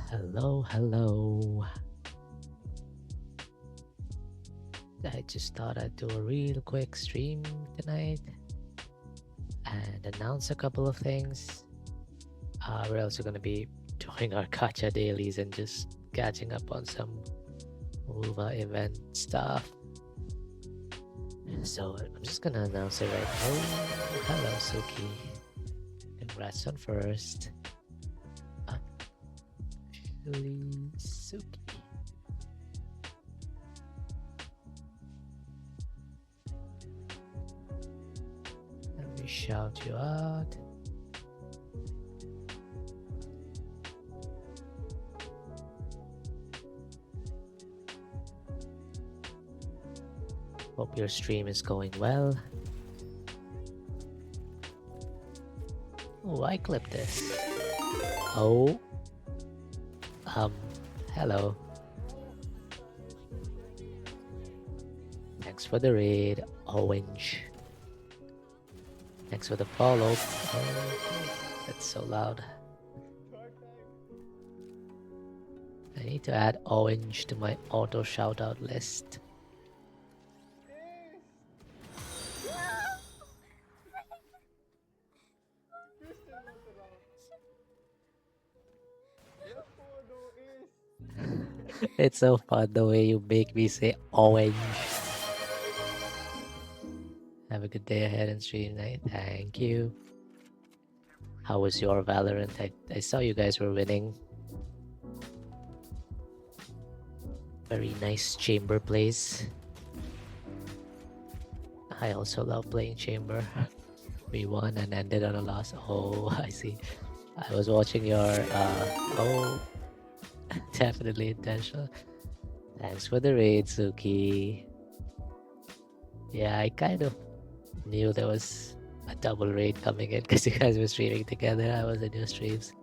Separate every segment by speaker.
Speaker 1: Hello, hello. I just thought I'd do a real quick stream tonight and announce a couple of things. We're also going to be doing our gacha dailies and just catching up on some Uva event stuff. So I'm just going to announce it right now. Oh, hello, Suki. Congrats on first. Officially, Suki. Let me shout you out. Hope your stream is going well. Oh, I clipped this. Oh. Hello. Thanks for the raid, Orange. Thanks for the follow. Okay, that's so loud. I need to add Orange to my auto shoutout list. It's so fun the way you make me say Orange. Have a good day ahead and stream night. Thank you. How was your Valorant? I saw you guys were winning. Very nice chamber plays. I also love playing chamber. We won and ended on a loss. Oh, I see. I was watching your oh, definitely intentional. Thanks for the raid, Suki. Yeah, I kind of knew there was a double raid coming in because you guys were streaming together. I was in your streams.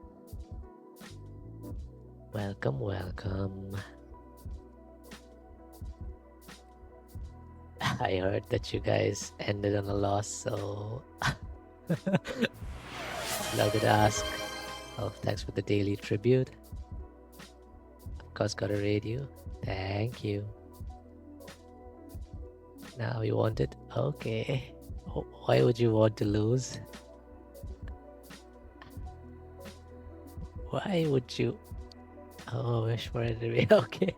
Speaker 1: Welcome, welcome. I heard that you guys ended on a loss, so not gonna ask. Oh, thanks for the daily tribute. Of course, gotta raid you. Thank you. Now you want it? Okay. Why would you want to lose? Why would you? Oh, wish for it to be okay.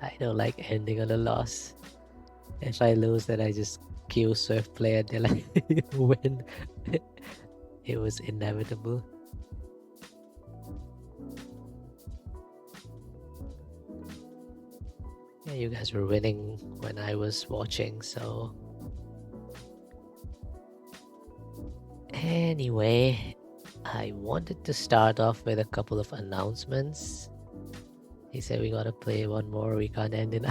Speaker 1: I don't like ending on a loss. If I lose, then I just queue Swift play until I win. It was inevitable. Yeah, you guys were winning when I was watching, so. Anyway, I wanted to start off with a couple of announcements. He said we gotta play one more, we can't end it.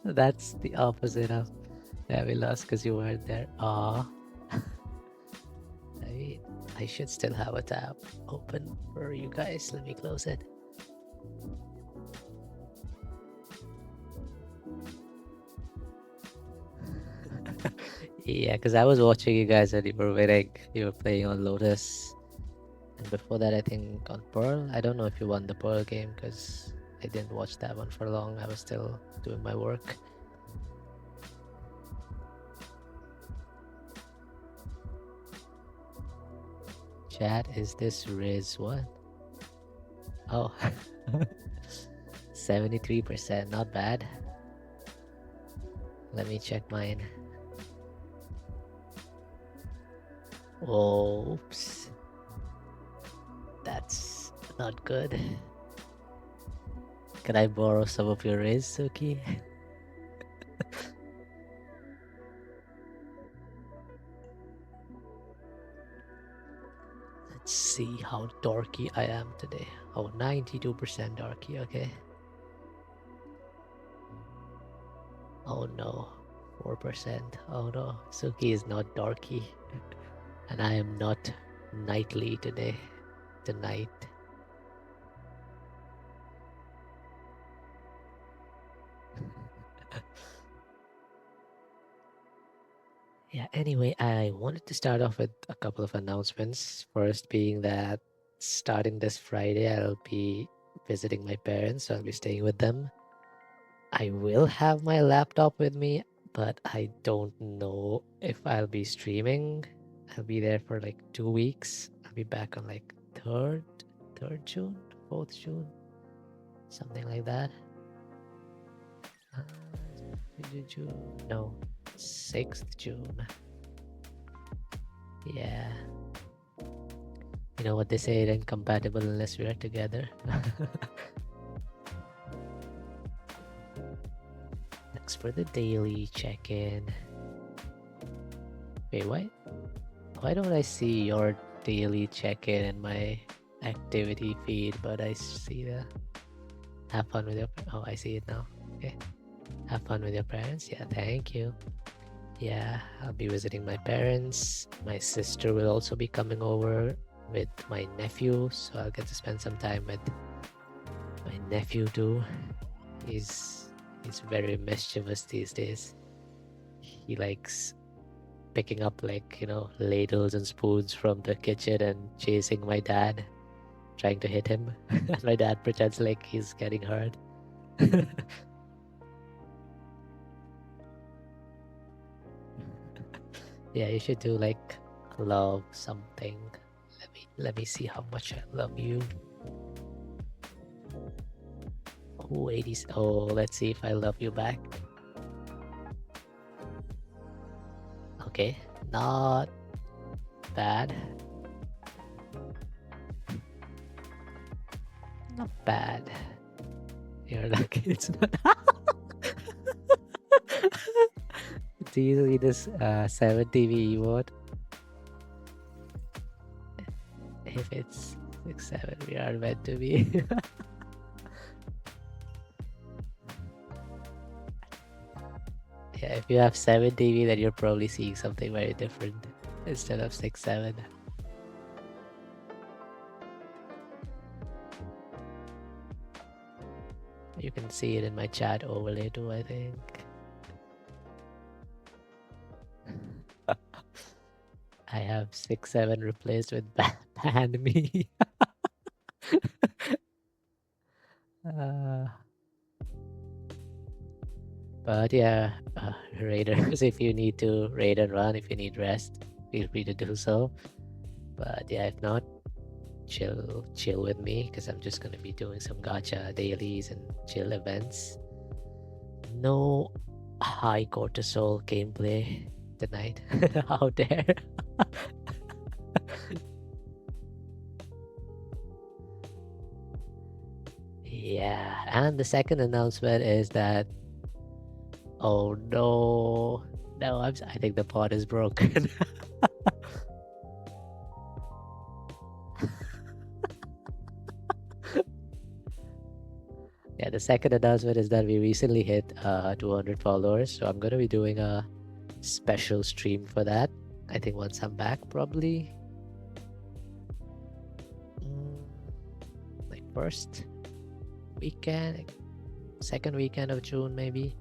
Speaker 1: That's the opposite of yeah, we lost because you weren't there. Aw. I mean, I should still have a tab open for you guys. Let me close it. Yeah, because I was watching you guys and you were winning. You were playing on Lotus. And before that, I think on Pearl. I don't know if you won the Pearl game because I didn't watch that one for long. I was still doing my work. Chat, is this Riz one? Oh, 73%, not bad. Let me check mine. Oops. That's not good. Can I borrow some of your Riz, Suki? Let's see how dorky I am today. Oh, 92% dorky, okay. Oh no, 4%. Oh no, Suki is not dorky. And I am not nightly today. Tonight. Yeah, anyway, I wanted to start off with a couple of announcements. First, being that starting this Friday, I'll be visiting my parents, so I'll be staying with them. I will have my laptop with me, but I don't know if I'll be streaming. I'll be there for like 2 weeks. I'll be back on like 3rd June, 4th June, something like that. Uh, June, no, 6th June. Yeah. You know what they say, it incompatible unless we are together. Thanks for the daily check-in. Wait, why don't I see your daily check-in in my activity feed, but I see the have fun with your oh, I see it now. Okay. Have fun with your parents. Yeah, thank you. Yeah, I'll be visiting my parents. My sister will also be coming over with my nephew, so I'll get to spend some time with my nephew too. He's very mischievous these days. He likes picking up like, ladles and spoons from the kitchen and chasing my dad, trying to hit him. And my dad pretends like he's getting hurt. Yeah, you should do like love something. Let me see how much I love you. Oh, 80s. Oh, let's see if I love you back. Okay, not bad. Not bad. You're lucky it's not. Do you see this 7 TV emote? If it's 6-7, we are meant to be. Yeah, if you have 7 TV, then you're probably seeing something very different instead of 6-7. You can see it in my chat overlay too, I think. I have 6-7 replaced with ban me. But yeah, raiders, if you need to raid and run, if you need rest, feel free to do so. But yeah, if not, chill with me, because I'm just gonna be doing some gacha dailies and chill events. No high cortisol gameplay tonight. How dare. Yeah, and the second announcement is that, oh no, I think the pod is broken. Yeah, the second announcement is that we recently hit 200 followers, so I'm gonna be doing a special stream for that. I think once I'm back, probably like first weekend, second weekend of June, maybe.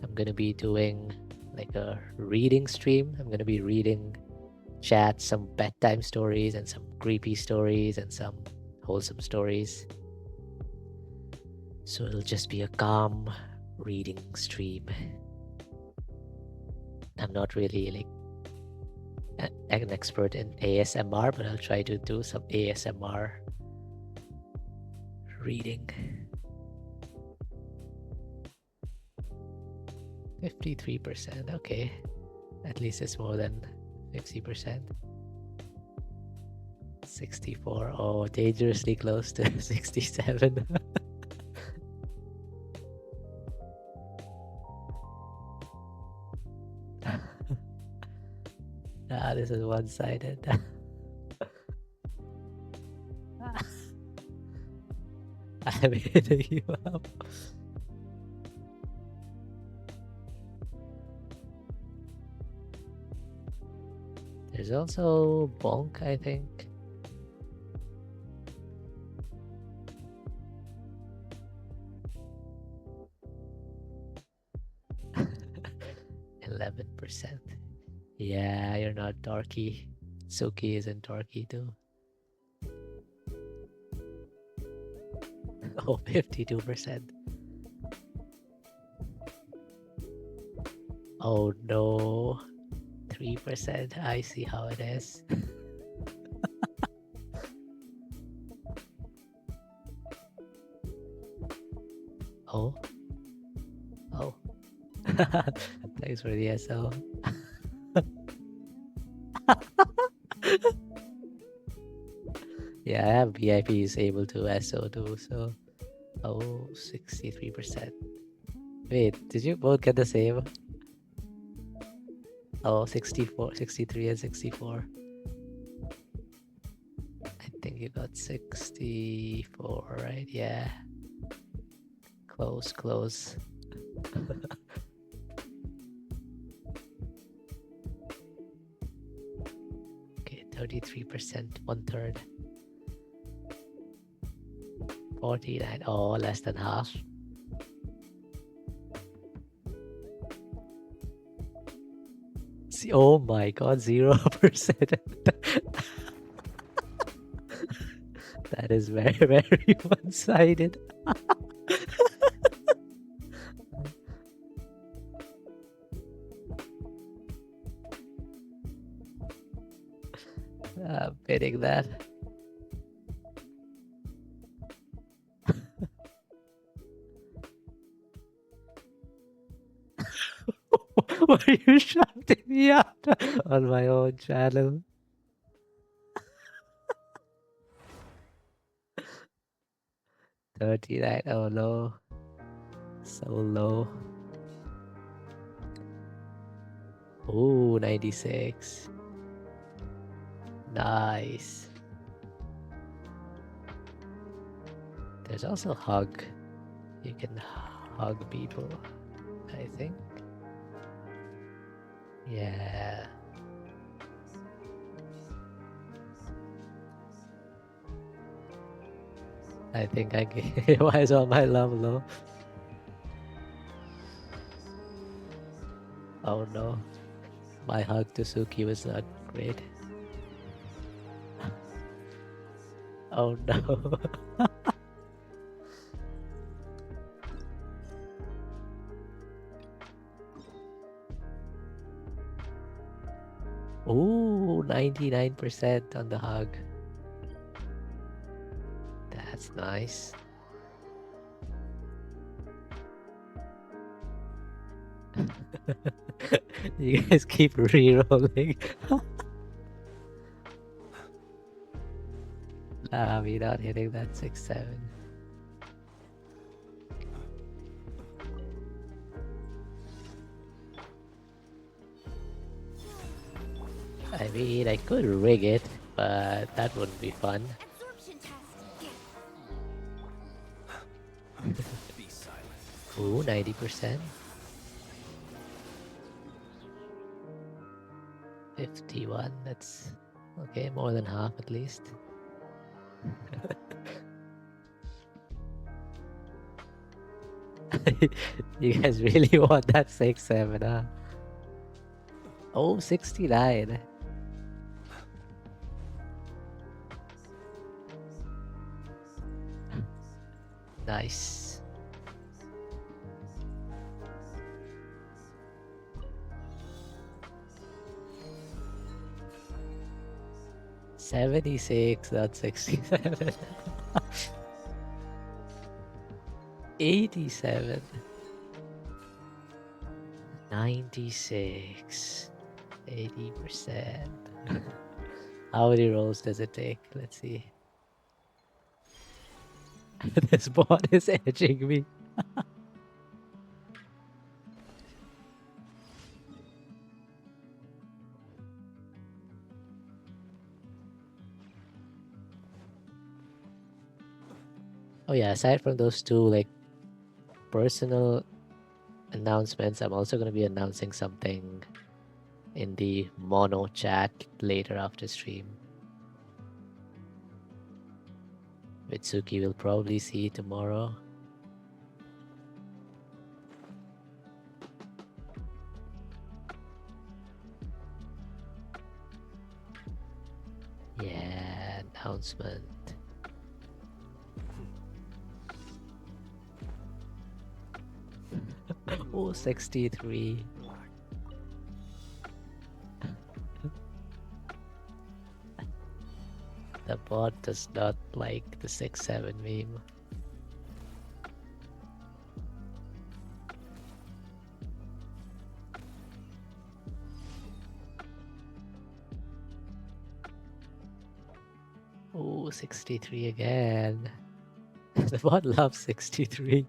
Speaker 1: I'm gonna be doing like a reading stream. I'm gonna be reading chat, some bedtime stories and some creepy stories and some wholesome stories. So it'll just be a calm reading stream. I'm not really like an expert in ASMR, but I'll try to do some ASMR reading. 53%, okay. At least it's more than 50%. 64, oh, dangerously close to 67. This is one-sided. I'm hitting you up. There's also Bonk, I think. %. Yeah, you're not dorky. Suki isn't dorky too. Oh, 52%. Oh no. 3%. I see how it is. Oh. Oh. Thanks for the SO. Yeah, I have VIPs able to SO too, so. Oh, 63%. Wait, did you both get the same? Oh, 64, 63 and 64. I think you got 64, right? Yeah. Close, close. Okay, 33%, 1/3. 49. Oh, less than half. See, oh my god, 0%. That is very, very one-sided. I'm bidding that. Why are you shouting me out on my own channel? $39. Oh no. So low. Ooh, 96. Nice. There's also hug. You can hug people, I think. Yeah. I think I get why is all my love low? Oh no. My hug to Suki was not great. Oh no. Ooh, 99% on the hug. That's nice. You guys keep re-rolling. We're not hitting that 6-7. I mean, I could rig it, but that wouldn't be fun. Ooh, 90%. 51, that's okay, more than half at least. You guys really want that 6-7, huh? Oh, 69. Nice. $76, not 67. 87. 96. 80%. How many rolls does it take? Let's see. This bot is edging me. Oh yeah, aside from those two like personal announcements, I'm also going to be announcing something in the mono chat later after stream. Mitsuki will probably see tomorrow. announcement. Oh, 63. The bot does not like the 6-7 meme. Oh, 63 again. The bot loves 63.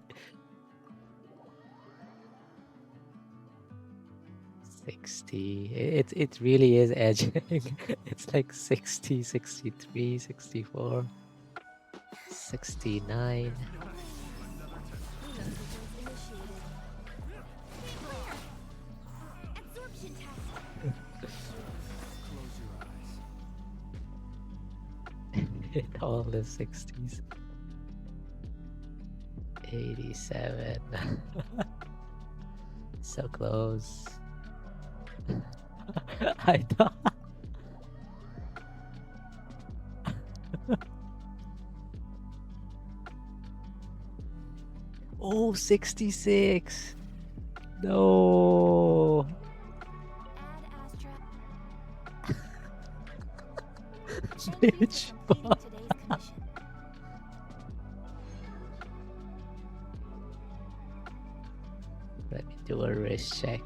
Speaker 1: 60. It really is edging. It's like 60, 63, 64, 69. Hit all the 60s. 87. So close. I thought. Oh, 66. No. Bitch. Let me do a wrist check.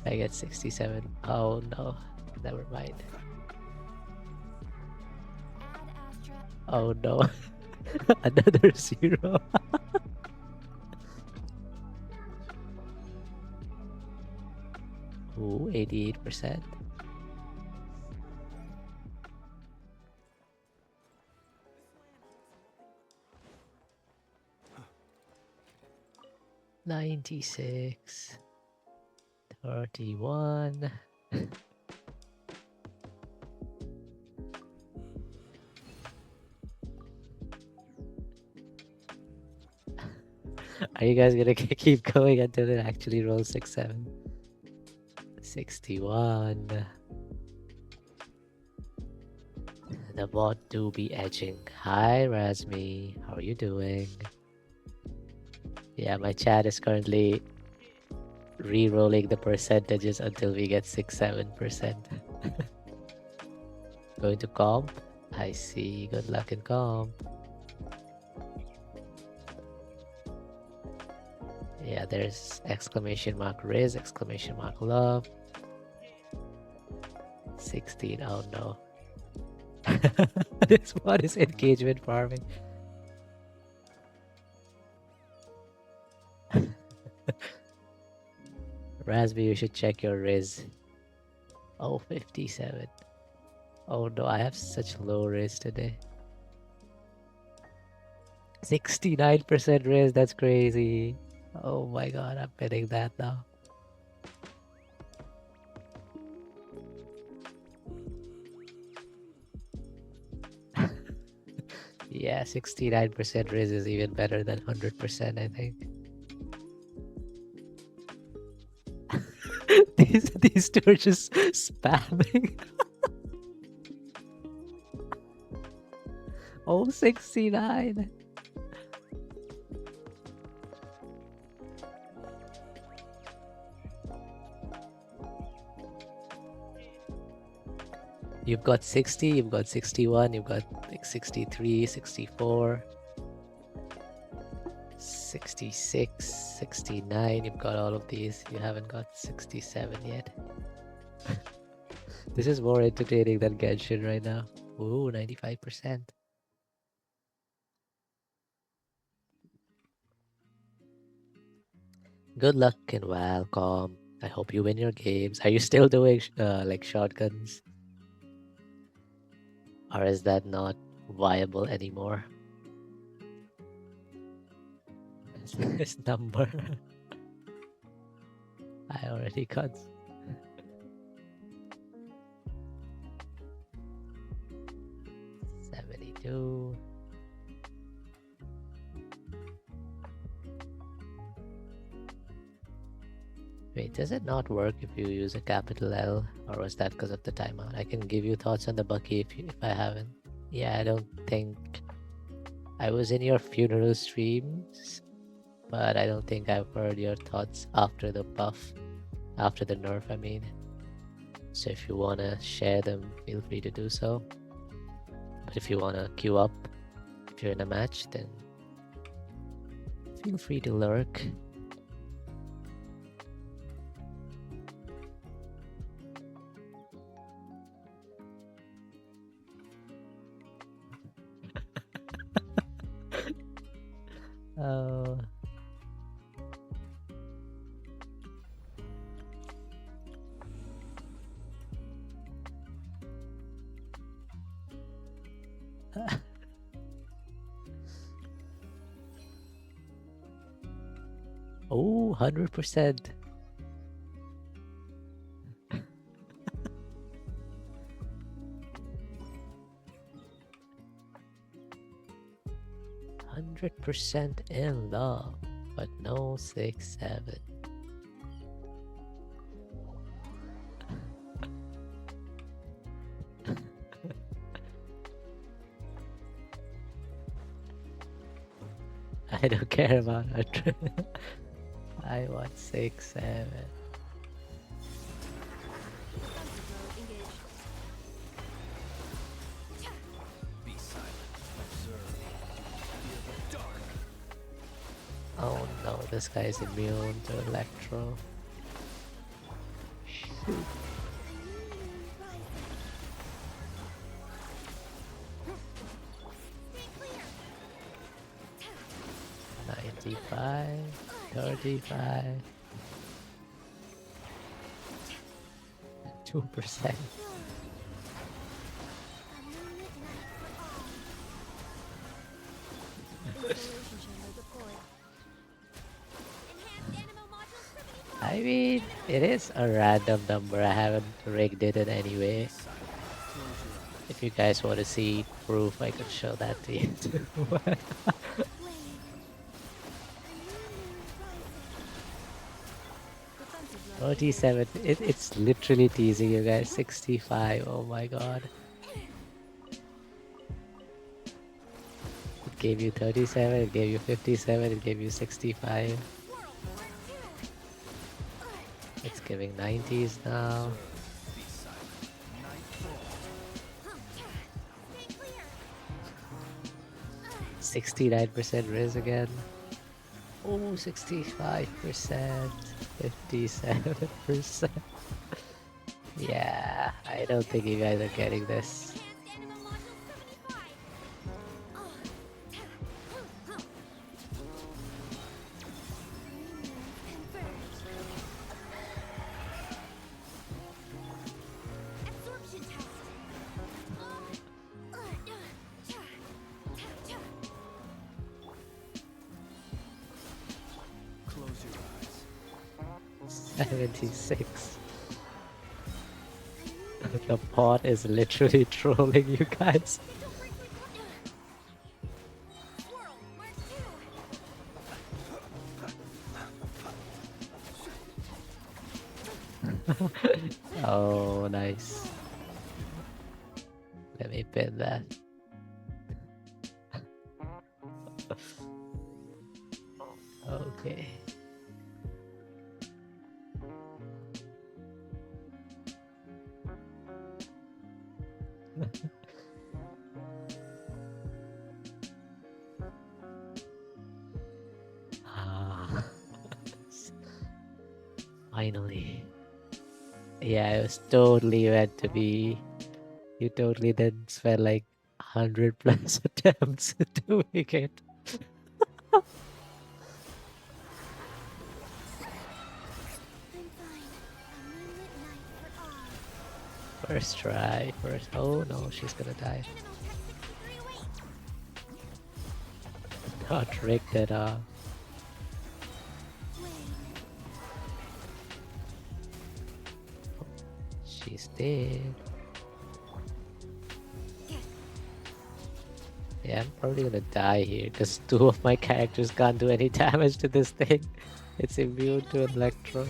Speaker 1: I get 67. Oh no. Never mind. Oh no. Another 0. Ooh, 88%. $96. 31. Are you guys gonna keep going until it actually rolls 6-7? 61. The bot do be edging. Hi Razmi, how are you doing? Yeah, my chat is currently re-rolling the percentages until we get 6-7%. Going to comp? I see. Good luck in comp. Yeah, there's exclamation mark Riz, exclamation mark love. 16. Oh no. This one is engagement farming. Raspberry, you should check your Riz. Oh, 57. Oh no, I have such low Riz today. 69% Riz, that's crazy. Oh my god, I'm betting that now. Yeah, 69% Riz is even better than 100%, I think. These two are just spamming. Oh, 69. You've got 60, you've got 61, you've got like 63, 64, 66, 69. You've got all of these. You haven't got 67 yet. This is more entertaining than Genshin right now. Ooh, 95%. Good luck and welcome. I hope you win your games. Are you still doing like shotguns? Or is that not viable anymore? This number. I already got 72. Wait, does it not work if you use a capital L? Or was that because of the timeout? I can give you thoughts on the Bucky if I haven't. Yeah, I don't think I was in your funeral streams, but I don't think I've heard your thoughts after the buff, after the nerf, I mean. So if you want to share them, feel free to do so. But if you want to queue up, if you're in a match, then feel free to lurk. Oh. 100%. 100% in love, but no 6-7. I don't care about her. I want 6-7. Oh no, this guy's immune to Electro. Shoot. $95, $35, 2%. I mean, it is a random number. I haven't rigged it in any way. If you guys want to see proof, I could show that to you too. 47. It's literally teasing you guys. 65. Oh my god. It gave you 37, it gave you 57, it gave you 65. It's giving 90s now. 69% Riz again. Oh, 65%, 57%. Yeah, I don't think you guys are getting this.
Speaker 2: Close your eyes.
Speaker 1: 76. The pot is literally trolling you guys. Oh, nice. Let me pin that. Okay. Finally. Yeah, it was totally meant to be. You totally did spend like 100 plus attempts doing it. First try, first. Oh no, she's gonna die. Not rigged at all. She's dead. Yeah, I'm probably gonna die here because two of my characters can't do any damage to this thing. It's immune to Electro.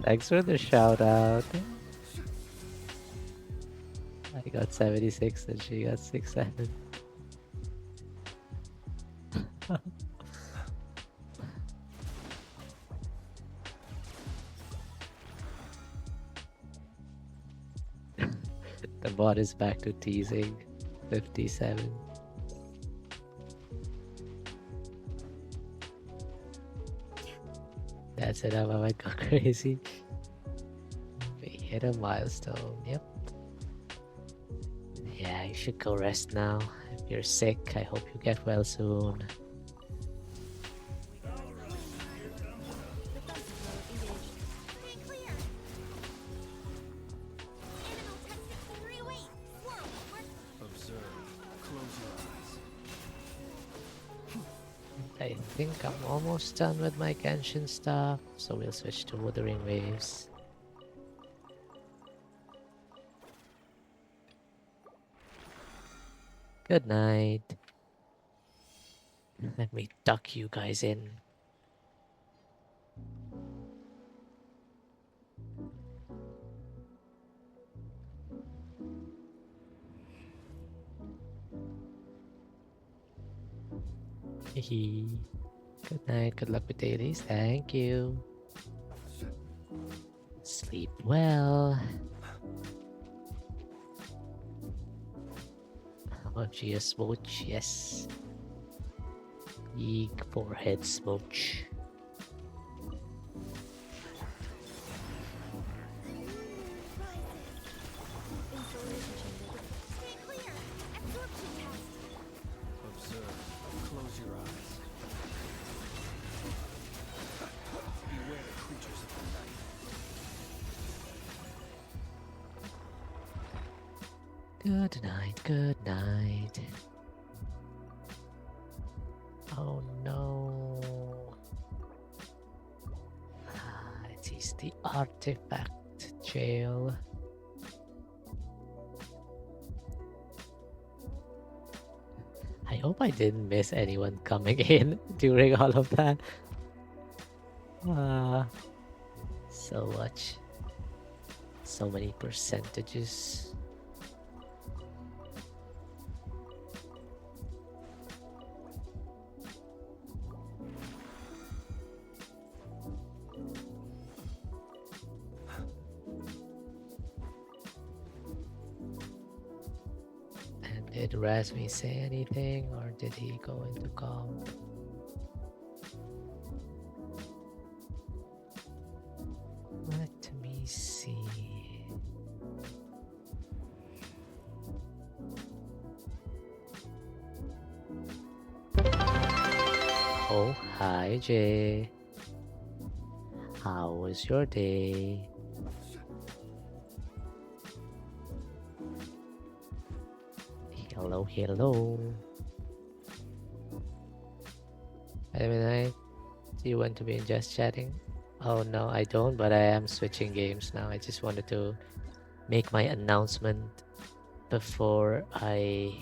Speaker 1: Thanks for the shout out. I got 76 and she got 67. The bot is back to teasing. 57. That's it, I might go crazy. We hit a milestone, yep. Yeah, you should go rest now. If you're sick, I hope you get well soon.
Speaker 2: Observe. Close your eyes.
Speaker 1: I think I'm almost done with my Genshin stuff, so we'll switch to Wuthering Waves. Good night. Let me tuck you guys in. Hehe. Good night. Good luck with dailies. Thank you. Sleep well. OMG, a smooch. Yes. Yeek forehead smooch.
Speaker 2: Observe. Close your eyes. Beware the creatures of the night.
Speaker 1: Good night. Good night. Oh no. It is the artifact jail. I hope I didn't miss anyone coming in during all of that. So much. So many percentages. And did Razmi say anything, or did he go into calm? Let me see. Oh, hi Jay. How was your day? Hello, hello. I do you want to be in just chatting? Oh no, I don't, but I am switching games now. I just wanted to make my announcement before I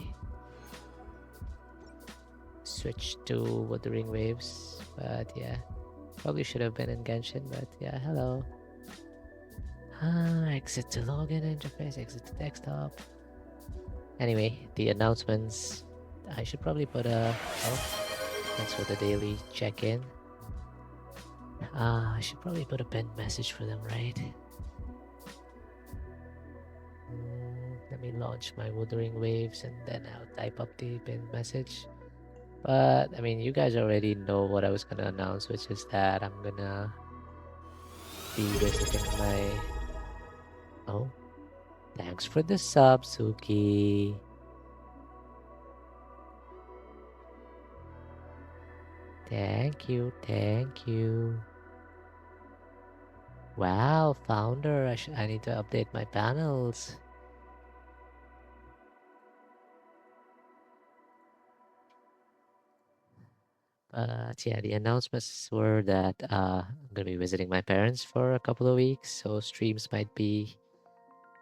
Speaker 1: switch to Wuthering Waves. But yeah, probably should have been in Genshin, but yeah, hello. Exit to login interface, exit to desktop. Anyway, the announcements. I should probably put a. Oh, thanks for the daily check-in. I should probably put a pinned message for them, right? Let me launch my Wuthering Waves and then I'll type up the pinned message. But I mean, you guys already know what I was gonna announce, which is that I'm gonna be visiting my. Oh, thanks for the sub, Suki. Thank you, thank you. Wow, founder, I need to update my panels. But yeah, the announcements were that I'm gonna be visiting my parents for a couple of weeks, so streams might be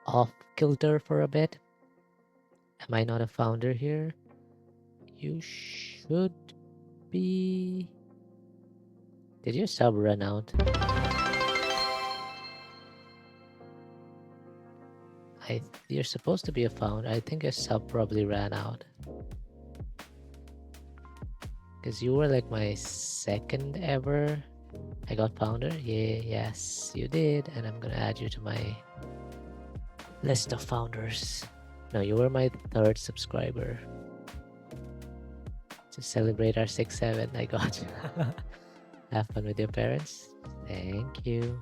Speaker 1: off kilter for a bit. Am I not a founder here? You should be. Did your sub run out? You're supposed to be a founder. I think your sub probably ran out. Because you were like my second ever. I got founder. Yeah, yes, you did. And I'm gonna add you to my list of founders. No, you were my third subscriber. To celebrate our 6-7, I got you. Have fun with your parents. Thank you.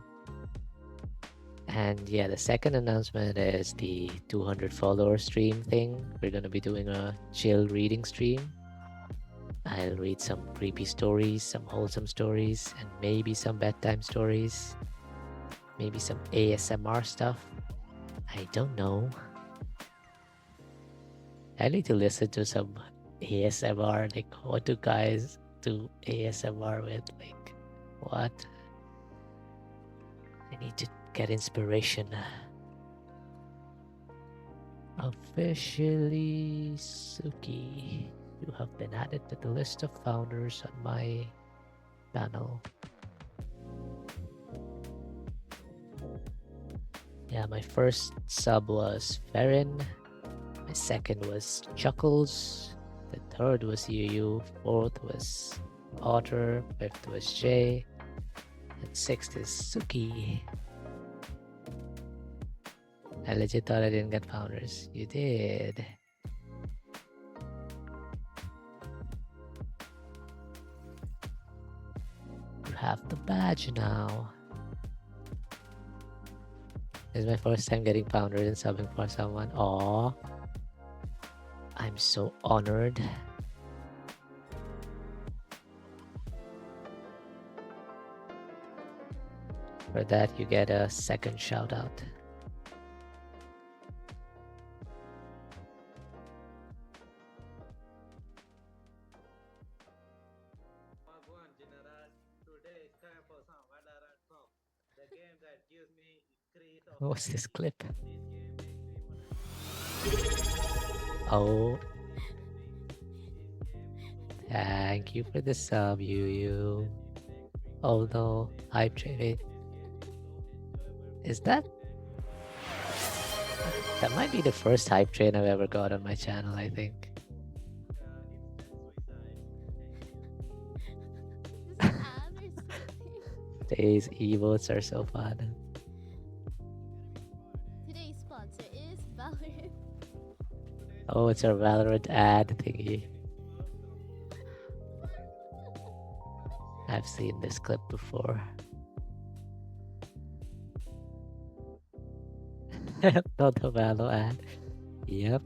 Speaker 1: And yeah, the second announcement is the 200 follower stream thing. We're gonna be doing a chill reading stream. I'll read some creepy stories, some wholesome stories, and maybe some bedtime stories. Maybe some ASMR stuff. I don't know. I need to listen to some ASMR. Like, what do guys do ASMR with? Like, what? I need to get inspiration. Officially, Suki. You have been added to the list of founders on my channel. Yeah, my first sub was Ferrin. My second was Chuckles. The third was Yu. Fourth was Otter. Fifth was Jay. And sixth is Suki. I legit thought I didn't get founders. You did. You have the badge now. This is my first time getting founders and subbing for someone. Aww. I'm so honored. For that, you get a second shout out. What's this clip? Oh. Thank you for the sub, Yu. Oh no, hype train. Wait. Is that? That might be the first hype train I've ever got on my channel, I think. Today's emotes are so fun.
Speaker 3: Today's sponsor is Valorant.
Speaker 1: Oh, it's our Valorant ad thingy. I've seen this clip before. Not the Valo ad. Yep.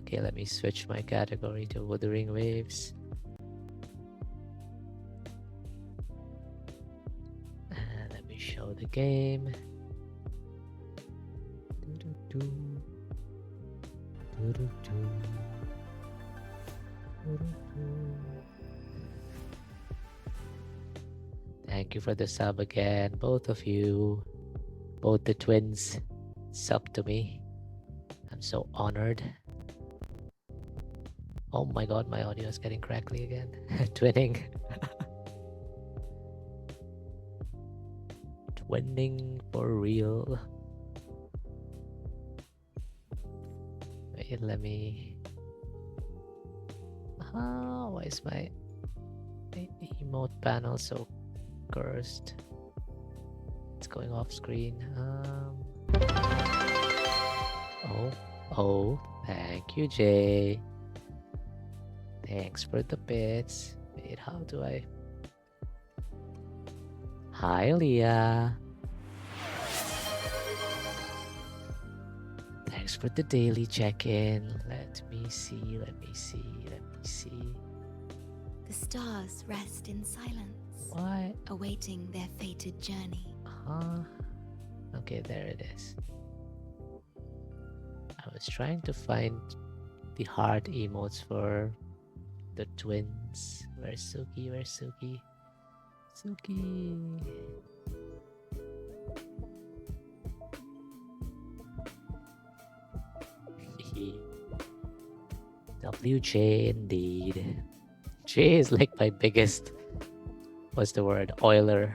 Speaker 1: Okay, let me switch my category to Wuthering Waves. And let me show the game. Thank you for the sub again, both of you. Both the twins sub to me. I'm so honored. Oh my god, my audio is getting crackly again. Twinning. Twinning for real. Wait, let me... Oh, why is my emote panel so cursed? It's going off screen. Oh, thank you, Jay. Thanks for the bits. Wait, how do I... Hi, Leah. Thanks for the daily check-in. Let me see.
Speaker 3: The stars rest in silence,
Speaker 1: What?
Speaker 3: awaiting their fated journey.
Speaker 1: Huh? Okay, there it is. I was trying to find the heart emotes for the twins. Where's Suki? Suki. WJ indeed. Jay is like my biggest what's the word? Oiler.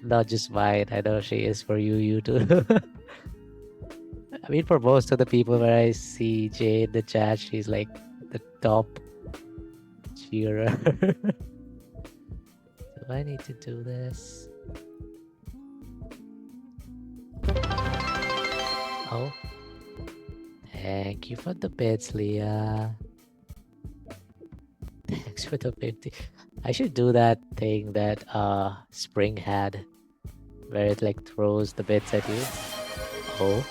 Speaker 1: Not just mine. I know she is for you too. I mean, for most of the people where I see Jay in the chat, she's like the top cheerer. Do I need to do this? Oh. Thank you for the bits, Leah. Thanks for the 50. I should do that thing that Spring had, where it like throws the bits at you. Oh.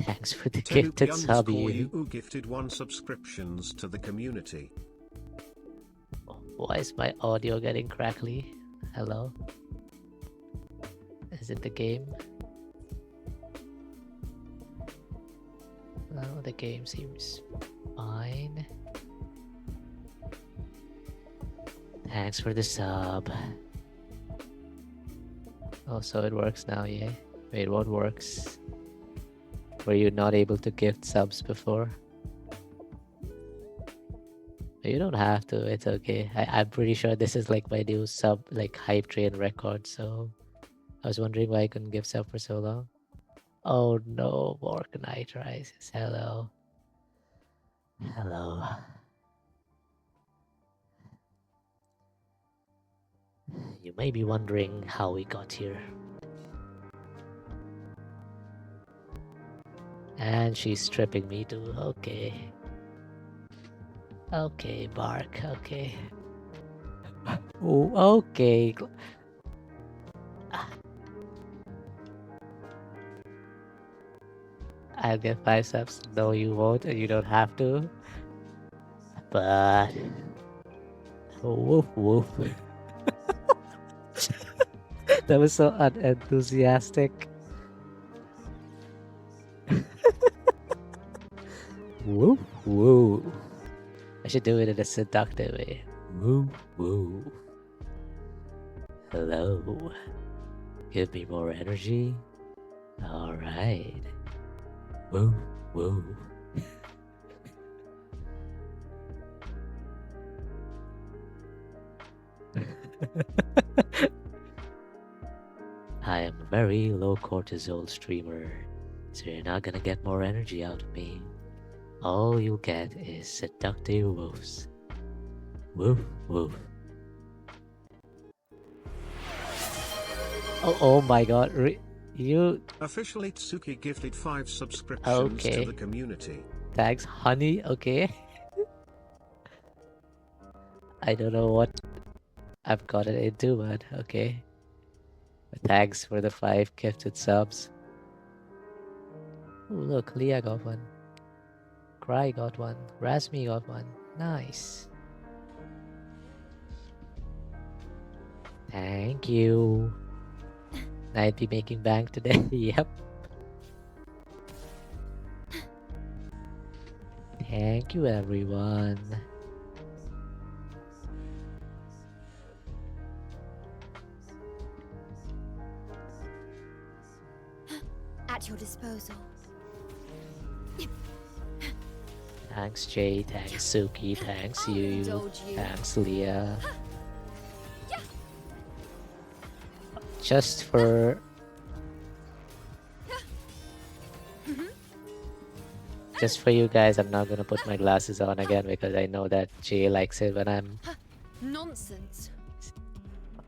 Speaker 1: Thanks for the gifted sub, you.
Speaker 4: Who gifted 1 subscriptions to the community.
Speaker 1: Why is my audio getting crackly? Hello? Is it the game? No, the game seems fine. Thanks for the sub. Oh, so it works now, yeah? Wait, what works? Were you not able to gift subs before? You don't have to, it's okay. I'm pretty sure this is like my new sub, like hype train record, so I was wondering why I couldn't give sub for so long. Oh no, Morganite Rises. Hello. Hello. You may be wondering how we got here. And she's stripping me too. Okay. Okay, Bark. Okay. Oh, okay. I'll get 5 subs. No, you won't, and you don't have to. But woof woof. That was so unenthusiastic. Woo woo. I should do it in a seductive way. Woo woo. Hello. Give me more energy. Alright. Woo woo. I am a very low cortisol streamer, so you're not gonna get more energy out of me. All you'll get is seductive woofs. Woof woof. Oh my god, you...
Speaker 4: Officially Tsuki gifted 5 subscriptions to the community.
Speaker 1: Thanks, honey, okay. I don't know what I've gotten into, but okay. Thanks for the 5 gifted subs. Ooh, look, Leah got one. Cry got one. Rasmi got one. Nice. Thank you. I'd be making bank today. Yep. Thank you, everyone.
Speaker 3: At your disposal.
Speaker 1: Thanks, Jay. Thanks, Suki. Thanks, you. Thanks, Leah. Just for... Just for you guys, I'm not gonna put my glasses on again because I know that Jay likes it when I'm...
Speaker 3: Nonsense.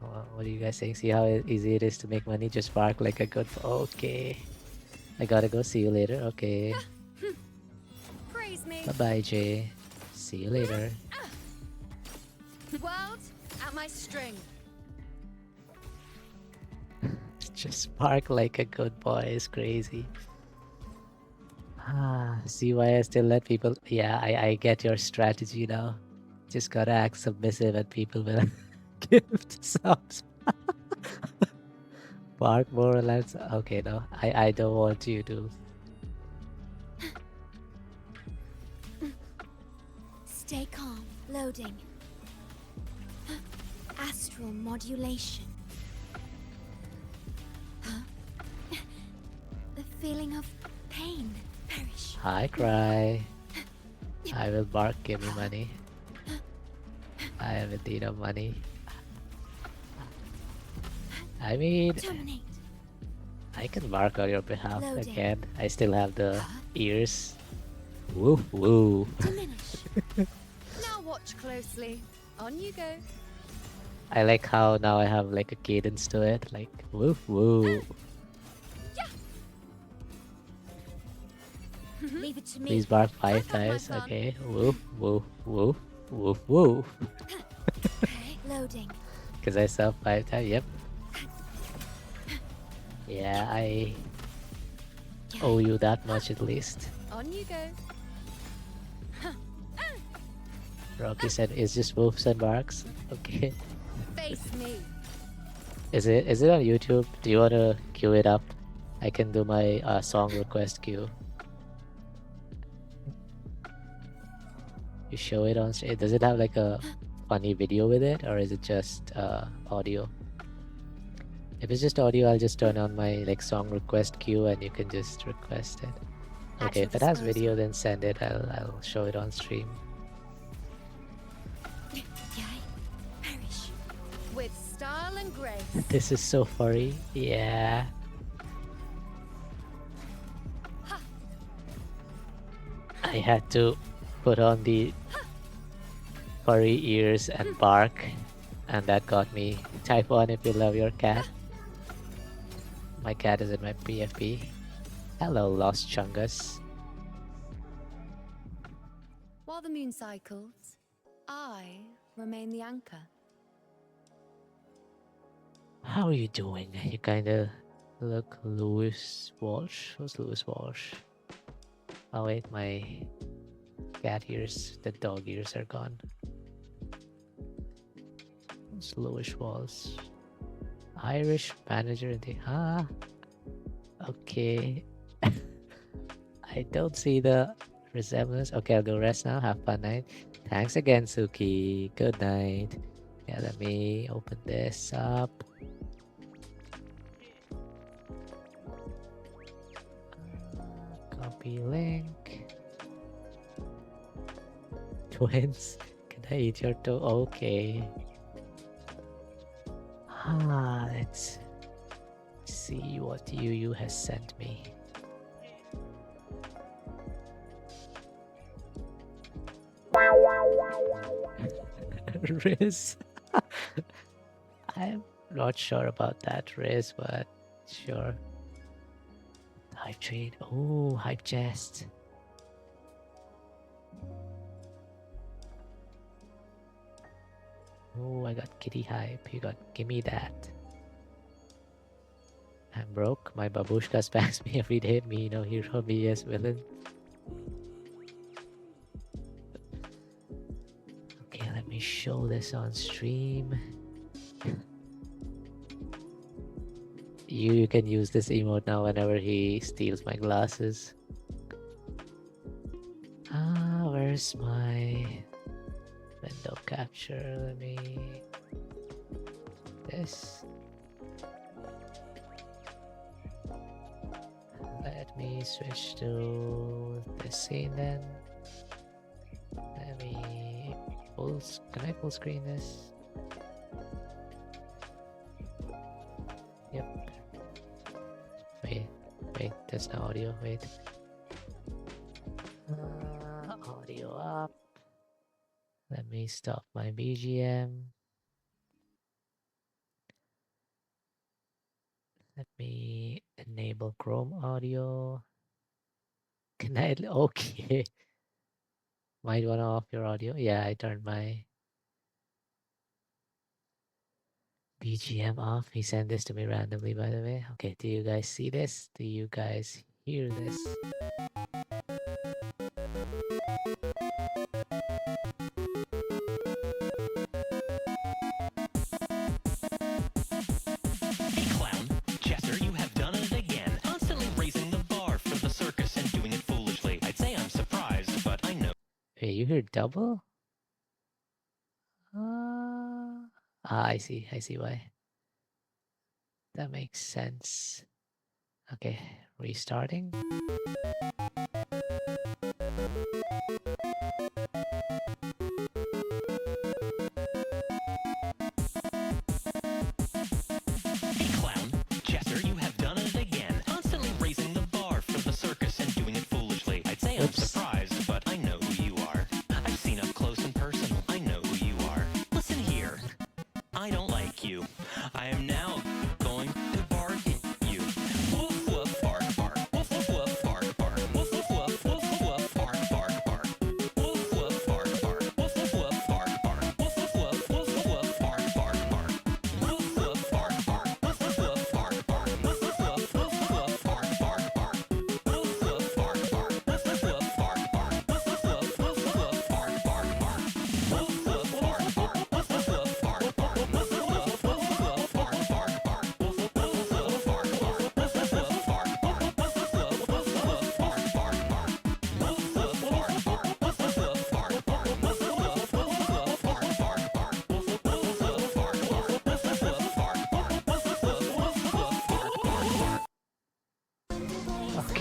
Speaker 1: What are you guys saying? See how easy it is to make money? Just bark like a good... Okay. I gotta go. See you later. Okay.
Speaker 3: Praise me.
Speaker 1: Bye-bye, Jay. See you later.
Speaker 3: World at my string.
Speaker 1: Just bark like a good boy is crazy. See why I still let people... Yeah, I get your strategy now. Just gotta act submissive and people will gift subs. Bark more or less. Okay, no. I don't want you to.
Speaker 3: Stay calm. Loading. Astral modulation. The feeling of pain perish.
Speaker 1: Hi, Cry. I will bark, give me money. I am in need of money. I mean,
Speaker 3: Dominate.
Speaker 1: I can bark on your behalf
Speaker 3: Loading.
Speaker 1: again. I still have the ears. Woo woo.
Speaker 3: Diminish.
Speaker 5: Now watch closely. On you go.
Speaker 1: I like how now I have like a cadence to it. Like woo woo.
Speaker 3: Leave it to me.
Speaker 1: Please bark 5
Speaker 5: Back up, my
Speaker 1: times.
Speaker 5: son.
Speaker 1: Okay. Woo woo woo woo woo.
Speaker 3: Loading.
Speaker 1: Because I saw 5 times. Yep. Yeah, I owe you that much at least.
Speaker 5: On you go.
Speaker 1: Rocky said, "It's just wolves and barks." Okay.
Speaker 5: Face me.
Speaker 1: Is it on YouTube? Do you wanna queue it up? I can do my song request queue. You show it on stage. Does it have like a funny video with it, or is it just audio? If it's just audio, I'll just turn on my like song request queue, and you can just request it.
Speaker 3: At
Speaker 1: Okay,
Speaker 3: your
Speaker 1: if it has
Speaker 3: disposal.
Speaker 1: video, then send it. I'll show it on stream.
Speaker 3: Yai. Perish.
Speaker 5: With style and grace.
Speaker 1: This is so furry. Yeah. I had to put on the furry ears and bark, and that got me. Type 1 if you love your cat. My cat is in my PFP. Hello, Lost Chungus.
Speaker 5: While the moon cycles, I remain the anchor.
Speaker 1: How are you doing? You kinda look Lewis Walsh. Who's Lewis Walsh? Oh wait, my cat ears, the dog ears are gone. Who's Lewis Walsh? Irish manager in the okay. I don't see the resemblance. Okay, I'll go rest now. Have fun night. Thanks again, Suki. Good night. Yeah, let me open this up. Copy link. Twins. Can I eat your toe? Okay. Let's see what Yu has sent me. Riz. I'm not sure about that, Riz, but sure. Hype trade. Oh, hype chest. Oh, I got kitty hype. You got gimme that. I'm broke. My babushka spams me every day. Me no hero, me as villain. Okay, let me show this on stream. You can use this emote now whenever he steals my glasses. Where's my window capture? Let me... This. Let me switch to this scene then. Let me can I full screen this? Yep. Wait, there's no audio, wait. Audio up. Let me stop my BGM. Let me enable Chrome audio. Can I? Okay. Might wanna off your audio. Yeah, I turned my BGM off. He sent this to me randomly, by the way. Okay, do you guys see this? Do you guys hear this?
Speaker 6: Hey clown, Chester, you have done it again. Constantly raising the bar for the circus and doing it foolishly. I'd say I'm surprised, but I know.
Speaker 1: Wait, you hear double? I see why. That makes sense. Okay, restarting.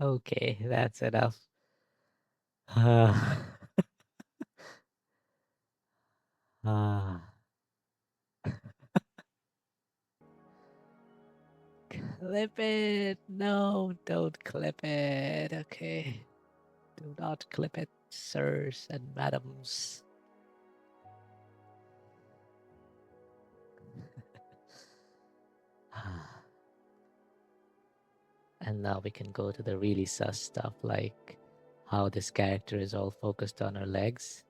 Speaker 1: Okay, that's enough. Ah. Ah. Clip it. No, don't clip it. Okay. Do not clip it, sirs and madams. And now we can go to the really sus stuff, like how this character is all focused on her legs.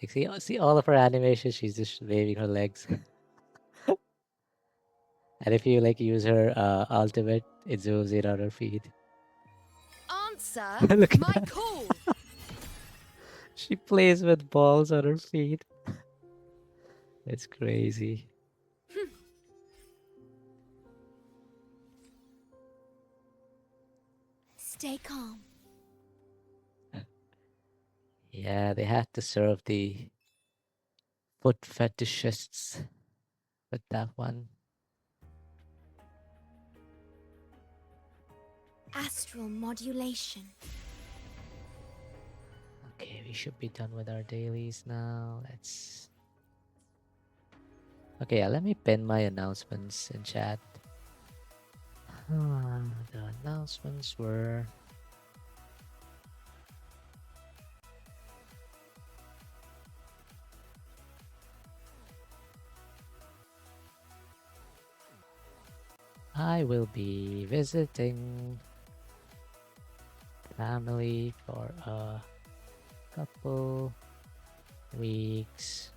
Speaker 1: Like, see all of her animations, she's just waving her legs. And if you like use her ultimate, it zooms in on her feet.
Speaker 5: Answer
Speaker 1: Look at
Speaker 5: my
Speaker 1: that.
Speaker 5: call.
Speaker 1: She plays with balls on her feet. It's crazy.
Speaker 3: Stay calm.
Speaker 1: Yeah, they had to serve the foot fetishists with that one.
Speaker 3: Astral modulation.
Speaker 1: Okay, we should be done with our dailies now. Let's... Okay, yeah, let me pin my announcements in chat. The announcements were... I will be visiting family for a couple weeks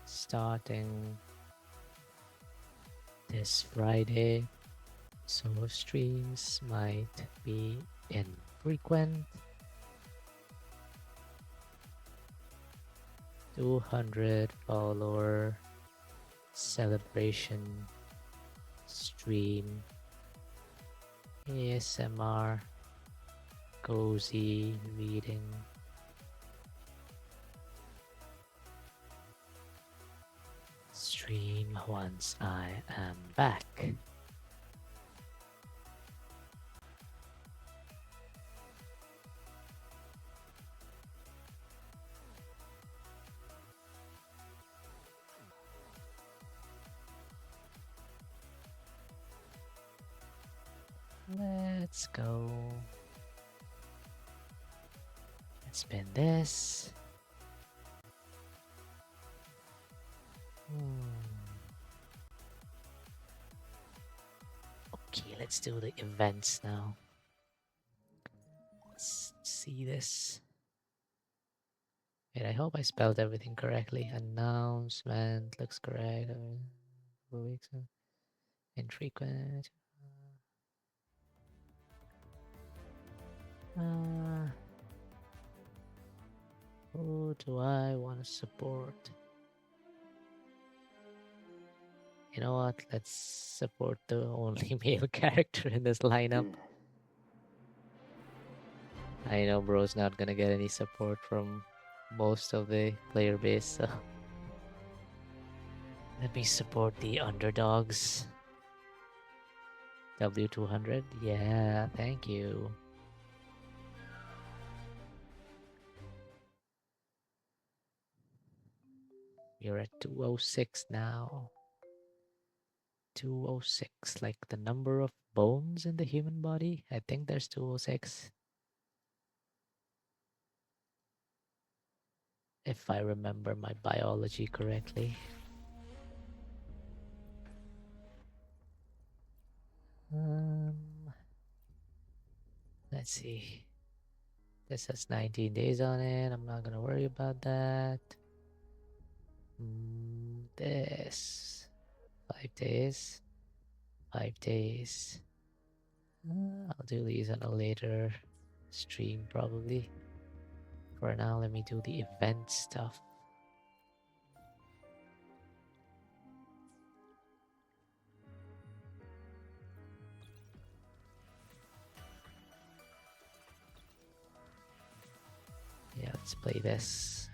Speaker 1: starting this Friday, so streams might be infrequent. 200 follower celebration stream, ASMR, cozy reading. Stream once I am back. Let's go. Let's spin this. Okay, let's do the events now. Let's see this. Wait, I hope I spelled everything correctly. Announcement looks correct. 4 weeks. Infrequent. Who do I want to support? You know what? Let's support the only male character in this lineup. I know bro's not gonna get any support from most of the player base, so let me support the underdogs. W200? Yeah, thank you. You're at 206 now. 206, like the number of bones in the human body. I think there's 206. If I remember my biology correctly. Let's see. This has 19 days on it. I'm not gonna worry about that. This 5 days. 5 days. I'll do these on a later stream probably. For now, let me do the event stuff. Yeah, let's play this.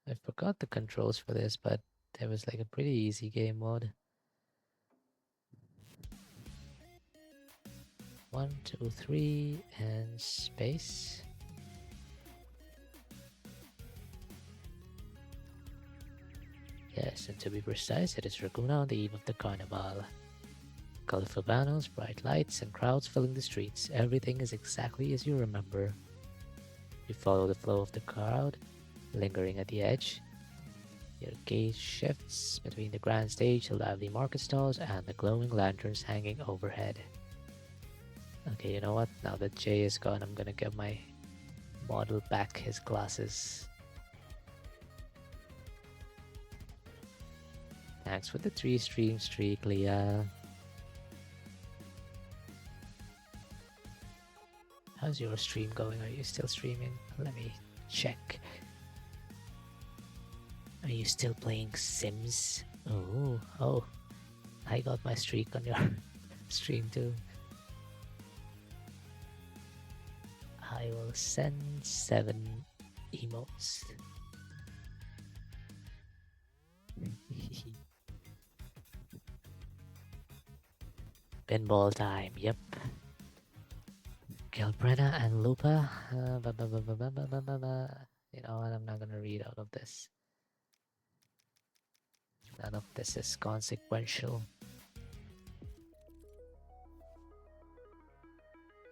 Speaker 1: I forgot the controls for this, but there was like a pretty easy game mode. 1, 2, 3, and space. Yes, and to be precise, it is Raguna on the eve of the carnival. Colorful banners, bright lights, and crowds filling the streets. Everything is exactly as you remember. You follow the flow of the crowd, lingering at the edge. Your gaze shifts between the grand stage, the lively market stalls, and the glowing lanterns hanging overhead. Okay, you know what? Now that Jay is gone, I'm gonna give my model back his glasses. Thanks for the 3-stream streak, Leah. How's your stream going? Are you still streaming? Let me check. Are you still playing Sims? Oh, I got my streak on your stream too. I will send 7 emotes. Pinball time, yep. Gilbrenna and Lupa. You know what? I'm not gonna read out of this. None of this is consequential.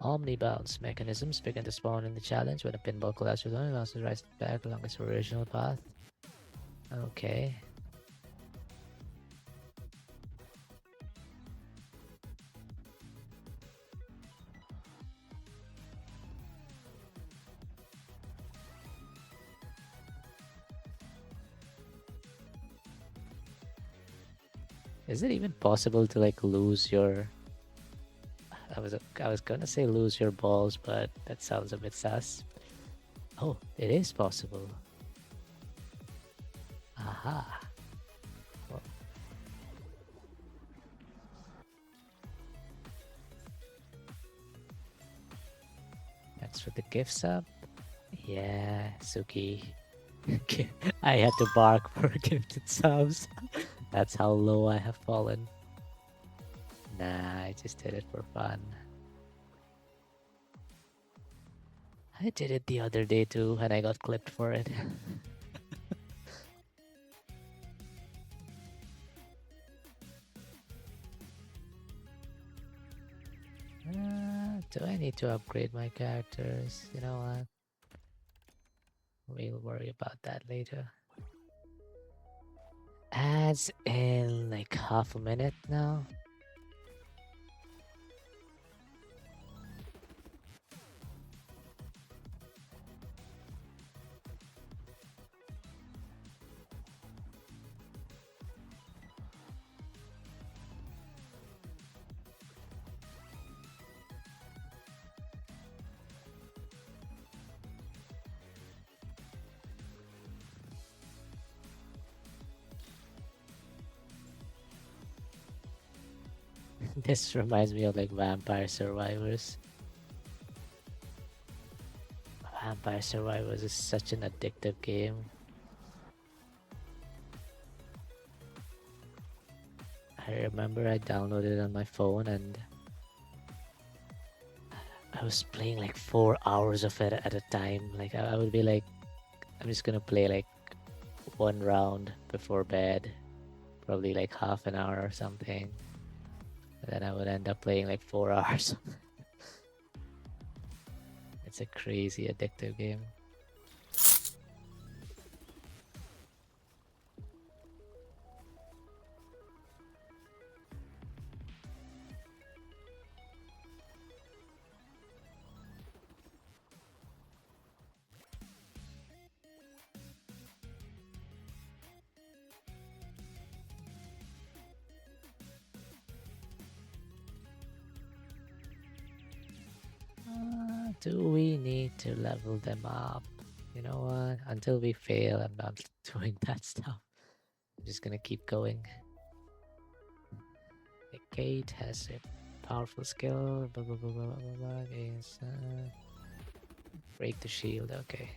Speaker 1: Omnibounce mechanisms begin to spawn in the challenge when a pinball collapses on it, bounces right back along its original path. Okay. Is it even possible to like lose your... I was gonna say lose your balls, but that sounds a bit sus. Oh, it is possible. Aha. Well. Thanks for the gift sub. Yeah, Suki. I had to bark for gifted subs. That's how low I have fallen. Nah, I just did it for fun. I did it the other day too, and I got clipped for it. Do I need to upgrade my characters? You know what? We'll worry about that later. Ads in like half a minute now. This reminds me of like Vampire Survivors. Vampire Survivors is such an addictive game. I remember I downloaded it on my phone and I was playing like 4 hours of it at a time. Like I would be like, I'm just gonna play like one round before bed, probably like half an hour or something. And then I would end up playing like 4 hours. It's a crazy addictive game. Do we need to level them up? You know what? Until we fail, I'm not doing that stuff. I'm just gonna keep going. The Kate has a powerful skill. Blah, blah, blah, blah, blah, blah, against, break the shield. Okay.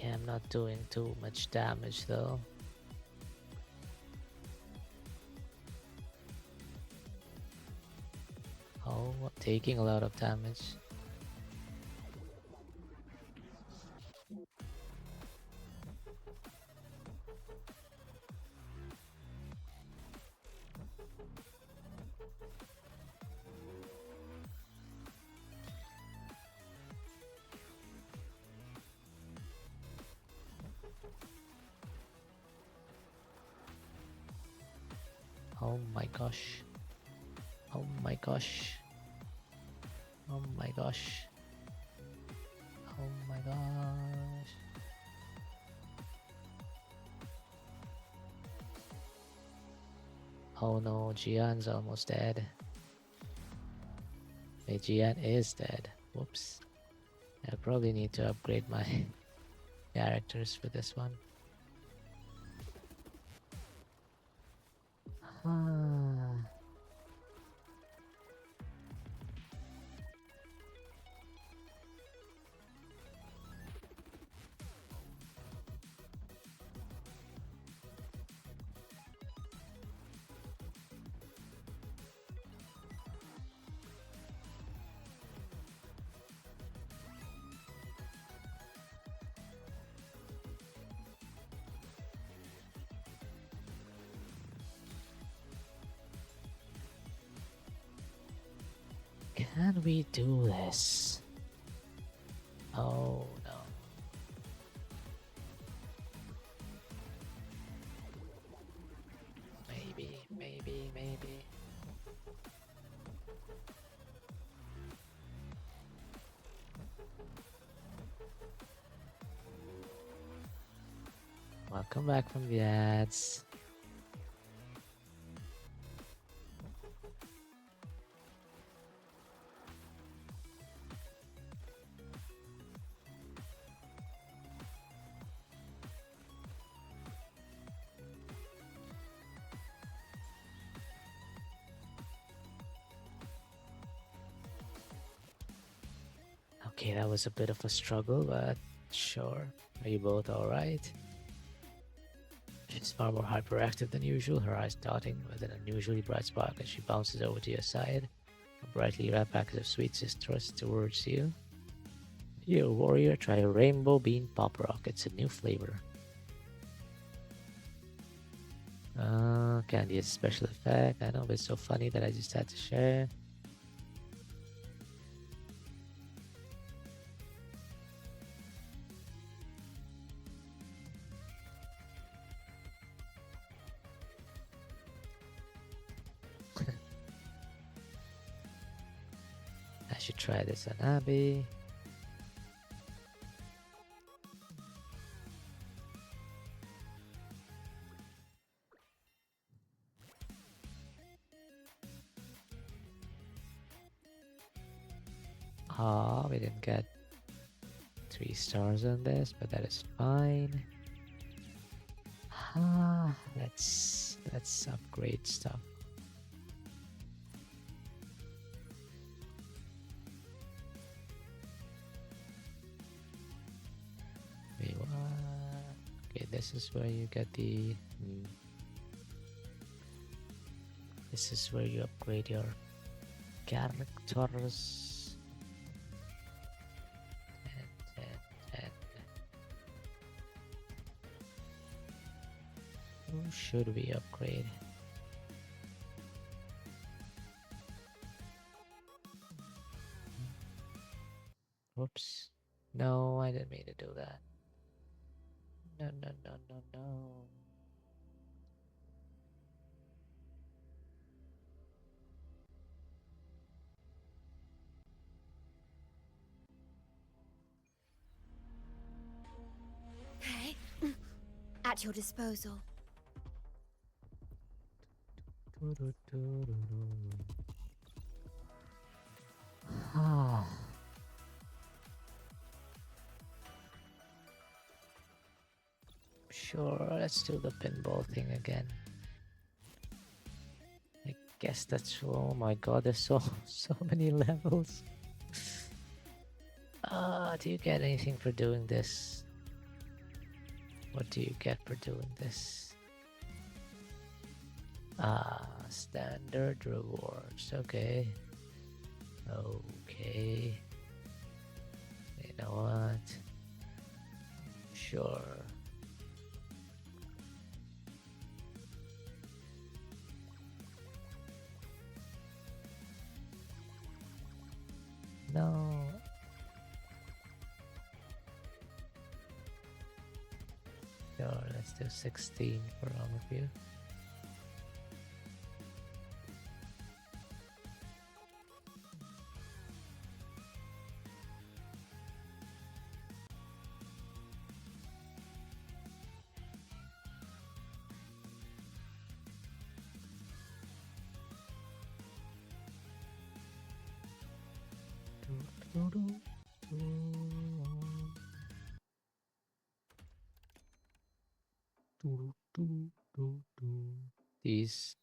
Speaker 1: Yeah, I'm not doing too much damage though. Oh, I'm taking a lot of damage. Oh my gosh. Oh my gosh. Oh my gosh. Oh my gosh. Oh no, Jian's almost dead. Wait, Jian is dead. Whoops. I probably need to upgrade my characters for this one. Can we do this? Oh no. Maybe. Welcome back from the ads. Okay, that was a bit of a struggle, but sure. Are you both alright? She's far more hyperactive than usual, her eyes darting with an unusually bright spark as she bounces over to your side. A brightly wrapped package of sweets is thrust towards you. Here, warrior, try a rainbow bean pop rock. It's a new flavor. Candy is a special effect. I know, but it's so funny that I just had to share. I should try this on Abby. We didn't get 3 stars on this, but that is fine. Let's upgrade stuff. Wait, what? Okay, this is where you get the. This is where you upgrade your characters. Who should we upgrade? Whoops. No, I didn't mean to do that. No.
Speaker 3: Hey, at your disposal.
Speaker 1: Sure, let's do the pinball thing again. I guess that's. Oh my god, there's so many levels. Do you get anything for doing this? What do you get for doing this? Standard rewards. Okay. You know what? Sure. No. Sure, let's do 16 for all of you.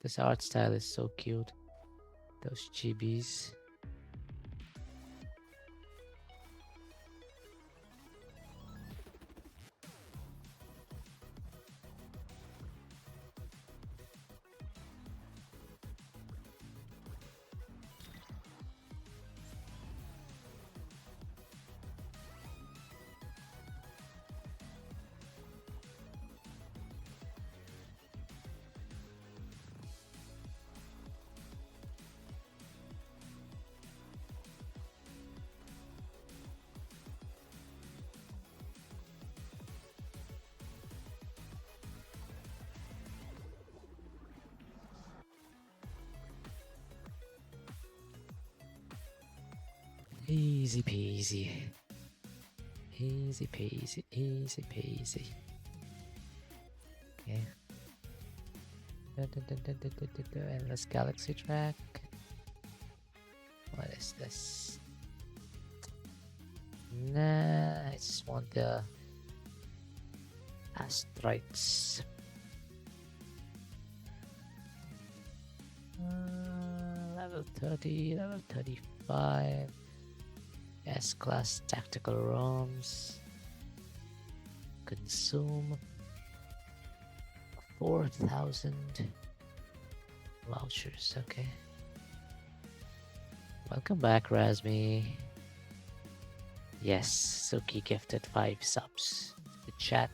Speaker 1: This art style is so cute. Those chibis. Easy peasy. Easy peasy, easy peasy. Okay. Endless galaxy track. What is this? Nah, I just want the asteroids. Level 30, level 35. S-Class Tactical ROMs. Consume. 4,000 vouchers. Okay. Welcome back, Razmi. Yes, Suki gifted 5 subs to the chat.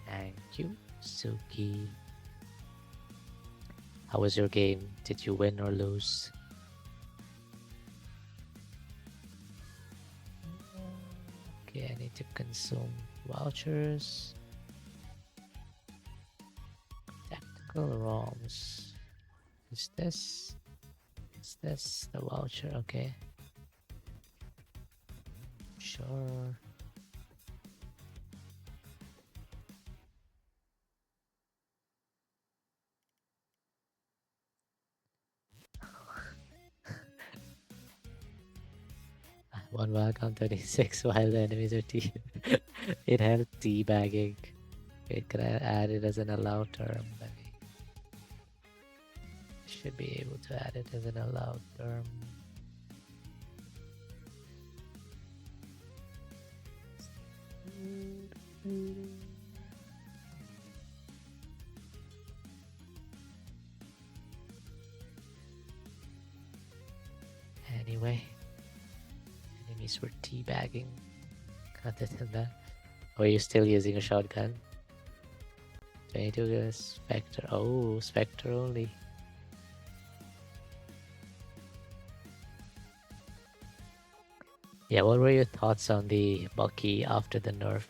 Speaker 1: Thank you, Suki. How was your game? Did you win or lose? Okay, I need to consume vouchers. Tactical ROMs. Is this the voucher? Okay. Sure. One mark on 36 while the enemies are it helped teabagging. Wait, can I add it as an allowed term? Maybe. Should be able to add it as an allowed term. Anyway, enemies were teabagging. Other than that, are you still using a shotgun? 22 is Spectre. Oh, Spectre only. Yeah, what were your thoughts on the Bucky after the nerf?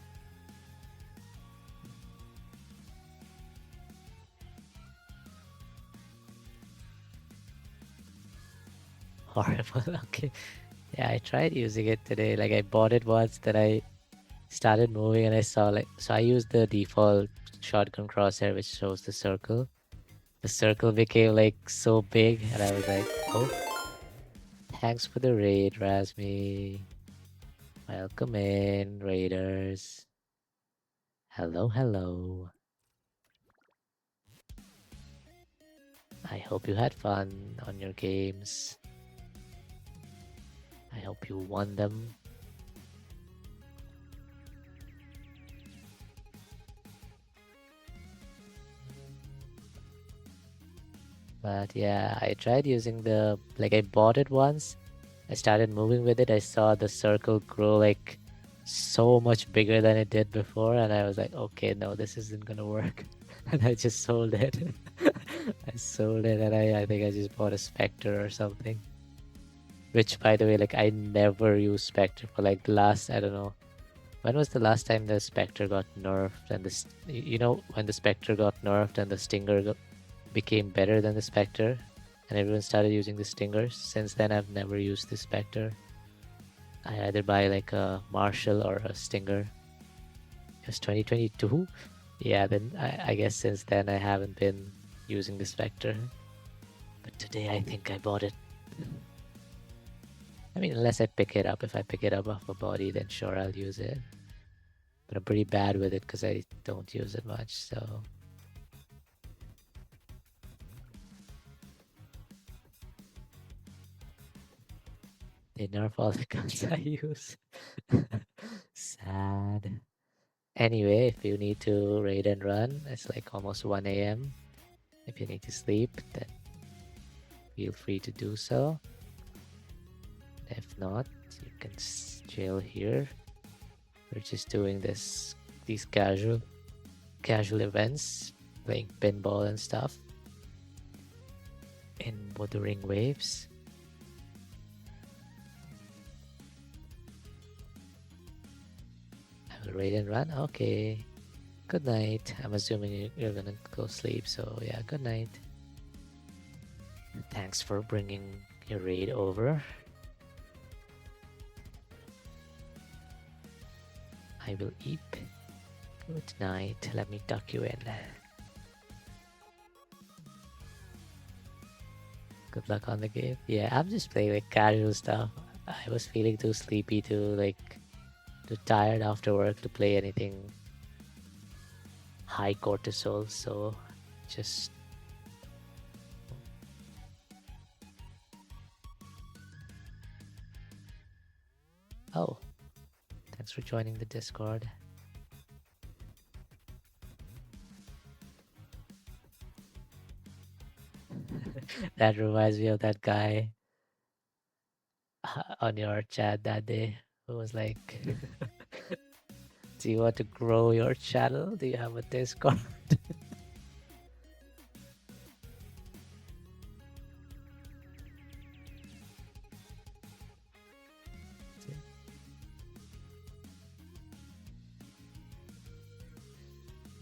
Speaker 1: Horrible. Okay. Yeah, I tried using it today. Like, I bought it once, then I started moving and I saw so I used the default shotgun crosshair which shows the circle. The circle became like so big and I was like, oh, thanks for the raid, Razmi. Welcome in, raiders. Hello, hello. I hope you had fun on your games. I hope you won them. But yeah, I tried using I bought it once. I started moving with it. I saw the circle grow like so much bigger than it did before. And I was like, okay, no, this isn't gonna work. And I just sold it. I sold it and I think I just bought a Spectre or something. Which, by the way, like I never used Spectre for like the last, I don't know. When was the last time the Spectre got nerfed? And when the Spectre got nerfed and the Stinger became better than the Spectre and everyone started using the Stingers. Since then I've never used the Spectre. I either buy like a Marshall or a Stinger. It's 2022? Yeah, then I guess since then I haven't been using the Spectre. But today I think I bought it. I mean, unless I pick it up. If I pick it up off a body, then sure I'll use it. But I'm pretty bad with it because I don't use it much, so... They nerf all the guns I use. Sad. Anyway, if you need to raid and run, it's like almost 1 a.m. If you need to sleep, then feel free to do so. If not, you can chill here. We're just doing these casual events, playing pinball and stuff in Wuthering Waves. Raid and run. Okay. Good night. I'm assuming you're gonna go sleep, so yeah, good night. Thanks for bringing your raid over. I will eat. Good night. Let me tuck you in. Good luck on the game. Yeah, I'm just playing like casual stuff. I was feeling too sleepy too tired after work to play anything high cortisol, so just oh, thanks for joining the Discord. That reminds me of that guy on your chat that day who was like, do you want to grow your channel? Do you have a Discord?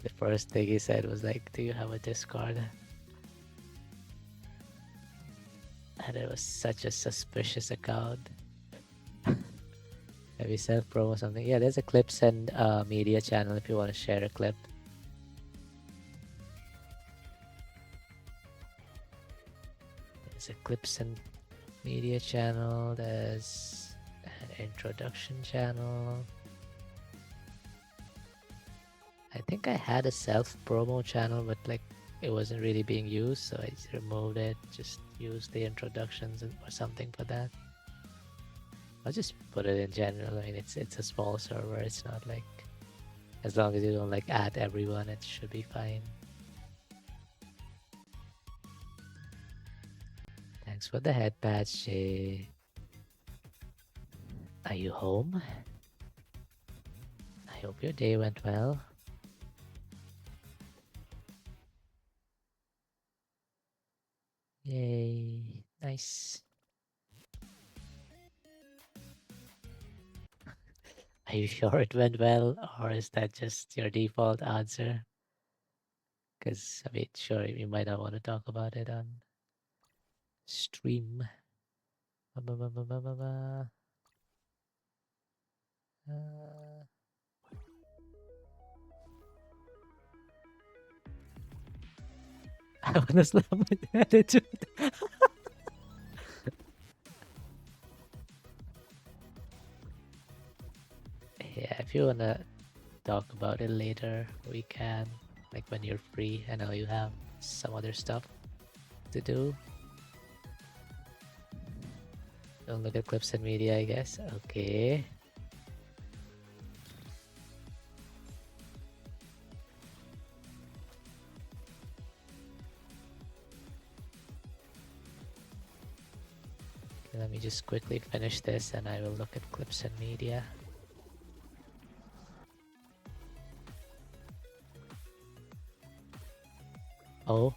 Speaker 1: The first thing he said was like, do you have a Discord? And it was such a suspicious account. Have you self-promo something? Yeah, there's a clips and media channel if you want to share a clip. There's a clips and media channel. There's an introduction channel. I think I had a self-promo channel, but like it wasn't really being used, so I just removed it. Just used the introductions or something for that. I'll just put it in general. I mean, it's a small server. It's not like, as long as you don't like add everyone, it should be fine. Thanks for the head patch, Jay. Are you home? I hope your day went well. Yay, nice. Are you sure it went well, or is that just your default answer? Because, I mean, sure, you might not want to talk about it on stream. I want to slam my attitude. Yeah, if you wanna talk about it later, we can. Like when you're free. I know you have some other stuff to do. Don't look at clips and media, I guess. Okay. Okay, let me just quickly finish this and I will look at clips and media. Oh.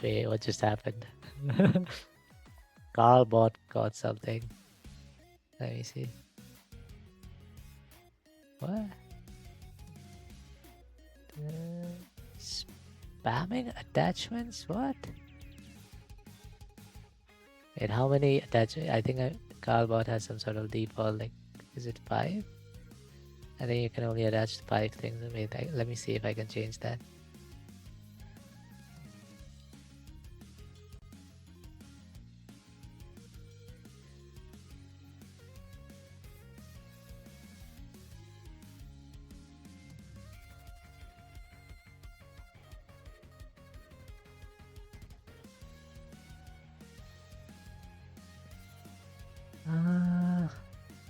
Speaker 1: Wait, what just happened? Carlbot got something. Let me see. What? Spamming attachments? What? Wait, how many attachments? I think Carlbot has some sort of default, like, is it 5? I think you can only attach 5 things. Wait, let me see if I can change that.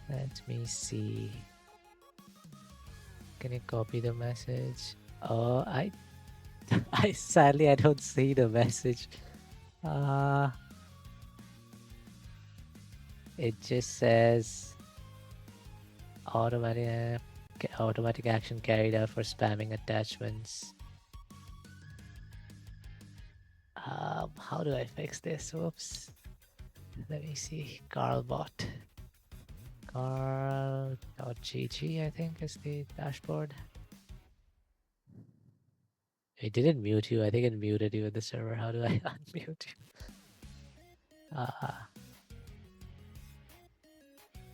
Speaker 1: Let me see. Can you copy the message? Oh, I sadly I don't see the message. It just says automatic action carried out for spamming attachments. How do I fix this? Whoops. Let me see. Carlbot. Carl.gg, I think, is the dashboard. It didn't mute you. I think it muted you in the server. How do I unmute you?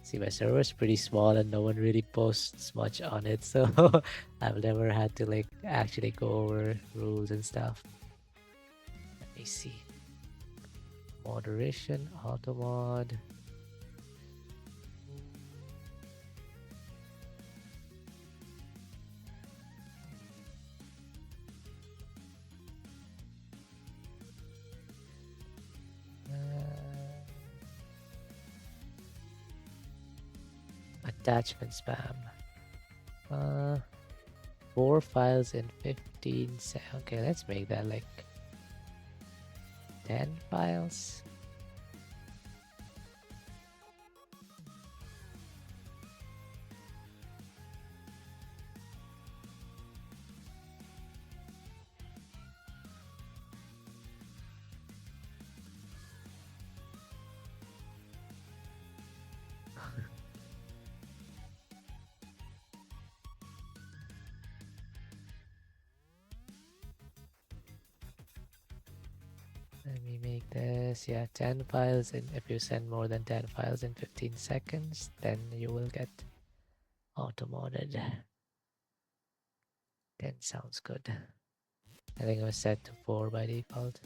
Speaker 1: See, my server is pretty small and no one really posts much on it, so I've never had to like actually go over rules and stuff. Let me see. Moderation, auto mod. Attachment spam. 4 files in 15 seconds. Okay, let's make that like 10 files. Let me make this, yeah, 10 files, and if you send more than 10 files in 15 seconds, then you will get auto-modded. 10 sounds good. I think it was set to 4 by default.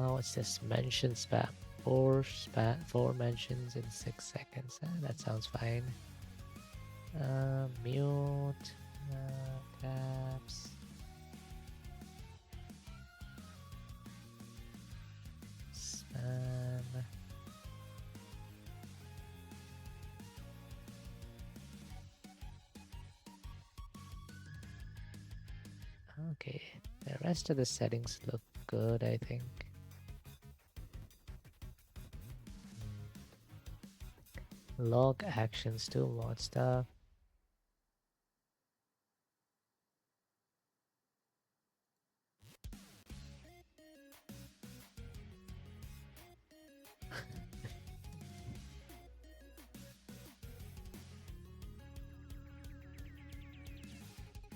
Speaker 1: What's this? Mention spam. Four mentions in 6 seconds. That sounds fine. Mute. Caps. Spam. Okay. The rest of the settings look good, I think. Log actions to mod stuff.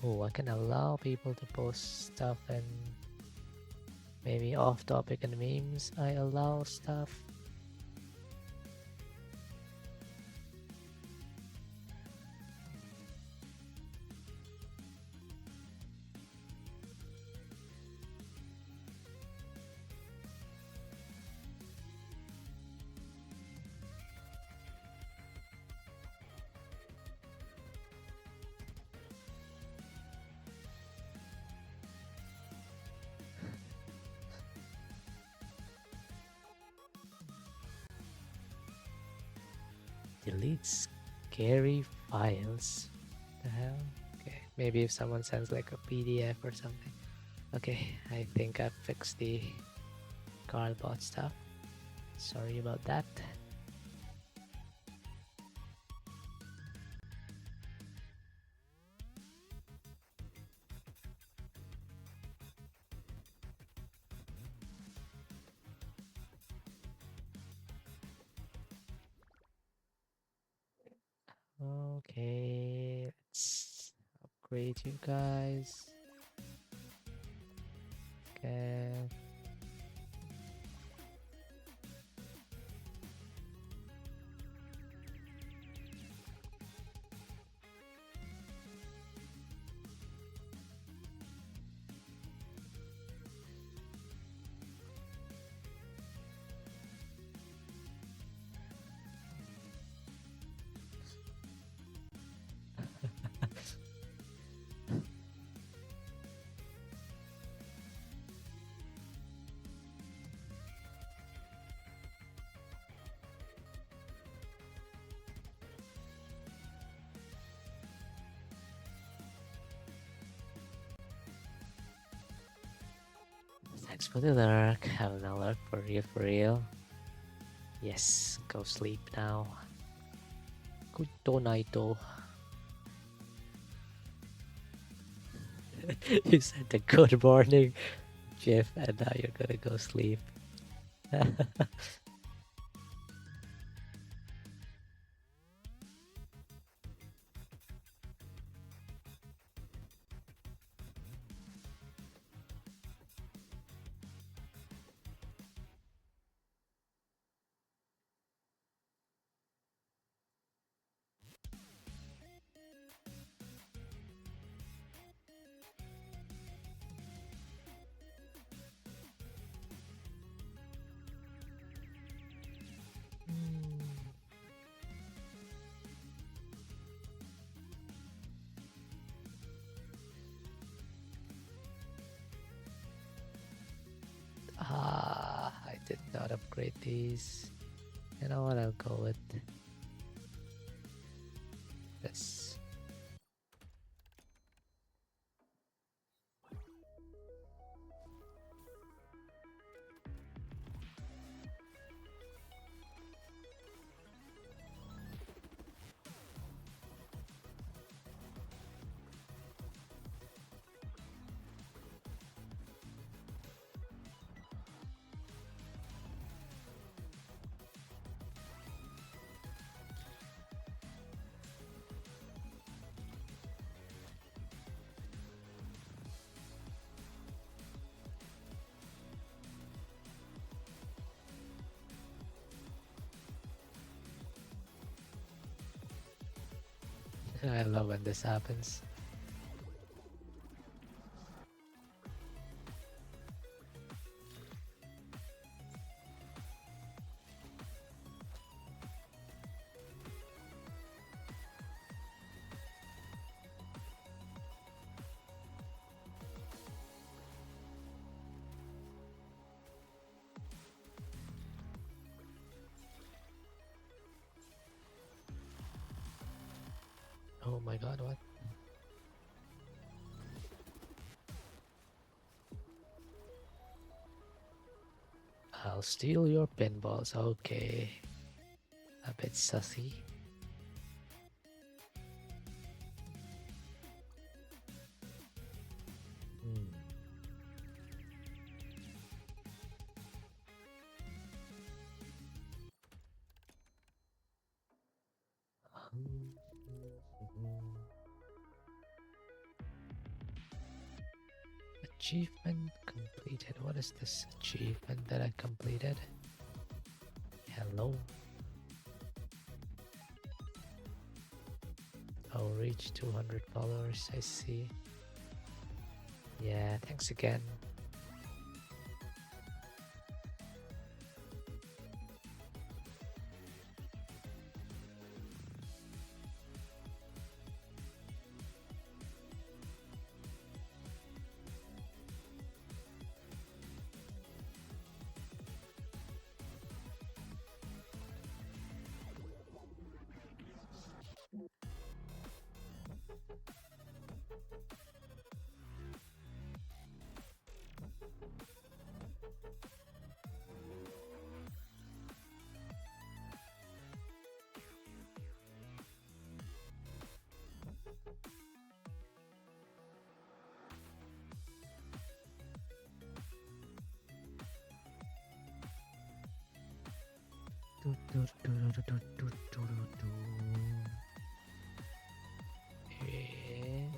Speaker 1: Oh, I can allow people to post stuff and maybe off topic and memes. I allow stuff. Delete scary files. The hell? Okay, maybe if someone sends like a PDF or something. Okay, I think I've fixed the Carlbot stuff. Sorry about that. Okay, let's upgrade you guys. Okay. Thanks for the lurk. Have an alert for you for real. Yes, go sleep now. Good nighto. You said a good morning, Jeff, and now you're gonna go sleep. these. You know what? I'll go with this. I love when this happens. Oh my god, what? I'll steal your pinballs, okay. A bit sussy. Hmm. Achievement completed. What is this achievement that I completed? Hello. Oh, reach 200 followers. I see. Yeah, thanks again.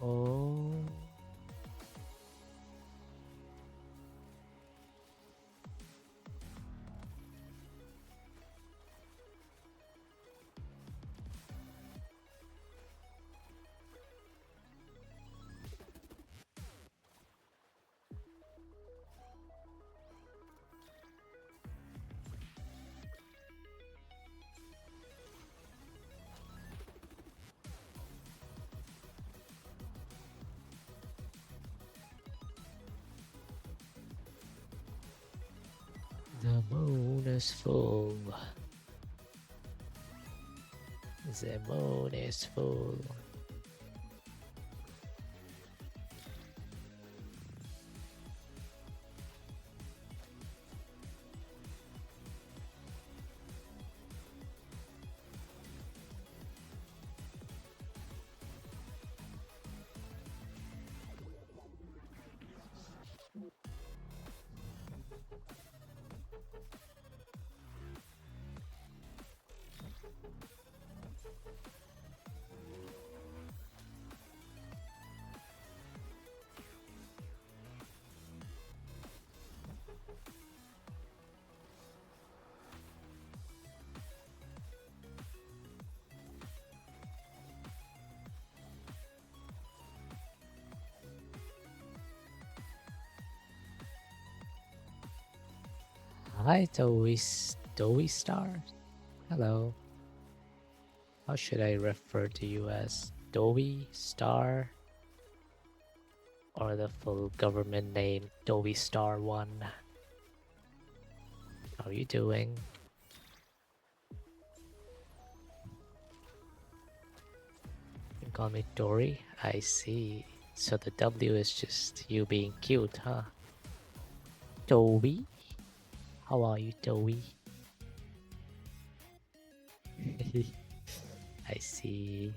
Speaker 1: Oh. The moon is full. The moon is full. Hi, Dowie Star. Hello. How should I refer to you as Dowie Star? Or the full government name, Dowie Star 1? How are you doing? call me Tori. I see. So the W is just you being cute, huh? Toby? How are you, Toby? I see.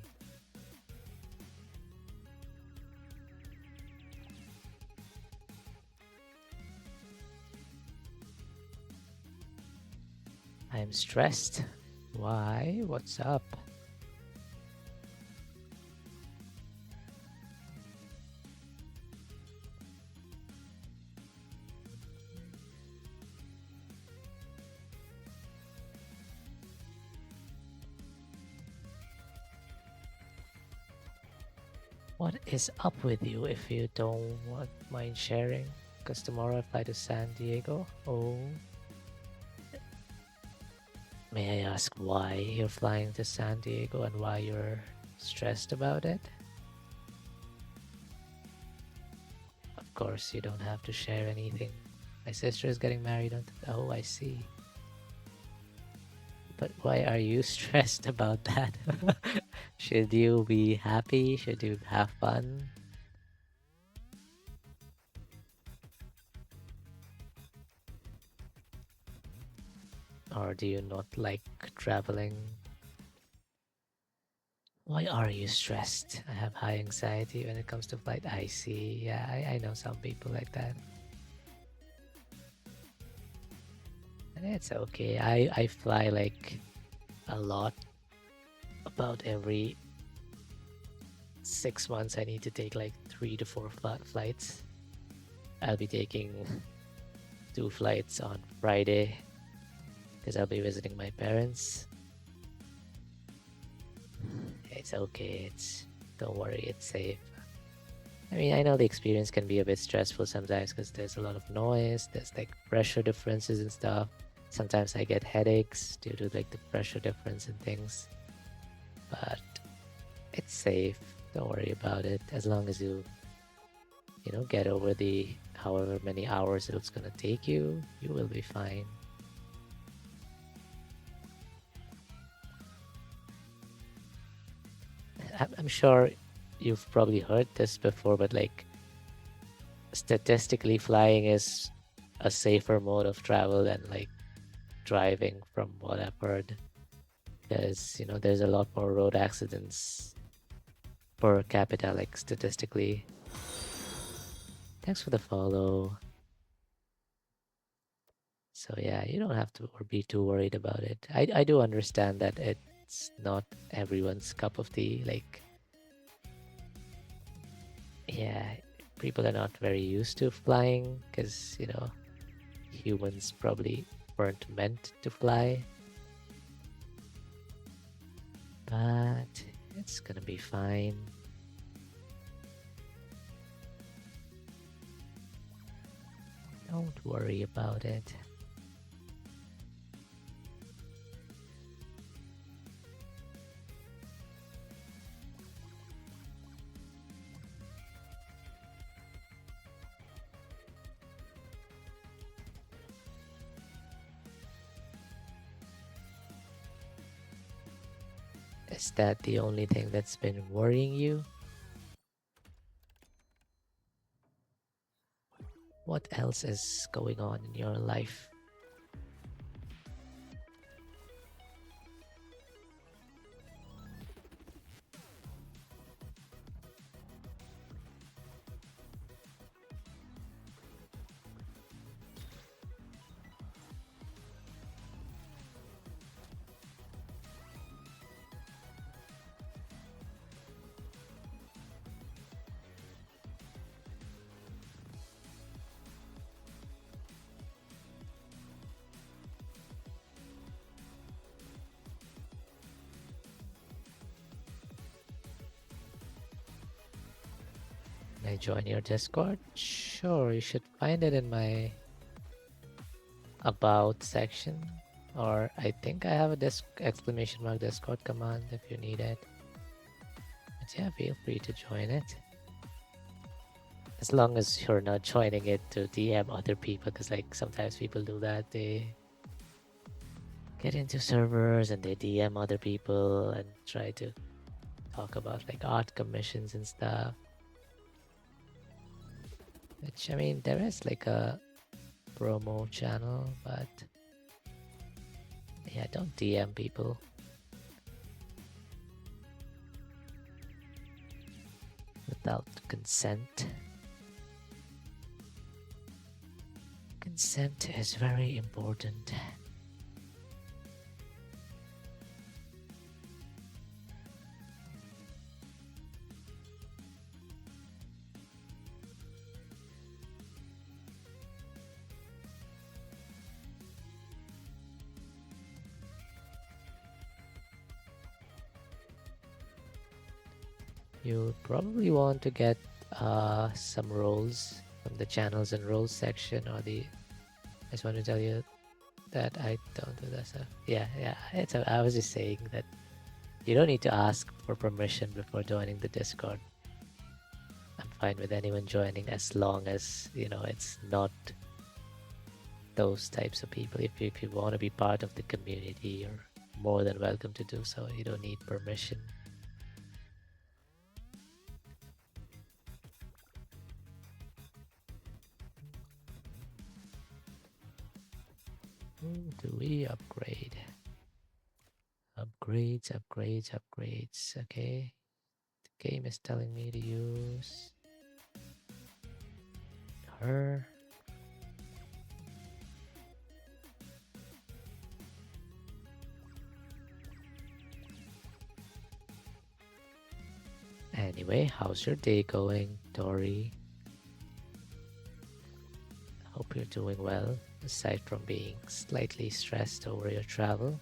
Speaker 1: I'm stressed. Why? What's up? What is up with you if you don't mind sharing? Because tomorrow I fly to San Diego. Oh. May I ask why you're flying to San Diego and why you're stressed about it? Of course, you don't have to share anything. My sister is getting married on... Oh, I see. But why are you stressed about that? Should you be happy? Should you have fun? Or do you not like traveling? Why are you stressed? I have high anxiety when it comes to flight. I see. Yeah, I know some people like that. And it's okay. I fly like a lot. About every 6 months, I need to take like 3 to 4 flights. I'll be taking 2 flights on Friday because I'll be visiting my parents. It's okay. Don't worry. It's safe. I mean, I know the experience can be a bit stressful sometimes because there's a lot of noise. There's like pressure differences and stuff. Sometimes I get headaches due to like the pressure difference and things. But it's safe. Don't worry about it. As long as you get over the however many hours it's gonna take you, you will be fine. I'm sure you've probably heard this before, but like statistically, flying is a safer mode of travel than like driving, from what I've heard. Because there's a lot more road accidents per capita, like statistically. Thanks for the follow. So yeah, you don't have to be too worried about it. I do understand that it's not everyone's cup of tea. Like, yeah, people are not very used to flying because humans probably weren't meant to fly. But it's gonna be fine. Don't worry about it. Is that the only thing that's been worrying you? What else is going on in your life? Can I join your Discord? Sure, you should find it in my About section. Or I think I have a !Discord command if you need it. But yeah, feel free to join it. As long as you're not joining it to DM other people, because like sometimes people do that. They get into servers and they DM other people and try to talk about like art commissions and stuff. Which, I mean, there is like a promo channel, but yeah, don't DM people. Without consent. Consent is very important. You probably want to get some roles from the channels and roles section, or the. I just want to tell you that I don't do that stuff. Yeah, I was just saying that you don't need to ask for permission before joining the Discord. I'm fine with anyone joining as long as it's not those types of people. If you want to be part of the community, you're more than welcome to do so. You don't need permission. Do we upgrade? Upgrades. Okay. The game is telling me to use her. Anyway, how's your day going, Dory? Hope you're doing well, aside from being slightly stressed over your travel.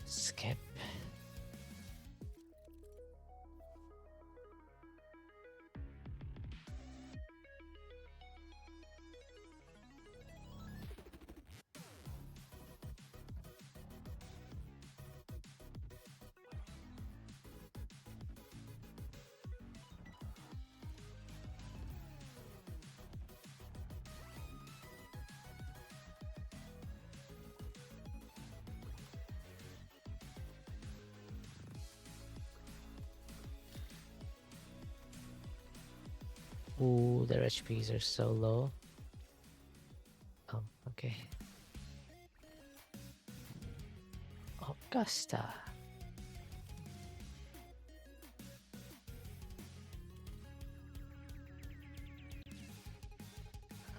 Speaker 1: Skip. Ooh, their HPs are so low. Oh, okay. Augusta.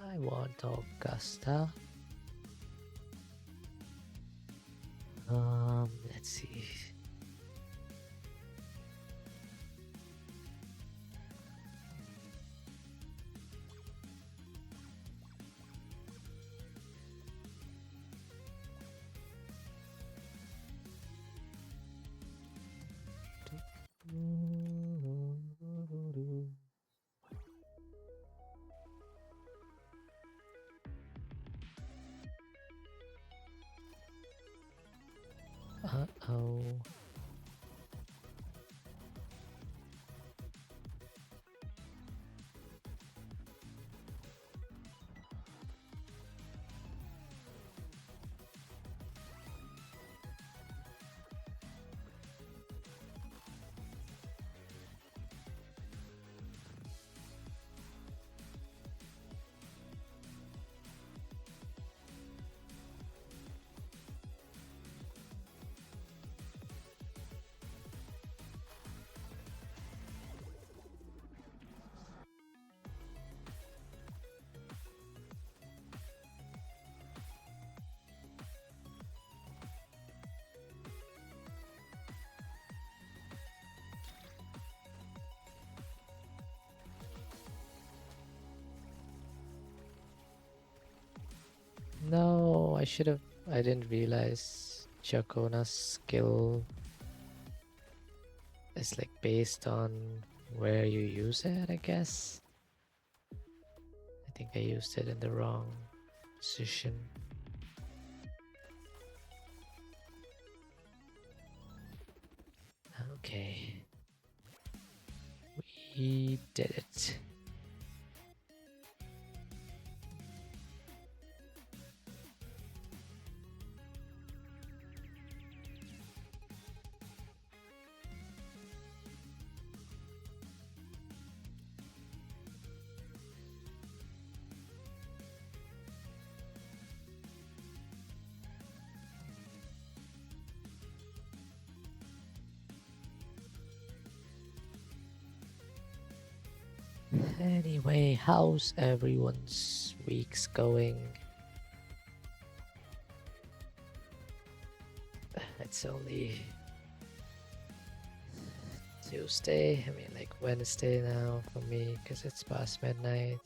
Speaker 1: I want Augusta. Let's see. Uh-oh. No, I should have. I didn't realize Chacona's skill is like based on where you use it, I guess. I think I used it in the wrong position. Okay. We did it. Anyway, how's everyone's weeks going? It's only Tuesday. I mean, like Wednesday now for me because it's past midnight.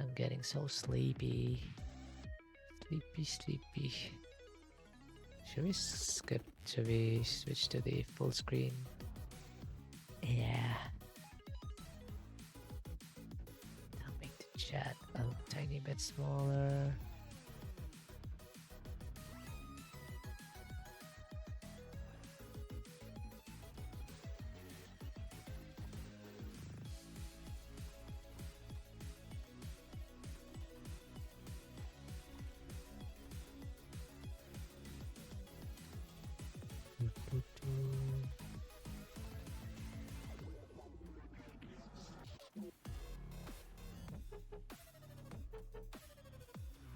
Speaker 1: I'm getting so sleepy. Sleepy. Should we skip? Should we switch to the full screen? Yeah. I'll make the chat a tiny bit smaller.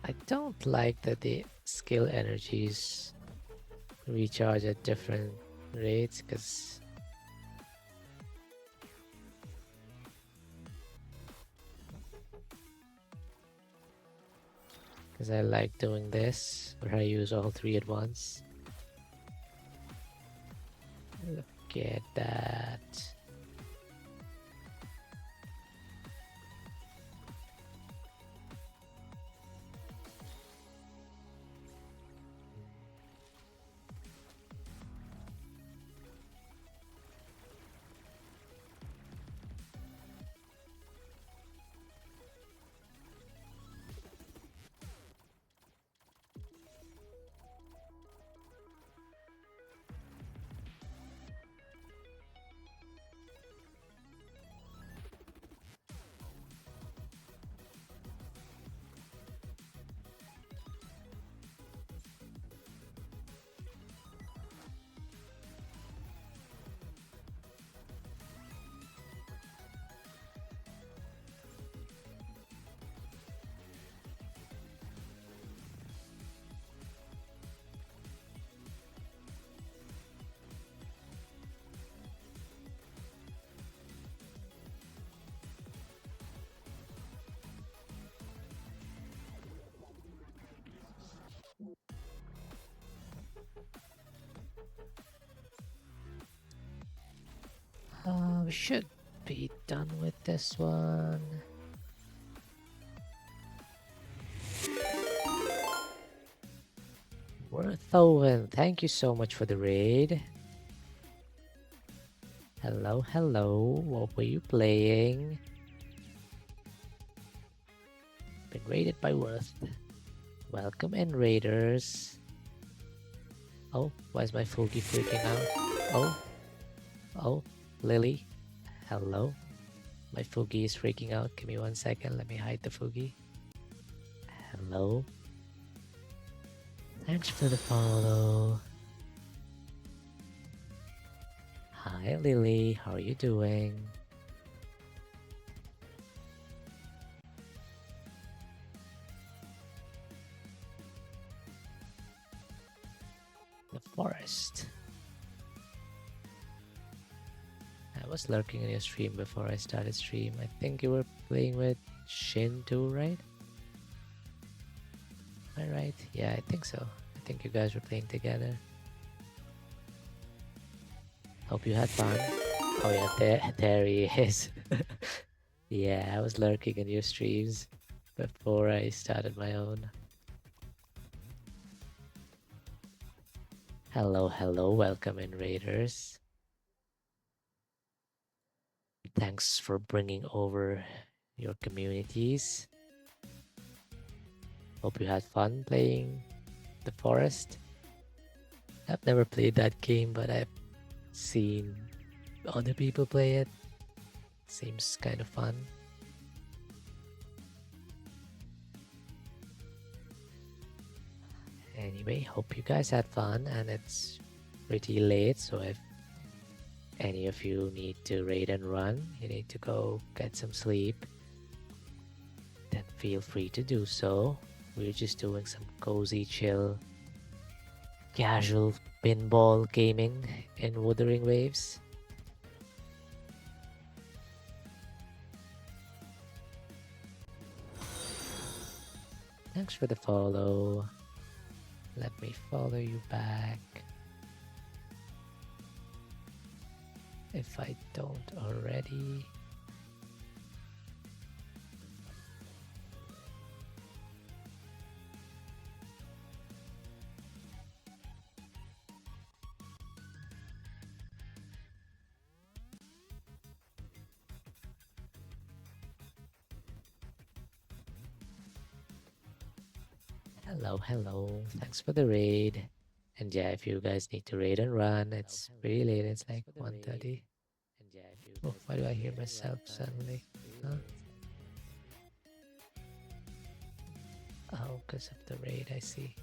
Speaker 1: I don't like that the skill energies recharge at different rates because I like doing this where I use all three at once. Look at that. We should be done with this one. Worthoven, thank you so much for the raid. Hello, what were you playing? Been raided by Worth. Welcome in, raiders. Oh, why is my Fugi freaking out? Oh, Lily. Hello. My Fugi is freaking out. Give me 1 second. Let me hide the Fugi. Hello. Thanks for the follow. Hi, Hi, Lily. How are you doing? The forest. I was lurking in your stream before I started stream. I think you were playing with Shin too, right? Am I right? Yeah, I think so. I think you guys were playing together. Hope you had fun. Oh yeah, there he is. Yeah, I was lurking in your streams before I started my own. Hello, hello, welcome in Raiders. Thanks for bringing over your communities. Hope you had fun playing The Forest. I've never played that game, but I've seen other people play it. Seems kind of fun. Anyway, hope you guys had fun, and it's pretty late, so if any of you need to raid and run, you need to go get some sleep, then feel free to do so. We're just doing some cozy, chill, casual pinball gaming in Wuthering Waves. Thanks for the follow. Let me follow you back. If I don't already. Hello, hello. Thanks for the raid. And yeah, if you guys need to raid and run, it's pretty late. It's like 1:30. Oh, why do I hear myself suddenly? Huh? Oh, because of the raid, I see.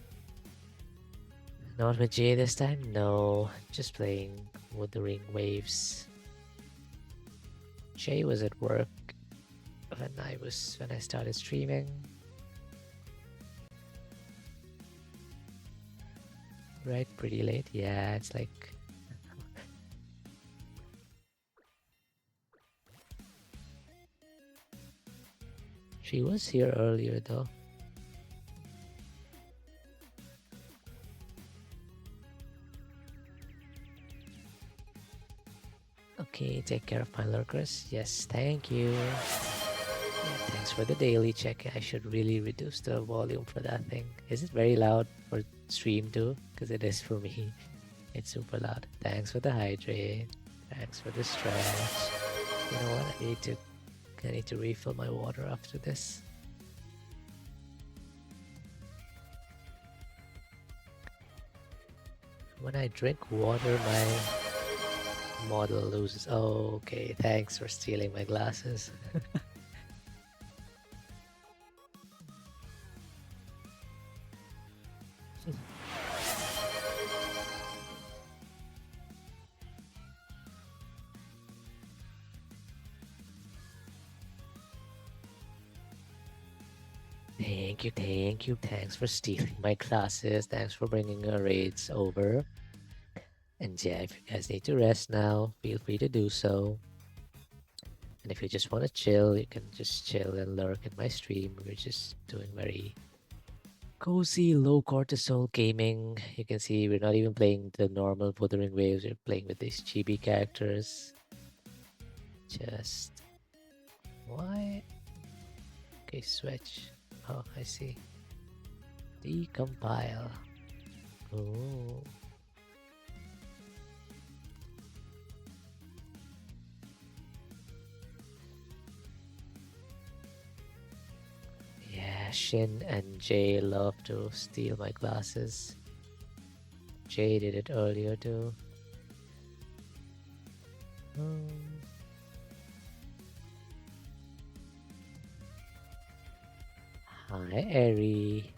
Speaker 1: Not with Jay this time? No, just playing Wuthering Waves. Jay was at work when I started streaming. Right, pretty late. Yeah, it's like she was here earlier though. Okay, take care of my lurkers. Yes, thank you. Yeah, thanks for the daily check. I should really reduce the volume for that thing. Is it very loud for stream too? Because it is for me. It's super loud. Thanks for the hydrate. Thanks for the stretch. You know what? I need to refill my water after this. When I drink water, my model loses. Oh, okay. Thanks for stealing my glasses. Thank you. Thanks for stealing my glasses. Thanks for bringing your raids over. And yeah, if you guys need to rest now, feel free to do so. And if you just want to chill, you can just chill and lurk in my stream. We're just doing very cozy, low cortisol gaming. You can see we're not even playing the normal Wuthering Waves. We're playing with these chibi characters. Just... Why? Okay, switch. Oh, I see. Decompile. Oh. Yeah, Shin and Jay love to steal my glasses. Jay did it earlier too. Hi, Eri.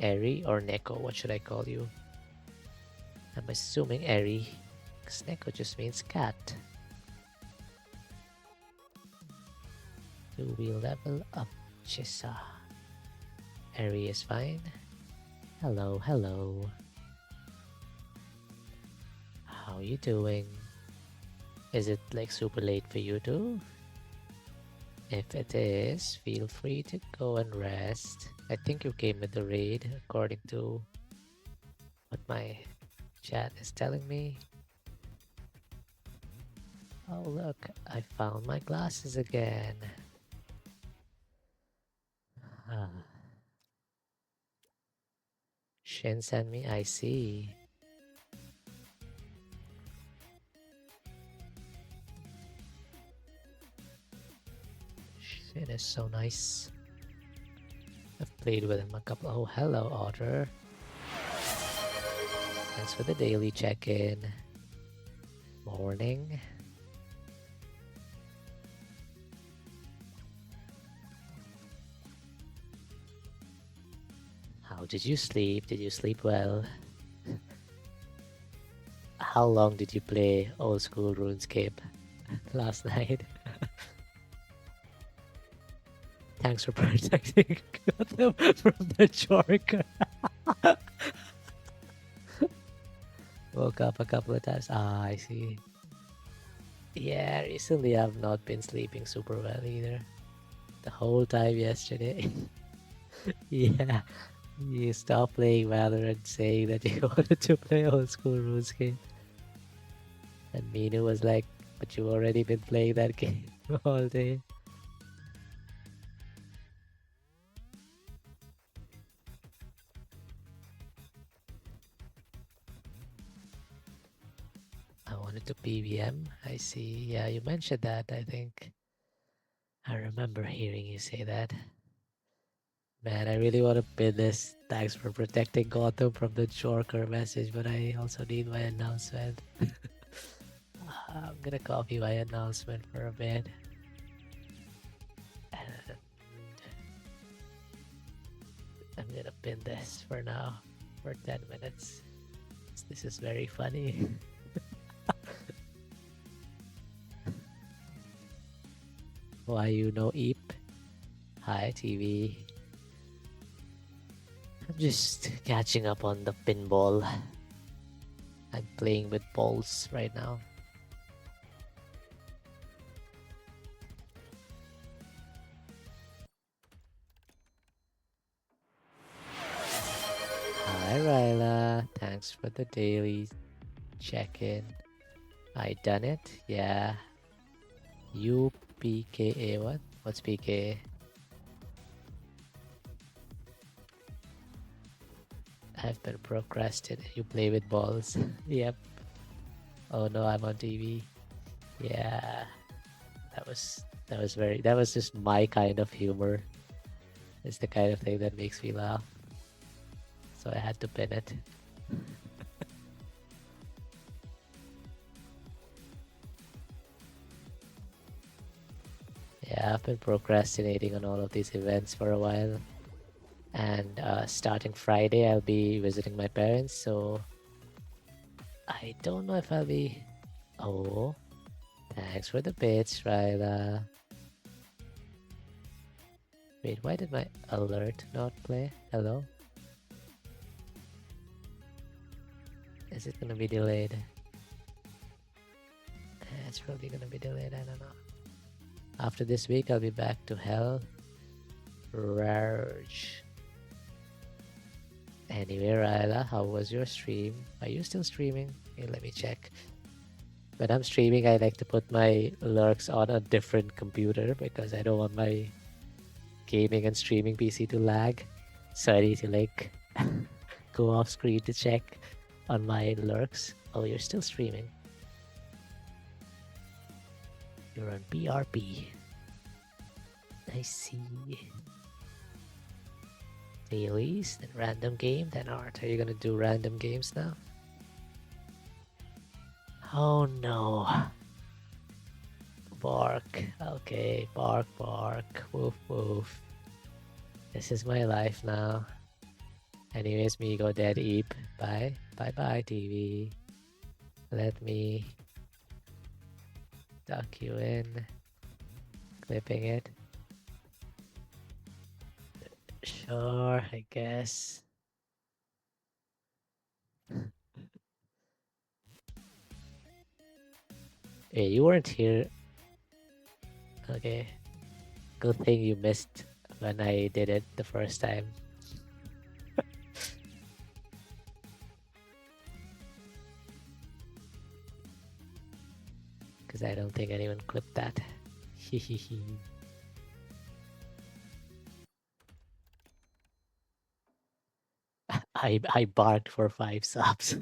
Speaker 1: Eri or Neko, what should I call you? I'm assuming Eri, Sneko just means cat. Do we level up Chisa? Eri is fine. Hello, hello. How you doing? Is it like super late for you too? If it is, feel free to go and rest. I think you came with the raid according to what my chat is telling me. Oh look, I found my glasses again. Ah. Shin sent me, I see. Shin is so nice. I've played with him a couple. Oh, hello, Otter. Thanks for the daily check-in. Morning. How did you sleep? Did you sleep well? How long did you play old school RuneScape last night? Thanks for protecting them from the Jorker. Woke up a couple of times. Ah, I see. Yeah, recently I've not been sleeping super well either. The whole time yesterday. Yeah, you stopped playing Valorant saying that you wanted to play old school RuneScape. And Minu was like, but you've already been playing that game all day. I wanted to PVM. I see. Yeah, you mentioned that, I think. I remember hearing you say that. Man, I really want to pin this. Thanks for protecting Gotham from the Jorker message, but I also need my announcement. I'm gonna copy my announcement for a bit. And I'm gonna pin this for now for 10 minutes. This is very funny. Why you know Eep? Hi TV. I'm just catching up on the pinball. I'm playing with balls right now. Hi Ryla, thanks for the daily check-in. I done it? Yeah. UPKA, what? What's PKA? I've been procrastinating. You play with balls? Yep. Oh no, I'm on TV. Yeah. That was just my kind of humor. It's the kind of thing that makes me laugh. So I had to pin it. Yeah, I've been procrastinating on all of these events for a while. And starting Friday, I'll be visiting my parents, so I don't know if I'll be... Oh, thanks for the bits, Ryla. Wait, why did my alert not play? Hello? Is it gonna be delayed? It's probably gonna be delayed, I don't know. After this week, I'll be back to hell. Rarge. Anyway, Ryla, how was your stream? Are you still streaming? Okay, let me check. When I'm streaming, I like to put my lurks on a different computer because I don't want my gaming and streaming PC to lag. So I need to like go off screen to check on my lurks. Oh, you're still streaming. You're on BRP. I see. Dailies, then random game, then art. Are you gonna do random games now? Oh no. Bark. Okay, bark, bark. Woof, woof. This is my life now. Anyways, me go dead Eep. Bye. Bye bye, TV. Let me tuck you in, clipping it. Sure, I guess. Hey, you weren't here. Okay. Good thing you missed when I did it the first time. Because I don't think anyone clipped that. I barked for 5 subs.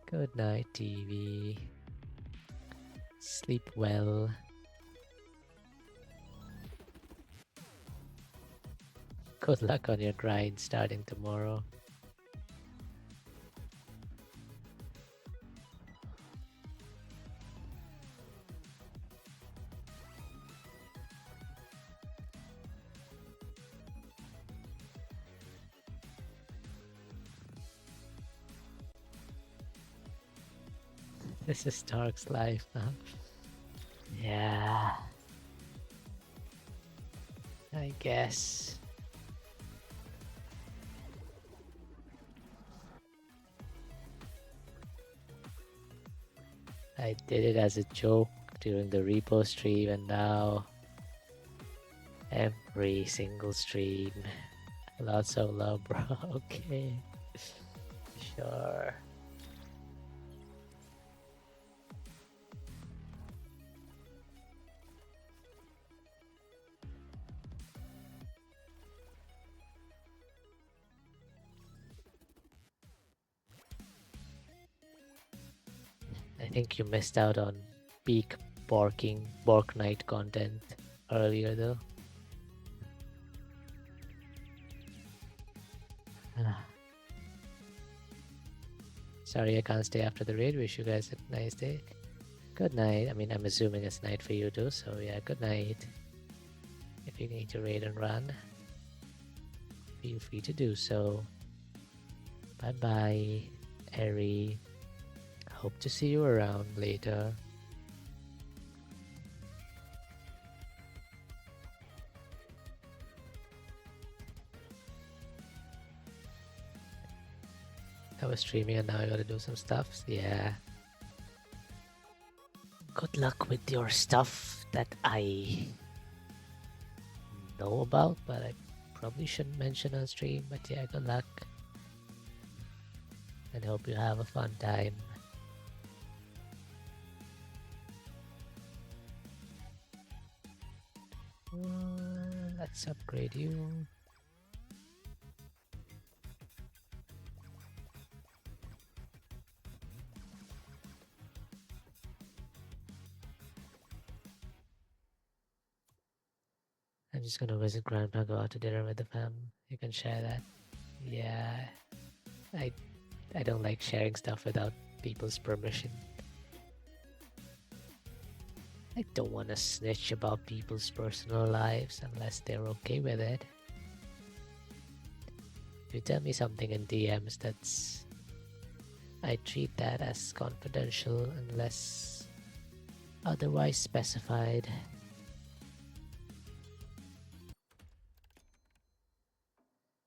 Speaker 1: Good night, TV. Sleep well. Good luck on your grind starting tomorrow. This is Stark's life now. Yeah. I guess. I did it as a joke during the repo stream, and now every single stream. Lots of love, bro. Okay. Sure. I think you missed out on peak Bork Knight content earlier though. Sorry I can't stay after the raid. Wish you guys a nice day. Good night. I mean, I'm assuming it's night for you too, so yeah, good night. If you need to raid and run, feel free to do so. Bye bye, Eri. Hope to see you around later. I was streaming and now I gotta do some stuff. Yeah. Good luck with your stuff that I know about, but I probably shouldn't mention on stream. But yeah, good luck. And hope you have a fun time. Let's upgrade you. I'm just gonna visit Grandpa, go out to dinner with the fam. You can share that. Yeah, I don't like sharing stuff without people's permission. I don't want to snitch about people's personal lives unless they're okay with it. If you tell me something in DMs, I treat that as confidential unless otherwise specified.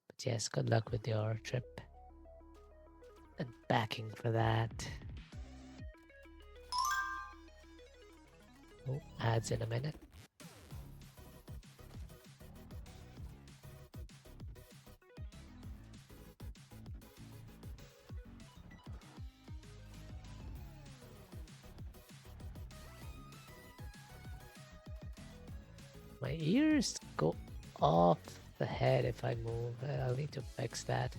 Speaker 1: But yes, good luck with your trip and backing for that. Oh, ads in a minute. My ears go off the head if I move. I'll need to fix that.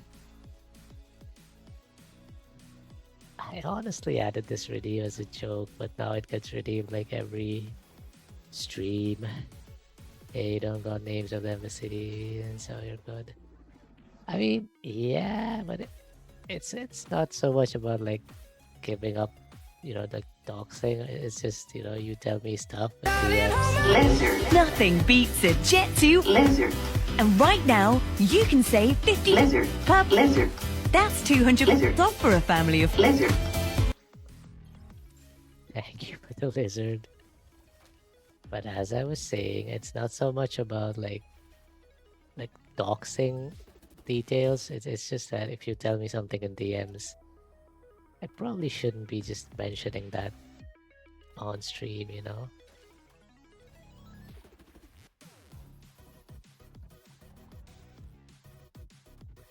Speaker 1: I honestly added this redeem as a joke, but now it gets redeemed like every stream. Hey, you don't got names of the embassy, and so you're good. I mean, yeah, but it's not so much about like giving up, the dog thing. It's just, you tell me stuff.
Speaker 7: Lizard. Nothing beats a Jet 2 Lizard. And right now, you can save 50
Speaker 8: Lizard.
Speaker 7: per
Speaker 8: Lizard.
Speaker 7: That's 200
Speaker 8: Lizard.
Speaker 7: off for a family of
Speaker 8: Lizard.
Speaker 1: Thank you for the lizard. But as I was saying, it's not so much about like doxing details. It's just that if you tell me something in DMs, I probably shouldn't be just mentioning that on stream, you know?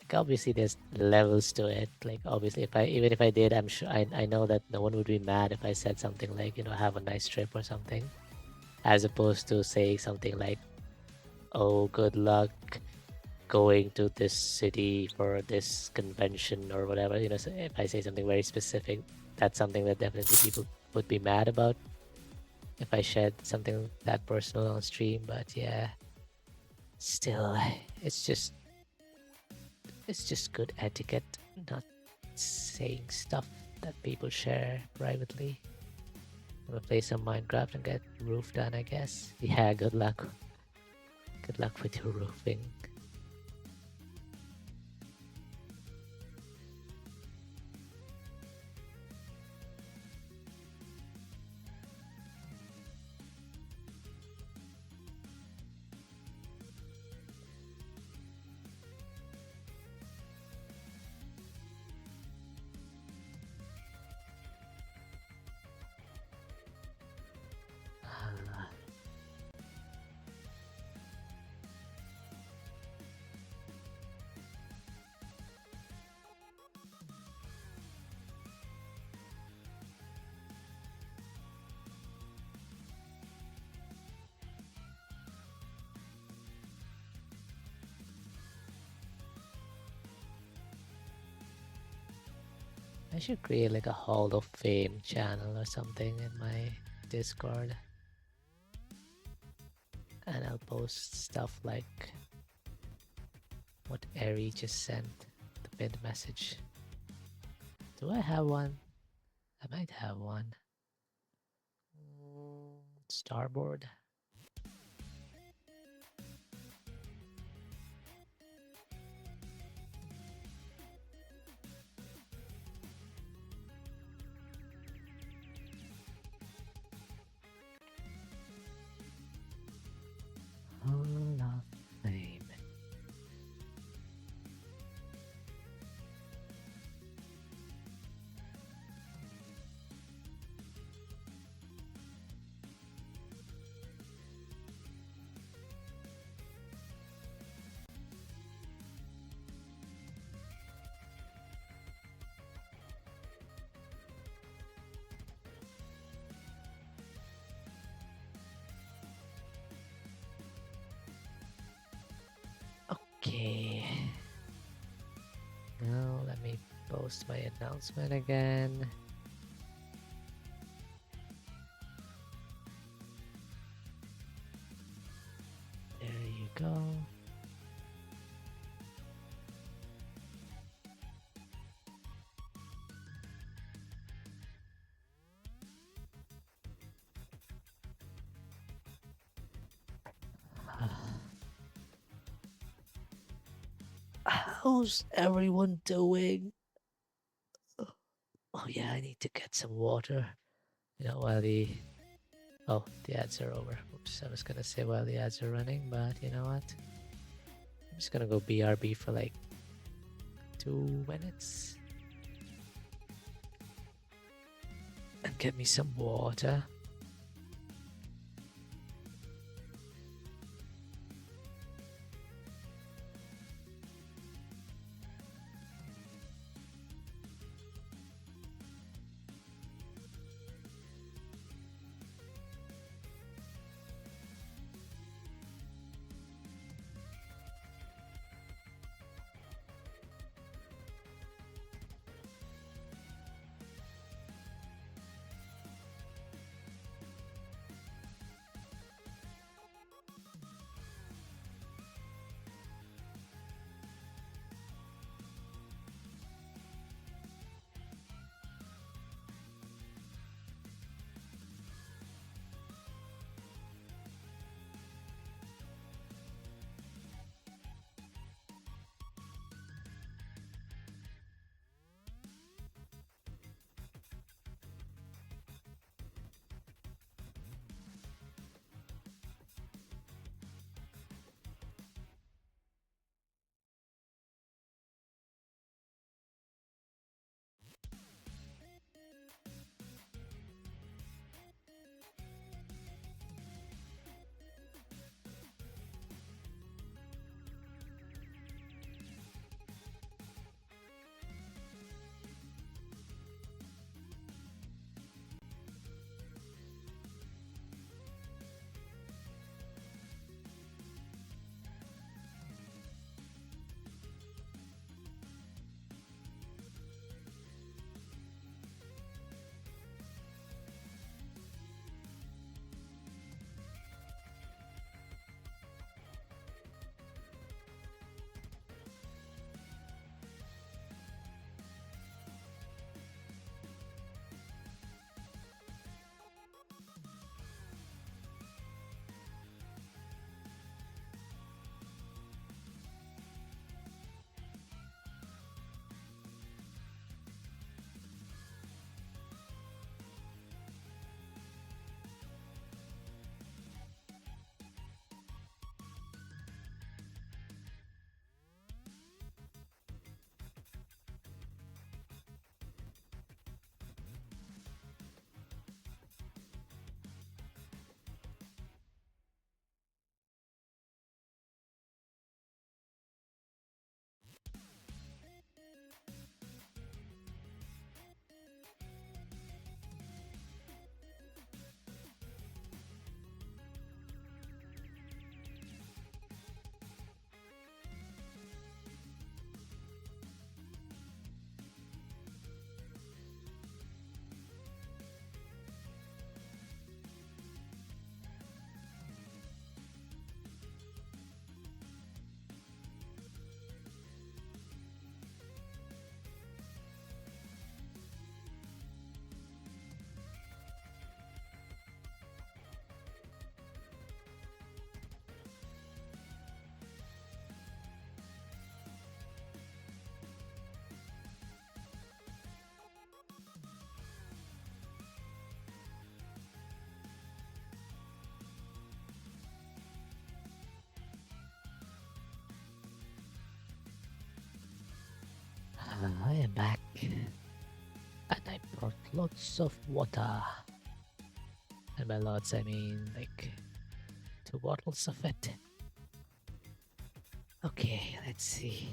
Speaker 1: Like obviously there's levels to it. Like obviously even if I did, I'm sure I know that no one would be mad if I said something like, you know, have a nice trip or something. As opposed to saying something like, oh, good luck going to this city for this convention or whatever. You know, so if I say something very specific, that's something that definitely people would be mad about if I shared something that personal on stream. But yeah, still, it's just good etiquette not saying stuff that people share privately. I'm gonna play some Minecraft and get roof done, I guess. Yeah, good luck. Good luck with your roofing. I should create like a Hall of Fame channel or something in my Discord. And I'll post stuff like what Eri just sent, the pinned message. Do I have one? I might have one. Starboard. Hall of Fame. Okay. Now let me post my announcement again. There you go. How's everyone doing? Oh yeah, I need to get some water. You know, while the ads are over. Oops, I was gonna say while the ads are running, but you know what? I'm just gonna go BRB for like 2 minutes and get me some water. And I brought lots of water. And by lots, I mean like 2 bottles of it. Okay, let's see.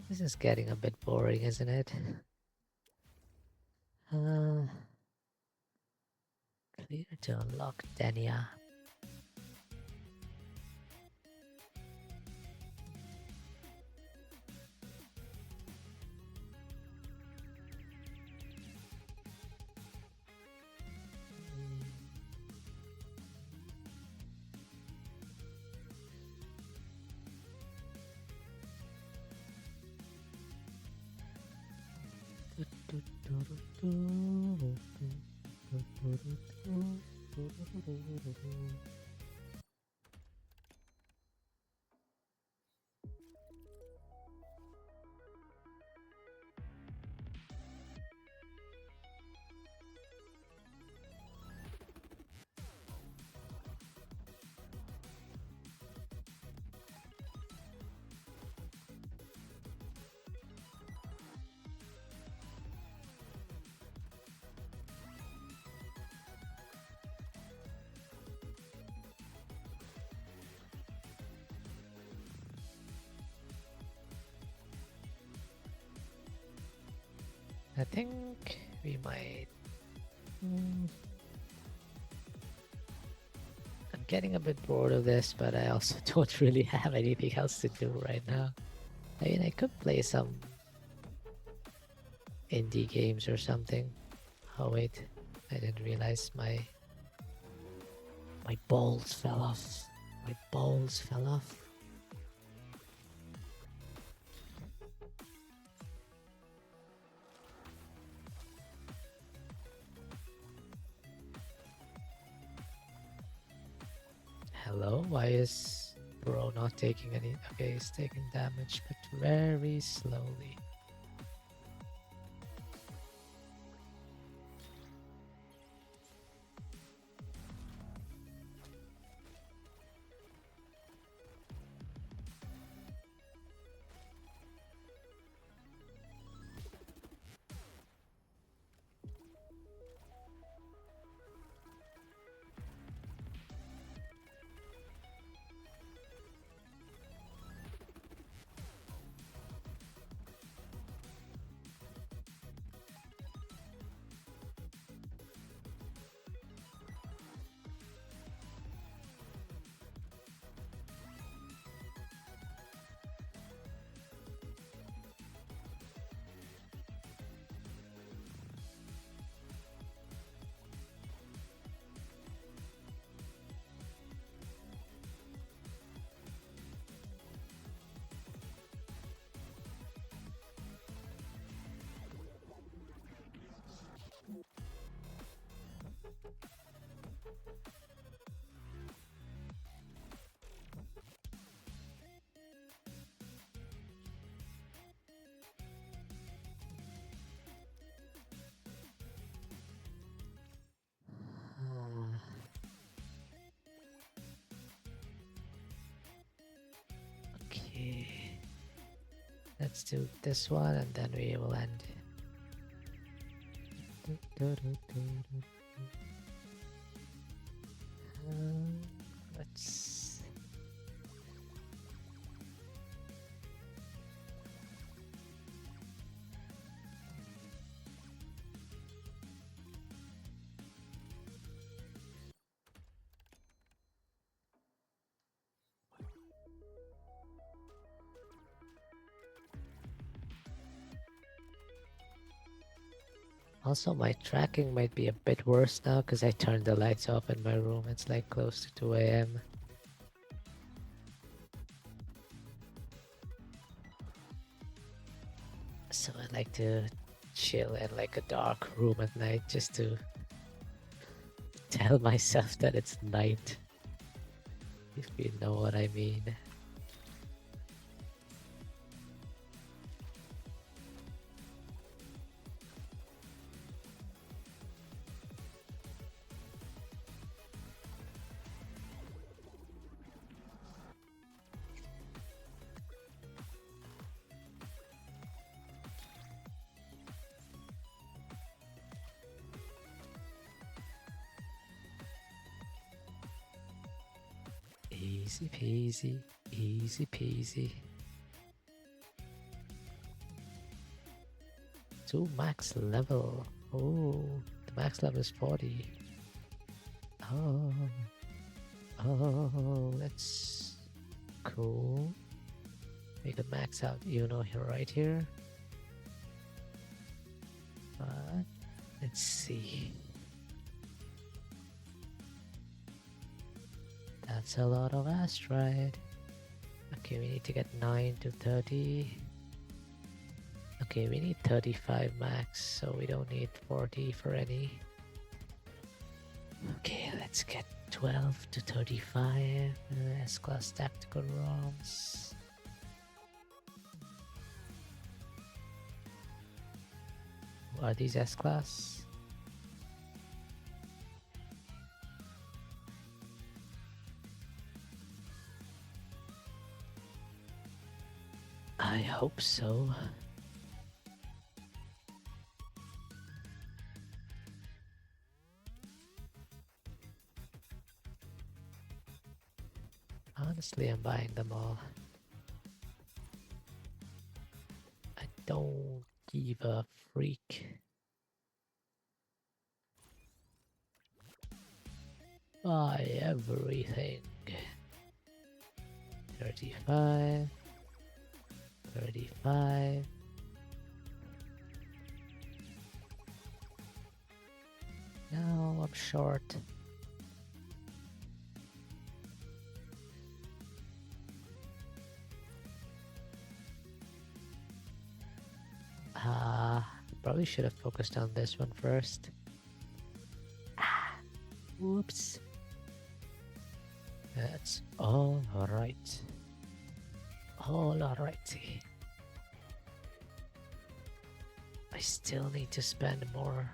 Speaker 1: This is getting a bit boring, isn't it? Clear to unlock Dania. I think we might. I'm getting a bit bored of this, but I also don't really have anything else to do right now. I mean, I could play some indie games or something. Oh wait, I didn't realize my balls fell off. My balls fell off. Hello, why is bro not taking any? Okay, he's taking damage, but very slowly. Okay, let's do this one and then we will end. Let's. Also, my tracking might be a bit worse now because I turned the lights off in my room. It's like close to 2 a.m. So I like to chill in like a dark room at night just to tell myself that it's night. If you know what I mean. Easy peasy, easy peasy. 2 max level. Oh, the max level is 40. Oh, that's cool. We could max out Uno here, right here. But let's see. That's a lot of asteroid. Okay, we need to get 9 to 30. Okay, we need 35 max, so we don't need 40 for any. Okay, let's get 12 to 35 S-Class tactical ROMs. Are these S-Class? I hope so. Honestly, I'm buying them all. I don't give a freak. Buy everything. 35. 35. No, I'm short. Probably should have focused on this one first. Whoops. That's all right. All alrighty. I still need to spend more.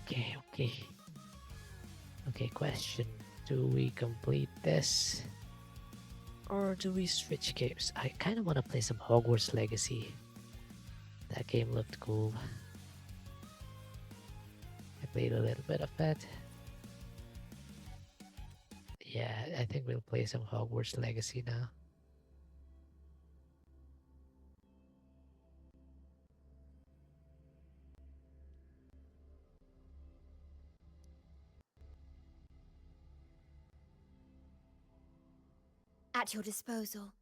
Speaker 1: Okay. Okay, question. Do we complete this? Or do we switch games? I kind of want to play some Hogwarts Legacy. That game looked cool. I played a little bit of it. Yeah, I think we'll play some Hogwarts Legacy now.
Speaker 3: At your disposal.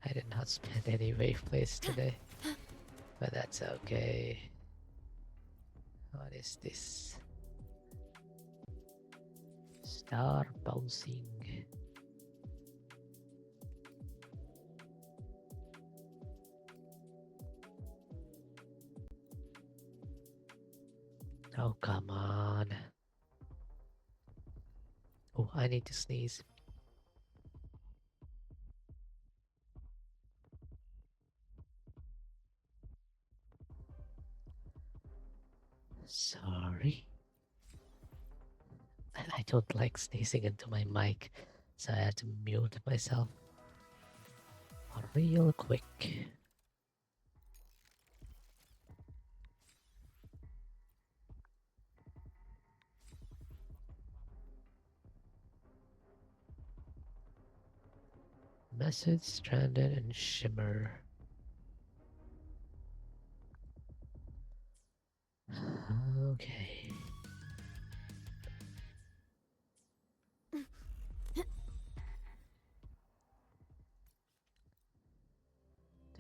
Speaker 1: I did not spend any wave plays today, but that's okay. What is this? Star bouncing. Oh, come on. Oh, I need to sneeze. Sorry. I don't like sneezing into my mic, so I had to mute myself real quick. Message, Stranded, and Shimmer. Okay.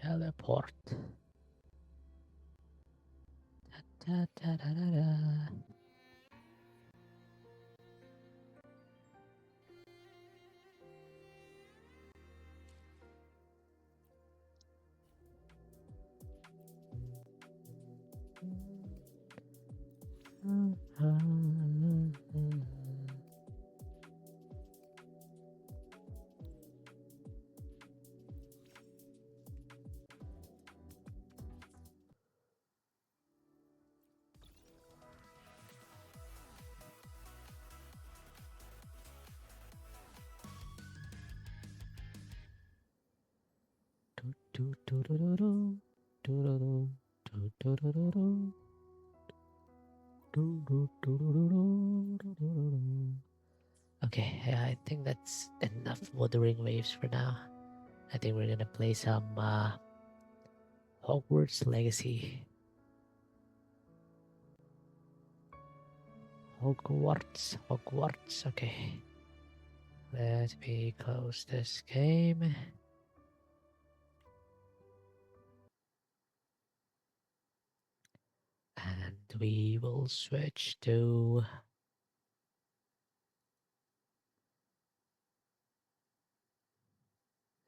Speaker 1: Teleport. Da, da, da, da, da. Okay, yeah, I think that's enough Wuthering Waves for now. I think we're gonna play some Hogwarts Legacy. Hogwarts. Okay. Let me close this game. And we will switch to...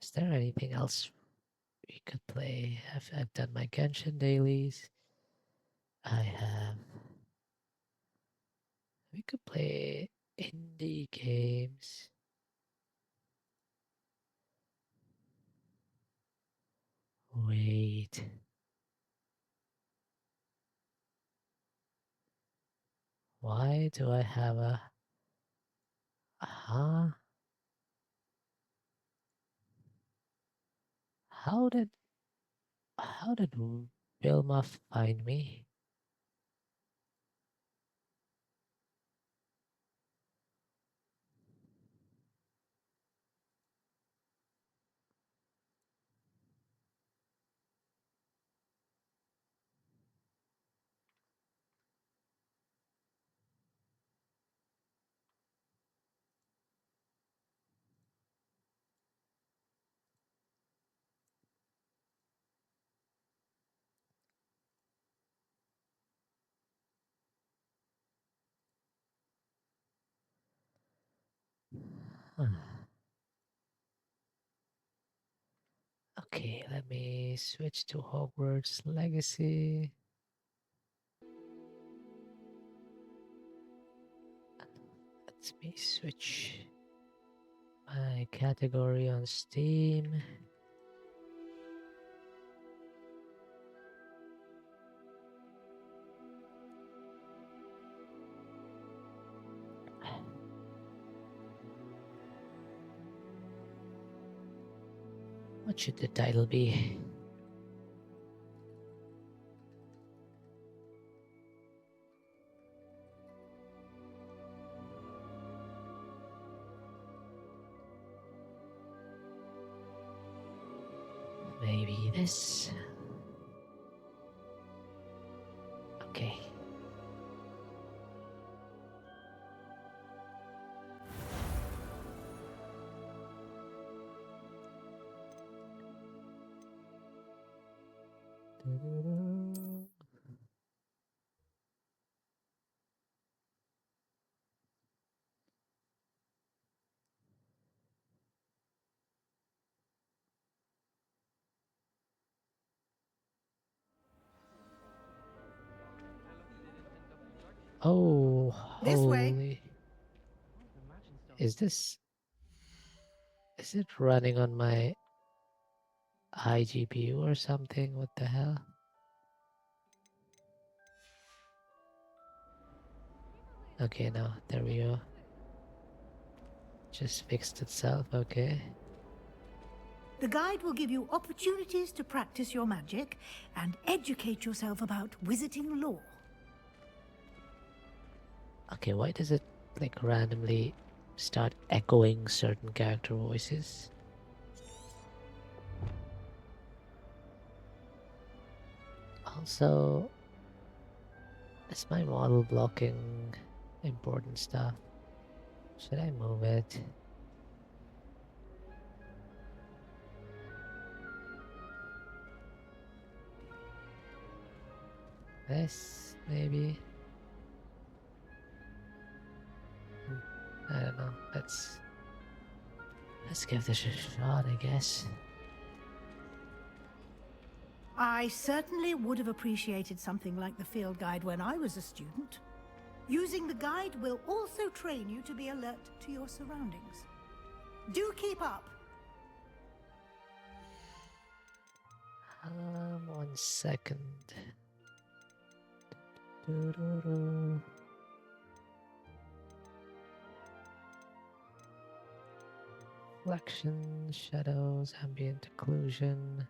Speaker 1: Is there anything else we could play? I've done my Genshin dailies. I have... We could play indie games. Wait. Why do I have a... Huh? How did Wilma find me? Huh. Okay, let me switch to Hogwarts Legacy. Let me switch my category on Steam. What should the title be? Maybe this. Okay. Oh,
Speaker 8: This way.
Speaker 1: holy. Is it running on my iGPU or something? What the hell? Okay, now there we go. Just fixed itself, okay.
Speaker 8: The guide will give you opportunities to practice your magic and educate yourself about wizarding lore.
Speaker 1: Okay, why does it like randomly start echoing certain character voices? Also, is my model blocking important stuff? Should I move it? This, maybe? I don't know. Let's give this a shot, I guess.
Speaker 8: I certainly would have appreciated something like the field guide when I was a student. Using the guide will also train you to be alert to your surroundings. Do keep up.
Speaker 1: 1 second. Doo-doo-doo. Reflection, shadows, ambient occlusion.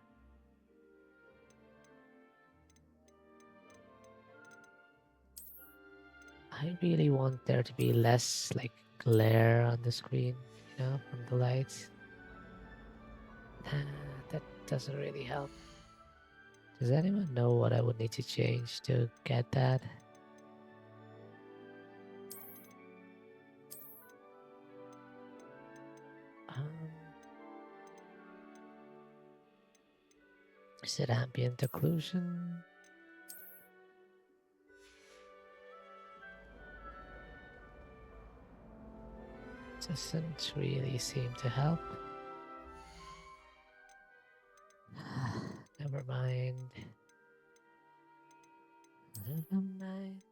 Speaker 1: I really want there to be less like glare on the screen, you know, from the lights. That doesn't really help. Does anyone know what I would need to change to get that? Is it ambient occlusion? Doesn't really seem to help. Never mind. Never mind.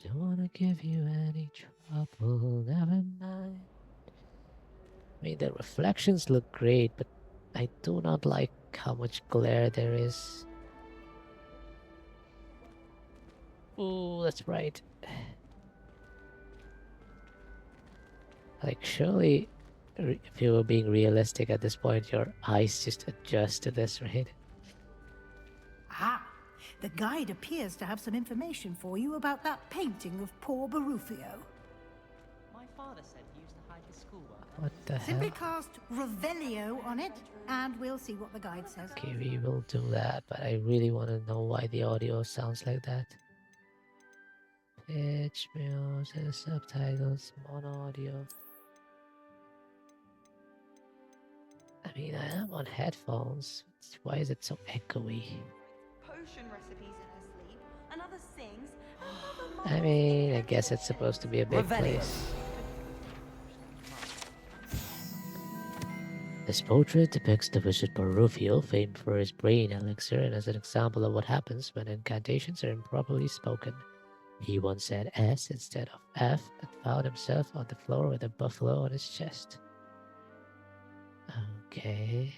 Speaker 1: Don't wanna give you any trouble. Never mind. I mean, the reflections look great, but I do not like how much glare there is. Oh, that's right. Like, surely, if you were being realistic at this point, your eyes just adjust to this, right?
Speaker 8: Ah, the guide appears to have some information for you about that painting of poor Barufio.
Speaker 9: My father said he used to hide his schoolwork.
Speaker 1: What the
Speaker 8: Simply
Speaker 1: hell?
Speaker 8: cast Revelio on it, and we'll see what the guide says.
Speaker 1: Okay, we will do that, but I really want to know why the audio sounds like that. Pitch, music, subtitles, mono audio. I mean, I am on headphones. Why is it so echoey?
Speaker 10: Potion recipes in her sleep. Another sings.
Speaker 1: I mean, I guess it's supposed to be a big place. This portrait depicts the wizard Barufio, famed for his brain elixir, and as an example of what happens when incantations are improperly spoken. He once said S instead of F and found himself on the floor with a buffalo on his chest. Okay.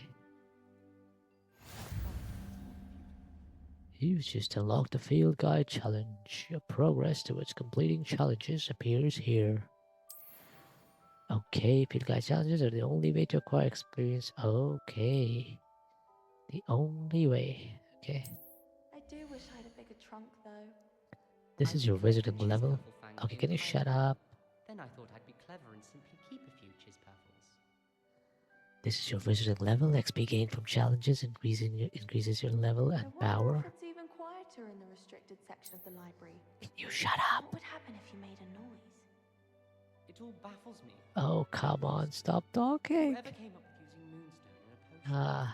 Speaker 1: You've just unlocked the Field Guide Challenge. Your progress towards completing challenges appears here. Okay, Field Guide Challenges are the only way to acquire experience. Okay. The only way. Okay.
Speaker 10: I do wish I had a bigger trunk, though.
Speaker 1: This is your wizarding level. Okay, can you shut up?
Speaker 9: Then I thought I'd be clever and simply keep a few chispaffles.
Speaker 1: This is your wizarding level. XP gained from challenges increases your level and power.
Speaker 10: If it's even quieter in the restricted section of the library.
Speaker 1: Can you shut up?
Speaker 10: What would happen if you made a noise?
Speaker 9: It all baffles me.
Speaker 1: Oh, come on, stop talking.
Speaker 9: Whoever came up with using moonstone in a potion?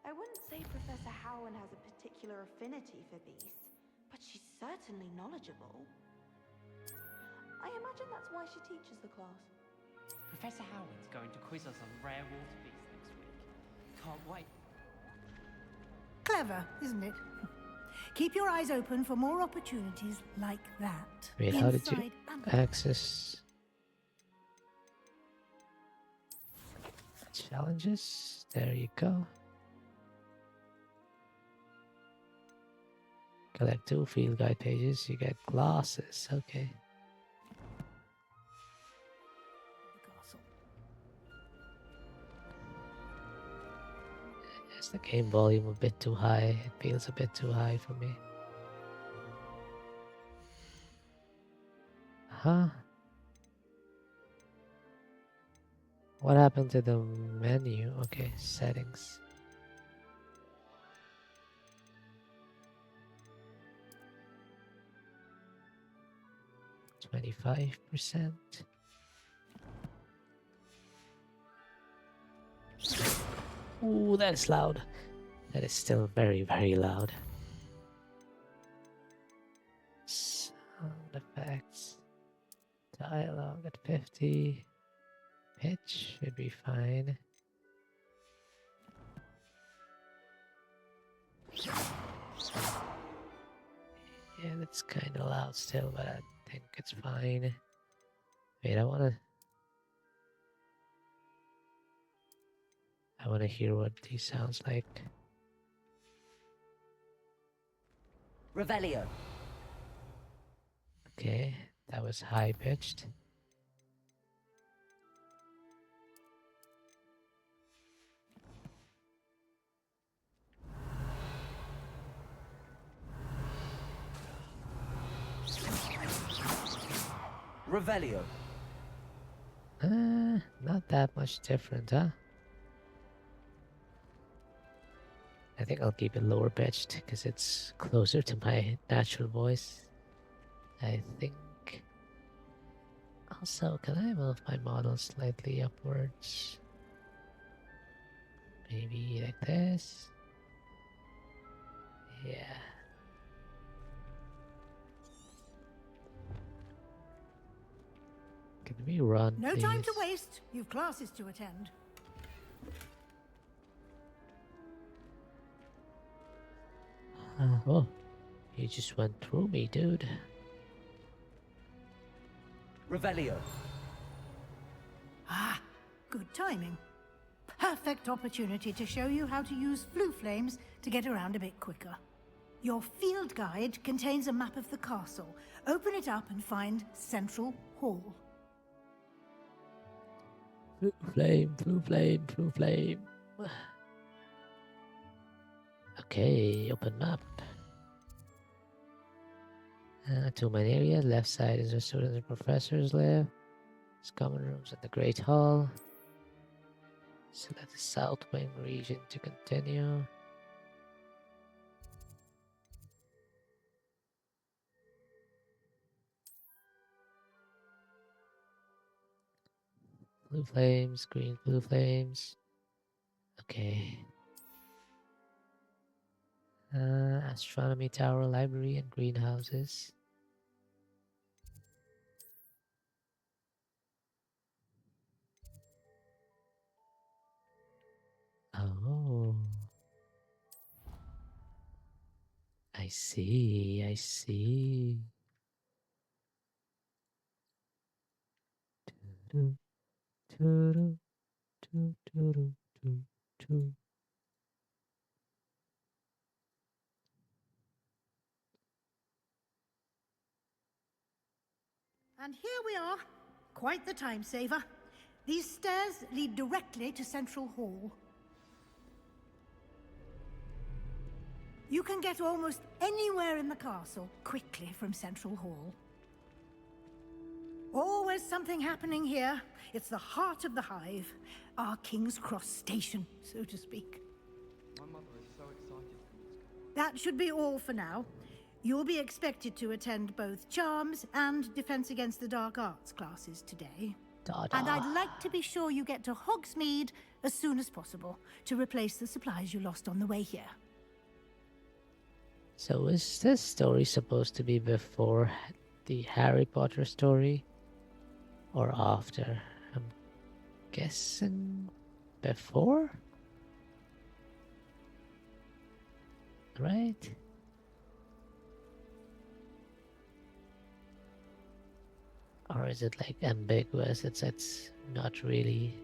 Speaker 10: I wouldn't say Professor Howen has a particular affinity for beasts, but she's certainly knowledgeable. I imagine that's why she teaches the class.
Speaker 9: Professor Howard's going to quiz us on rare water beasts next week. Can't wait.
Speaker 8: Clever, isn't it? Keep your eyes open for more opportunities like that.
Speaker 1: Wait, how did you
Speaker 8: Inside and
Speaker 1: access challenges? There you go. Collect 2 field guide pages, you get glasses. Okay.
Speaker 8: the castle.
Speaker 1: Is the game volume a bit too high? It feels a bit too high for me. Huh? What happened to the menu? Okay, settings. %. Ooh, that is loud. That is still very, very loud. Sound effects. Dialogue at 50. Pitch should be fine. Yeah, that's kind of loud still, but I think it's fine. Wait, I wanna hear what he sounds like.
Speaker 7: Revelio.
Speaker 1: Okay, that was high pitched.
Speaker 11: Revelio.
Speaker 1: Not that much different, huh? I think I'll keep it lower pitched because it's closer to my natural voice. I think. Also, can I move my model slightly upwards? Maybe like this? Yeah. Can we run,
Speaker 8: No
Speaker 1: please?
Speaker 8: time to waste. You've classes to attend.
Speaker 1: Oh, you just went through me, dude.
Speaker 11: Revelio.
Speaker 8: Ah, good timing. Perfect opportunity to show you how to use flue flames to get around a bit quicker. Your field guide contains a map of the castle. Open it up and find Central Hall.
Speaker 1: Flue flame, flue flame, flue flame. Okay, open map. Two main areas. Left side is where students and professors live. There's common rooms at the Great Hall. Select the South Wing region to continue. Blue flames, green blue flames. Okay. Astronomy tower, library, and greenhouses. Oh. I see, I see. Doo-doo, doo-doo, doo-doo, doo-doo.
Speaker 8: And here we are. Quite the time saver. These stairs lead directly to Central Hall. You can get almost anywhere in the castle quickly from Central Hall. Always something happening here. It's the heart of the hive. Our King's Cross station, so to speak.
Speaker 9: My mother is so excited for me to go.
Speaker 8: That should be all for now. You'll be expected to attend both Charms and Defense Against the Dark Arts classes today. And I'd like to be sure you get to Hogsmeade as soon as possible to replace the supplies you lost on the way here.
Speaker 1: So is this story supposed to be before the Harry Potter story? Or after? I'm guessing before? Right? Or is it like ambiguous? It's not really,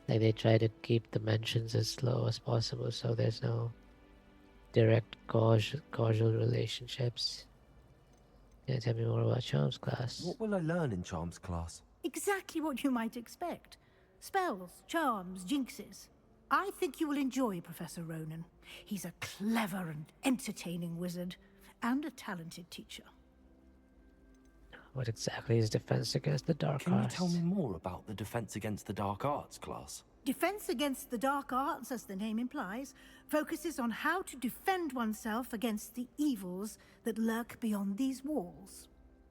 Speaker 1: like they try to keep the mentions as low as possible so there's no direct causal relationships. Can you tell me more about Charms class?
Speaker 11: What will I learn in Charms class?
Speaker 8: Exactly what you might expect. Spells, charms, jinxes. I think you will enjoy Professor Ronan. He's a clever and entertaining wizard, and a talented teacher.
Speaker 1: What exactly is Defense Against the Dark
Speaker 11: Can you
Speaker 1: Arts?
Speaker 11: tell me more about the Defense Against the Dark Arts class?
Speaker 8: Defense Against the Dark Arts, as the name implies, focuses on how to defend oneself against the evils that lurk beyond these walls.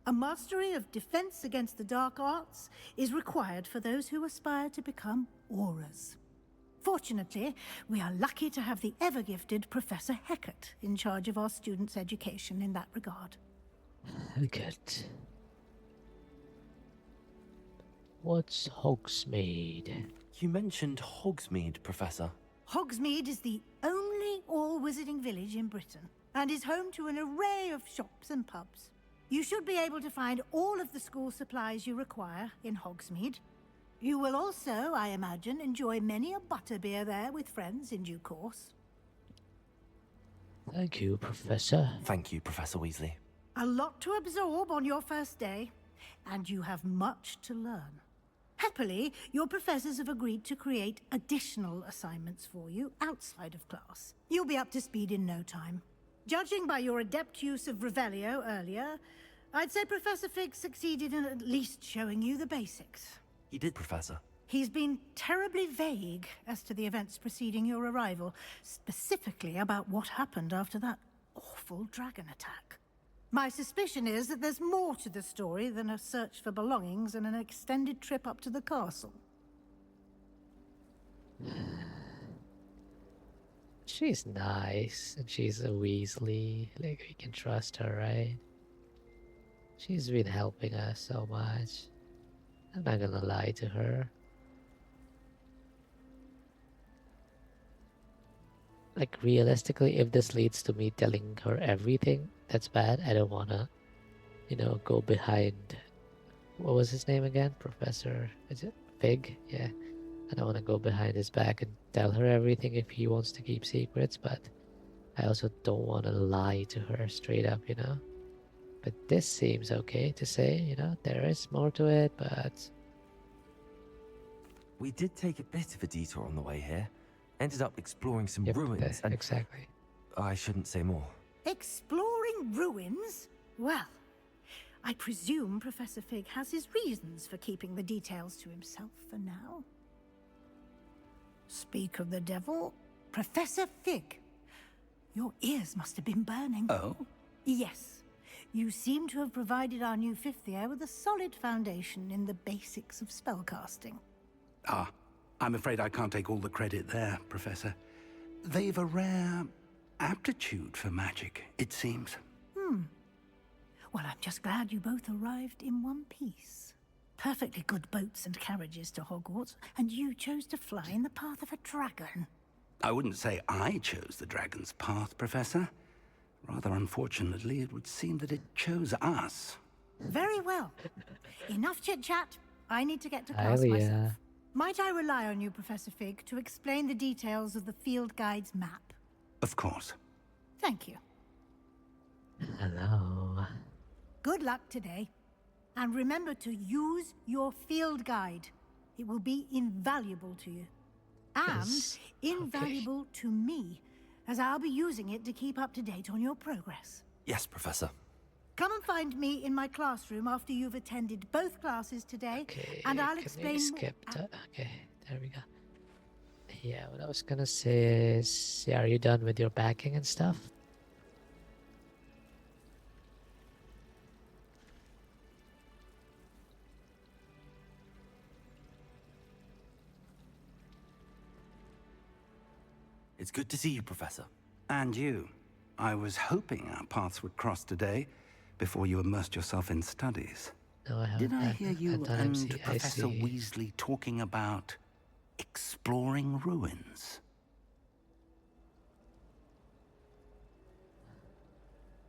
Speaker 8: A mastery of Defense Against the Dark Arts is required for those who aspire to become Aurors. Fortunately, we are lucky to have the ever-gifted Professor Hecat in charge of our students' education in that regard.
Speaker 1: Good. What's Hogsmeade?
Speaker 11: You mentioned Hogsmeade, Professor.
Speaker 8: Hogsmeade is the only all-wizarding village in Britain, and is home to an array of shops and pubs. You should be able to find all of the school supplies you require in Hogsmeade. You will also, I imagine, enjoy many a butterbeer there with friends in due course.
Speaker 1: Thank you, Professor.
Speaker 11: Thank you, Professor Weasley.
Speaker 8: A lot to absorb on your first day, and you have much to learn. Happily, your professors have agreed to create additional assignments for you outside of class. You'll be up to speed in no time. Judging by your adept use of Revelio earlier, I'd say Professor Fig succeeded in at least showing you the basics.
Speaker 11: He did, Professor.
Speaker 8: He's been terribly vague as to the events preceding your arrival, specifically about what happened after that awful dragon attack. My suspicion is that there's more to the story than a search for belongings and an extended trip up to the castle.
Speaker 1: She's nice, and she's a Weasley. Like, we can trust her, right? She's been helping us so much. I'm not gonna lie to her. Like, realistically, if this leads to me telling her everything, that's bad. I don't wanna, go behind... What was his name again? Professor... Is it Fig? Yeah. I don't want to go behind his back and tell her everything if he wants to keep secrets, but I also don't want to lie to her straight up, But this seems okay to say, there is more to it, but...
Speaker 11: We did take a bit of a detour on the way here. Ended up exploring some
Speaker 1: Yep,
Speaker 11: ruins and...
Speaker 1: exactly.
Speaker 11: I shouldn't say more.
Speaker 8: Exploring ruins? Well, I presume Professor Fig has his reasons for keeping the details to himself for now. Speak of the devil, Professor Fig. Your ears must have been burning.
Speaker 12: Oh?
Speaker 8: Yes. You seem to have provided our new fifth year with a solid foundation in the basics of spellcasting.
Speaker 12: Ah, I'm afraid I can't take all the credit there, Professor. They've a rare aptitude for magic, it seems.
Speaker 8: Well, I'm just glad you both arrived in one piece. Perfectly good boats and carriages to Hogwarts, and you chose to fly in the path of a dragon.
Speaker 12: I wouldn't say I chose the dragon's path, Professor. Rather unfortunately, it would seem that it chose us.
Speaker 8: Very well. Enough chit-chat. I need to get to class
Speaker 1: Hell
Speaker 8: myself.
Speaker 1: yeah.
Speaker 8: Might I rely on you, Professor Fig, to explain the details of the field guide's map?
Speaker 12: Of course.
Speaker 8: Thank you.
Speaker 1: Hello.
Speaker 8: Good luck today. And remember to use your field guide. It will be invaluable to you. And
Speaker 1: Yes,
Speaker 8: invaluable to me, as I'll be using it to keep up to date on your progress.
Speaker 11: Yes, Professor.
Speaker 8: Come and find me in my classroom after you've attended both classes today,
Speaker 1: Okay,
Speaker 8: and I'll
Speaker 1: can
Speaker 8: explain
Speaker 1: we
Speaker 8: more.
Speaker 1: skip that? Okay, there we go. Yeah, what I was gonna say is, yeah, are you done with your backing and stuff?
Speaker 11: It's good to see you, Professor.
Speaker 12: And you. I was hoping our paths would cross today, before you immersed yourself in studies.
Speaker 1: No, I haven't.
Speaker 12: Did I hear you
Speaker 1: at
Speaker 12: and
Speaker 1: times, I
Speaker 12: Professor
Speaker 1: see.
Speaker 12: Weasley talking about exploring ruins?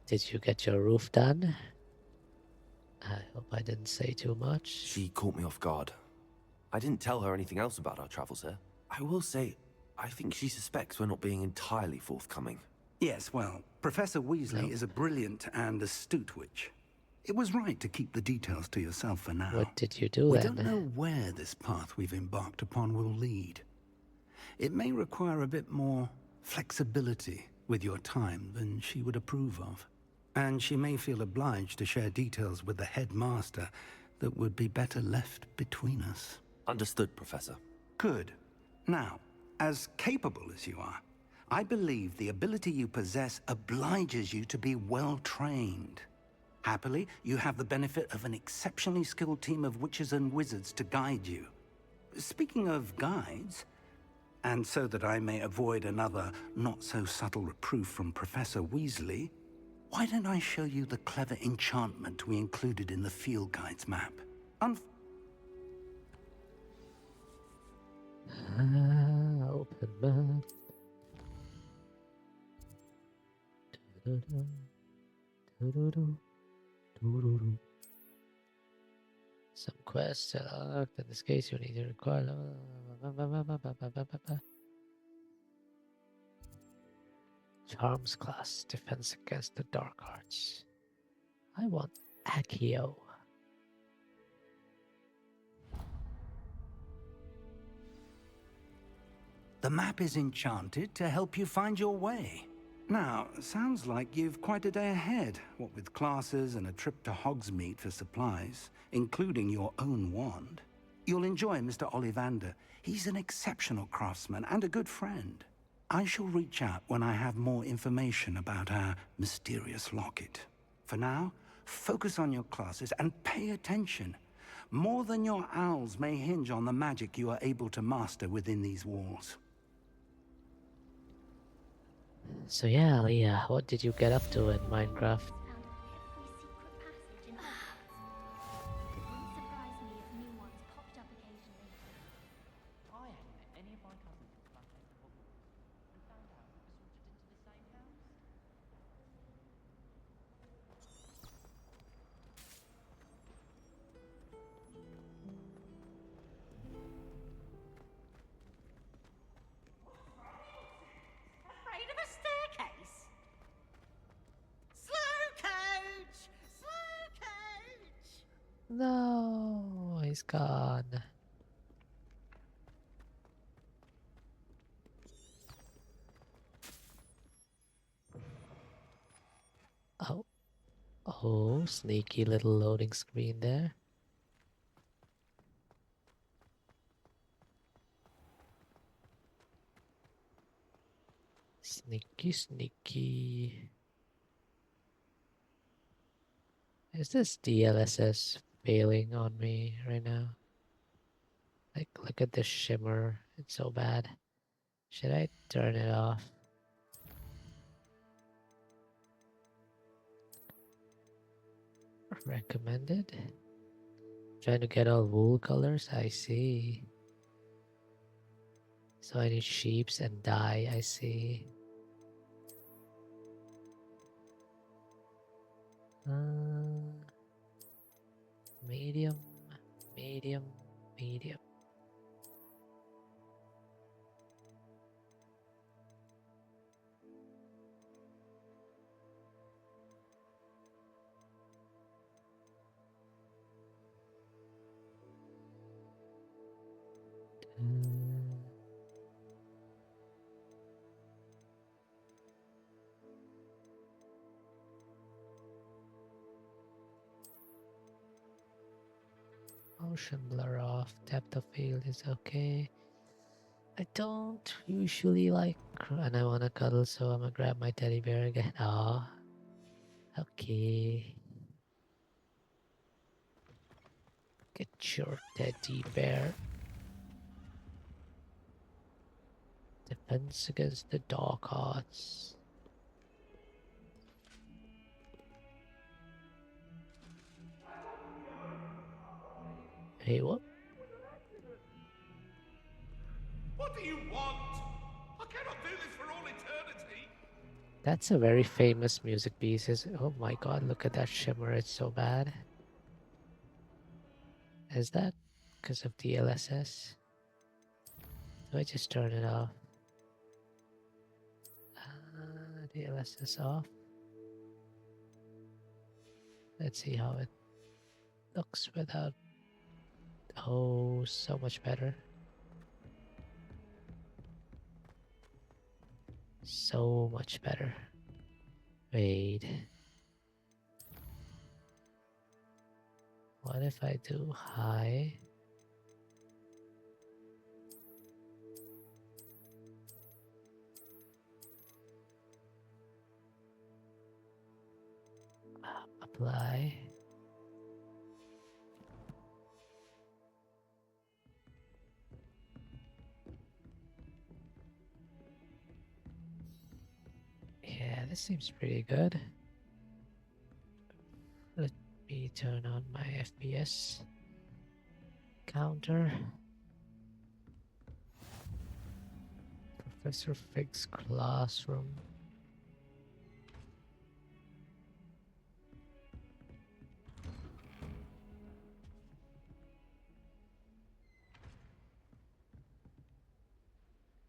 Speaker 1: Did you get your roof done? I hope I didn't say too much.
Speaker 11: She caught me off guard. I didn't tell her anything else about our travels here. I will say, I think she suspects we're not being entirely forthcoming.
Speaker 12: Yes, well, Professor Weasley is a brilliant and astute witch. It was right to keep the details to yourself for now.
Speaker 1: What did you do
Speaker 12: We
Speaker 1: then?
Speaker 12: don't know where this path we've embarked upon will lead. It may require a bit more flexibility with your time than she would approve of. And she may feel obliged to share details with the headmaster that would be better left between us.
Speaker 11: Understood, Professor.
Speaker 12: Good. Now, as capable as you are, I believe the ability you possess obliges you to be well trained. Happily, you have the benefit of an exceptionally skilled team of witches and wizards to guide you. Speaking of guides, and so that I may avoid another not-so-subtle reproof from Professor Weasley, why don't I show you the clever enchantment we included in the field guide's map?
Speaker 1: Open map. Some quests unlocked. In this case, you need to require. Charms class, defense against the dark arts. I want Accio.
Speaker 12: The map is enchanted to help you find your way. Now, sounds like you've quite a day ahead, what with classes and a trip to Hogsmeade for supplies, including your own wand. You'll enjoy Mr. Ollivander. He's an exceptional craftsman and a good friend. I shall reach out when I have more information about our mysterious locket. For now, focus on your classes and pay attention. More than your owls may hinge on the magic you are able to master within these walls.
Speaker 1: So yeah, Leah, what did you get up to in Minecraft?
Speaker 9: I hadn't met any of my cousins until I came to Hogwarts and found out we were sorted into the same house.
Speaker 13: Afraid of a staircase? Slow coach! Slow coach!
Speaker 1: No, he's gone. Oh, oh, sneaky little loading screen there. Sneaky, sneaky. Is this DLSS failing on me right now? Like, look at this shimmer. It's so bad. Should I turn it off? Recommended? Trying to get all wool colors? I see. So I need sheeps and dye, I see. Medium, medium, medium. Motion blur off, depth of field is okay. I don't usually like, and I wanna cuddle, so I'm gonna grab my teddy bear again. Oh, okay. Get your teddy bear. Defense against the dark arts. Hey, what?
Speaker 14: What do you want? I cannot do this for all eternity.
Speaker 1: That's a very famous music piece. Oh my god, look at that shimmer. It's so bad. Is that because of DLSS? Do I just turn it off? DLSS off. Let's see how it looks without. Oh, so much better. So much better. Wait. What if I do high? Apply. Yeah, this seems pretty good. Let me turn on my FPS counter. Professor Fig's classroom.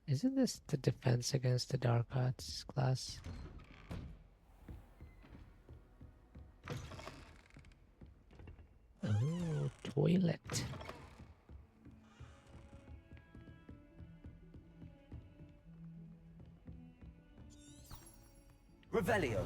Speaker 1: Isn't this the defense against the dark arts class? Oh, toilet.
Speaker 11: Revelio.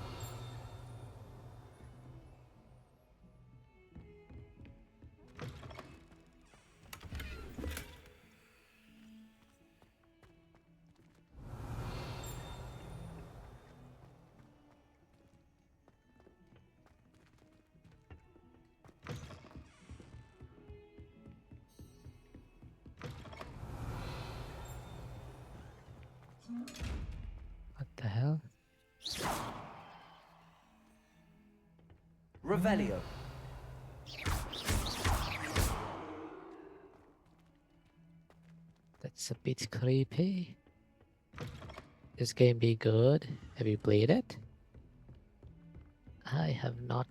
Speaker 1: What the hell?
Speaker 11: Revelio.
Speaker 1: That's a bit creepy. This game be good? Have you played it? I have not.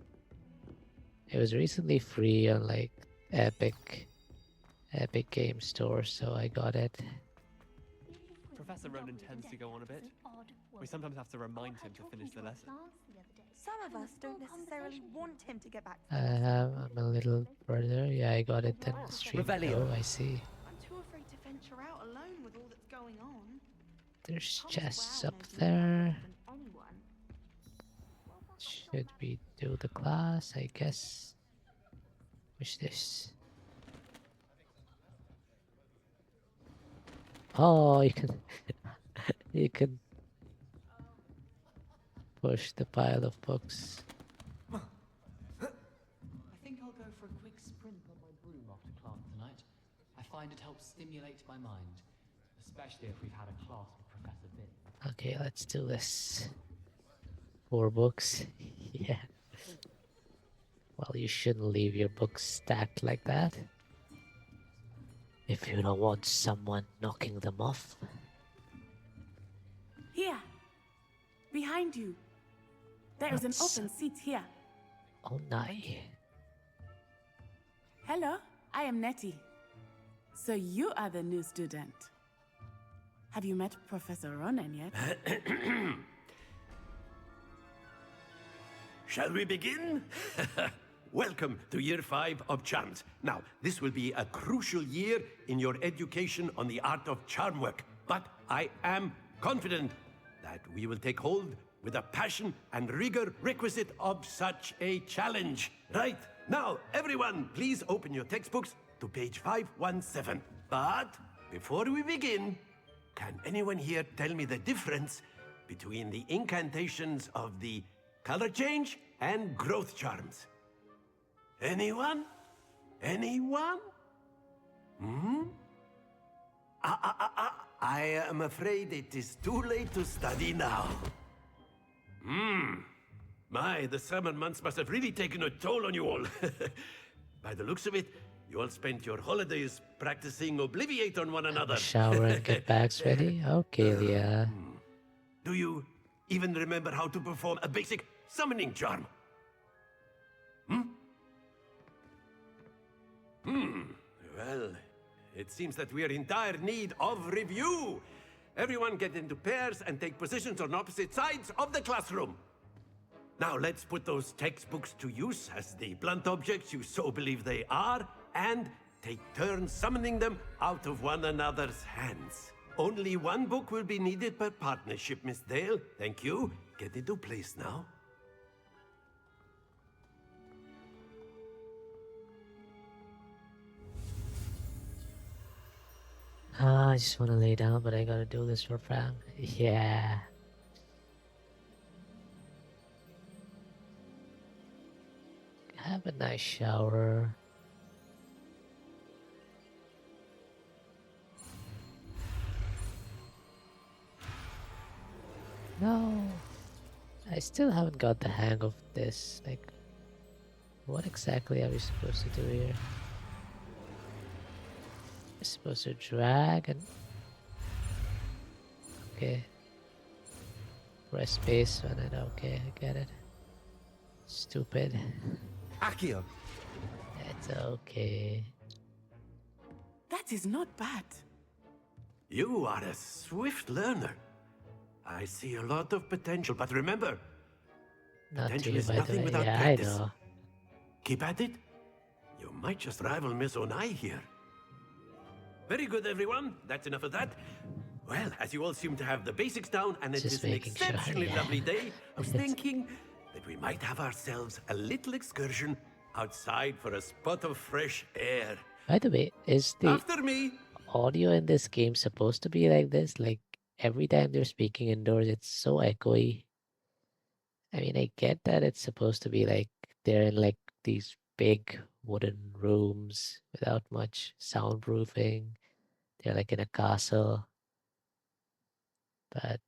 Speaker 1: It was recently free on like Epic Game Store, so I got it.
Speaker 15: Professor Ronan tends to go on a bit. We sometimes have to remind him to finish the lesson.
Speaker 10: Some of us don't necessarily want him to get back.
Speaker 1: I'm a little further. Yeah, I got it then. Stream. Oh, I see.
Speaker 10: I'm too afraid to venture out alone with all that's going on.
Speaker 1: There's chests up there. Should we do the class? I guess. What's this? Oh, you can you can push the pile of books.
Speaker 9: I think I'll go for a quick sprint on my broom after class tonight. I find it helps stimulate my mind, especially if we've had a class with Professor Bit.
Speaker 1: Okay, let's do this. 4 books. Yeah. Well, you shouldn't leave your books stacked like that. If you don't want someone knocking them off.
Speaker 16: Here, behind you. There is an open seat here.
Speaker 1: Oh, nice.
Speaker 16: Hello, I am Nettie. So you are the new student. Have you met Professor Ronan yet?
Speaker 14: Shall we begin? Welcome to Year 5 of Charms. Now, this will be a crucial year in your education on the art of charm work, but I am confident that we will take hold with the passion and rigor requisite of such a challenge. Right, now, everyone, please open your textbooks to page 517. But before we begin, can anyone here tell me the difference between the incantations of the color change and growth charms? Anyone? Anyone? Hmm? I am afraid it is too late to study now. My, the summer months must have really taken a toll on you all. By the looks of it, you all spent your holidays practicing Obliviate on one another.
Speaker 1: Shower and get bags ready? Okay, yeah.
Speaker 14: Do you even remember how to perform a basic summoning charm? Well, it seems that we are in dire need of review. Everyone get into pairs and take positions on opposite sides of the classroom. Now let's put those textbooks to use as the blunt objects you so believe they are, and take turns summoning them out of one another's hands. Only one book will be needed per partnership, Miss Dale. Thank you. Get into place now.
Speaker 1: I just want to lay down, but I gotta do this for fam. Yeah. Have a nice shower. No. I still haven't got the hang of this. Like, what exactly are we supposed to do here? Supposed to drag and okay, press space on it. Okay, I get it. Stupid.
Speaker 11: Accio.
Speaker 1: It's okay.
Speaker 16: That is not bad.
Speaker 14: You are a swift learner. I see a lot of potential, but remember,
Speaker 1: Not
Speaker 14: potential
Speaker 1: you,
Speaker 14: is
Speaker 1: by the
Speaker 14: nothing
Speaker 1: way.
Speaker 14: without
Speaker 1: Yeah,
Speaker 14: practice.
Speaker 1: I know.
Speaker 14: Keep at it. You might just rival Miss Onai here. Very good, everyone. That's enough of that. Well, as you all seem to have the basics down and it
Speaker 1: Just
Speaker 14: is an
Speaker 1: making sure,
Speaker 14: exceptionally
Speaker 1: yeah.
Speaker 14: lovely day, I was thinking that we might have ourselves a little excursion outside for a spot of fresh air.
Speaker 1: By the way, is the
Speaker 14: After me!
Speaker 1: audio in this game supposed to be like this? Like every time they're speaking indoors, it's so echoey. I mean, I get that it's supposed to be like they're in like these big wooden rooms without much soundproofing. They're like in a castle. But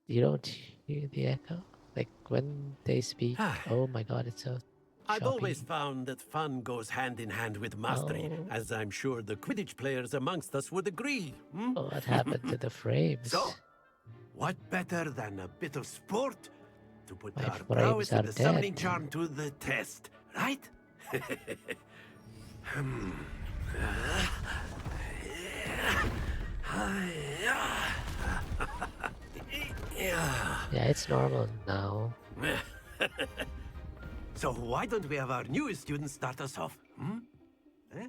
Speaker 1: you don't hear the echo. Like when they speak, oh my god, it's so
Speaker 14: I've
Speaker 1: choppy.
Speaker 14: always found that fun goes hand in hand with mastery, as I'm sure the Quidditch players amongst us would agree. Hmm?
Speaker 1: What happened to the frames?
Speaker 14: So, what better than a bit of sport to put
Speaker 1: My
Speaker 14: our
Speaker 1: frames
Speaker 14: prowess
Speaker 1: are
Speaker 14: in the summoning
Speaker 1: dead.
Speaker 14: charm to the test, right?
Speaker 1: Yeah, it's normal now.
Speaker 14: So why don't we have our newest student start us off? Hmm? Eh?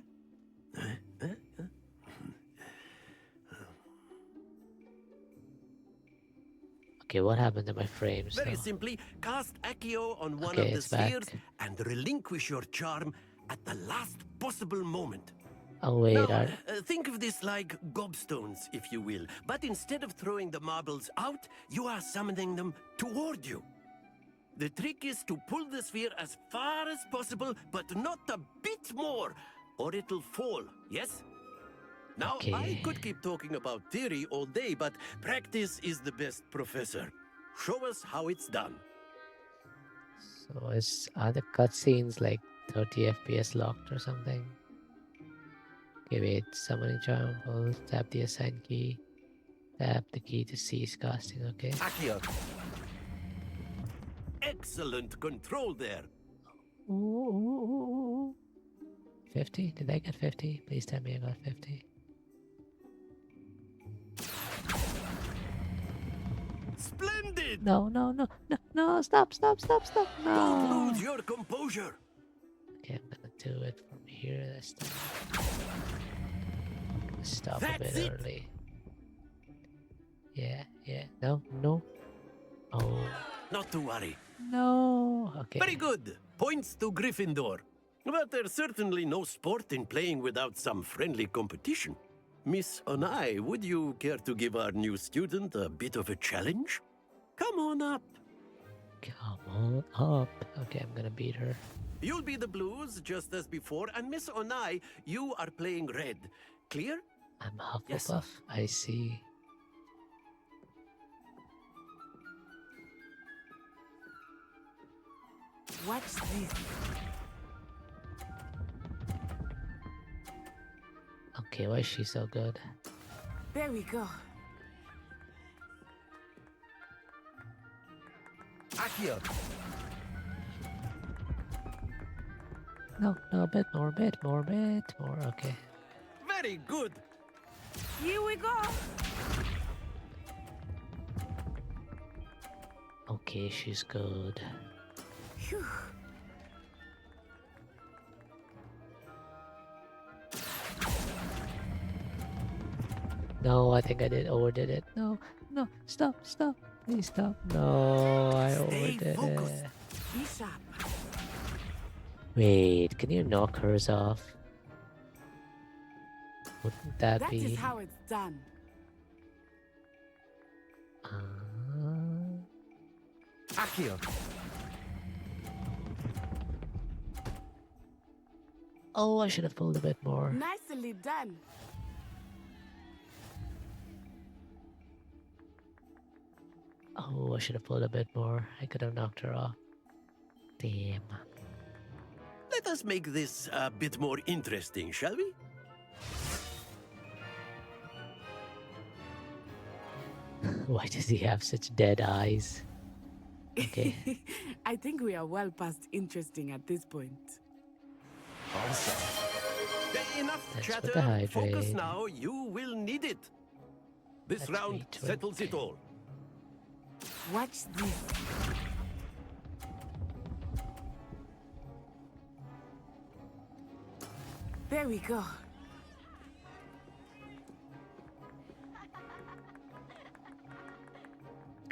Speaker 1: Okay, what happened to my frames?
Speaker 14: Very
Speaker 1: though?
Speaker 14: simply, cast Accio on one
Speaker 1: Okay,
Speaker 14: of the
Speaker 1: it's back.
Speaker 14: spheres and relinquish your charm at the last possible moment.
Speaker 1: Oh wait,
Speaker 14: Now, think of this like gobstones, if you will. But instead of throwing the marbles out, you are summoning them toward you. The trick is to pull the sphere as far as possible, but not a bit more, or it'll fall, yes? Now, I
Speaker 1: Okay.
Speaker 14: could keep talking about theory all day, but practice is the best professor. Show us how it's done.
Speaker 1: So are the cutscenes like 30 FPS locked or something? Okay, wait. Summoning charm. Hold, tap the assign key. Tap the key to cease casting. Okay.
Speaker 14: Accio. Excellent control there.
Speaker 1: 50? Did I get 50? Please tell me I got 50.
Speaker 14: Splendid!
Speaker 1: No, no, no, no, no, stop, stop, stop, stop. No.
Speaker 14: Don't lose your composure.
Speaker 1: Okay, I'm gonna do it from here this time. Stop a
Speaker 14: That's
Speaker 1: bit
Speaker 14: it.
Speaker 1: early. Yeah, yeah. No, no. Oh,
Speaker 14: Not to worry.
Speaker 1: no. Okay.
Speaker 14: Very good. Points to Gryffindor. But there's certainly no sport in playing without some friendly competition. Miss Onai, would you care to give our new student a bit of a challenge? Come on up.
Speaker 1: Come on up. Okay, I'm gonna beat her.
Speaker 14: You'll be the blues just as before, and Miss Onai, you are playing red. Clear?
Speaker 1: I'm Hufflepuff.
Speaker 14: Yes, sir.
Speaker 1: I see.
Speaker 16: Watch this.
Speaker 1: Okay, why is she so good?
Speaker 16: There we go.
Speaker 14: Accio.
Speaker 1: No, no, a bit more, bit more, bit more. Okay.
Speaker 14: Very good.
Speaker 16: Here we go.
Speaker 1: Okay, she's good.
Speaker 16: Phew.
Speaker 1: No, I think I overdid it. No, no, stop, stop. Please stop. No, I
Speaker 14: Stay
Speaker 1: overdid
Speaker 14: focused.
Speaker 1: it.
Speaker 16: Be sharp.
Speaker 1: Wait, can you knock hers off? Wouldn't that
Speaker 16: That
Speaker 1: be...
Speaker 16: is how it's done.
Speaker 14: Accio.
Speaker 1: Oh, I should have pulled a bit more.
Speaker 16: Nicely done.
Speaker 1: Oh, I should have pulled a bit more. I could have knocked her off. Damn.
Speaker 14: Let us make this a bit more interesting, shall we?
Speaker 1: Why does he have such dead eyes? Okay.
Speaker 16: I think we are well past interesting at this point.
Speaker 14: Enough
Speaker 1: That's
Speaker 14: chatter.
Speaker 1: what the hydrate.
Speaker 14: Focus now. You will need it. This
Speaker 1: Let's
Speaker 14: round
Speaker 1: retweak.
Speaker 14: settles it all.
Speaker 16: Watch this. There we go.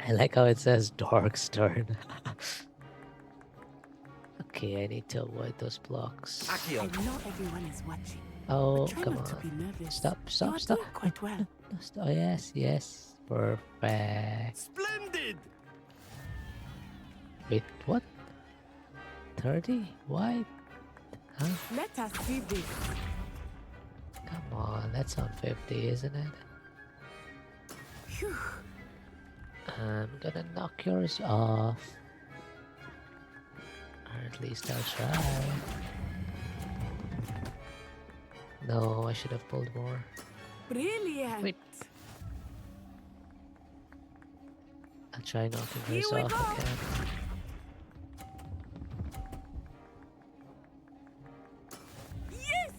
Speaker 1: I like how it says Dork's turn. Okay, I need to avoid those blocks.
Speaker 12: Accio.
Speaker 16: I know everyone is watching.
Speaker 1: Oh,
Speaker 16: but try
Speaker 1: come
Speaker 16: not to
Speaker 1: on.
Speaker 16: be nervous.
Speaker 1: Stop, stop,
Speaker 16: You're
Speaker 1: stop.
Speaker 16: doing quite well.
Speaker 1: No, stop. Oh, yes, yes. Perfect.
Speaker 14: Splendid!
Speaker 1: Wait, what? 30? Why? Huh?
Speaker 16: Let us see this.
Speaker 1: Come on, that's on 50, isn't it?
Speaker 16: Phew.
Speaker 1: I'm gonna knock yours off. Or at least I'll try. No, I should have pulled more.
Speaker 16: Brilliant.
Speaker 1: Wait. I'll try knocking
Speaker 16: Here
Speaker 1: hers
Speaker 16: we
Speaker 1: off
Speaker 16: go.
Speaker 1: again.
Speaker 16: Yes.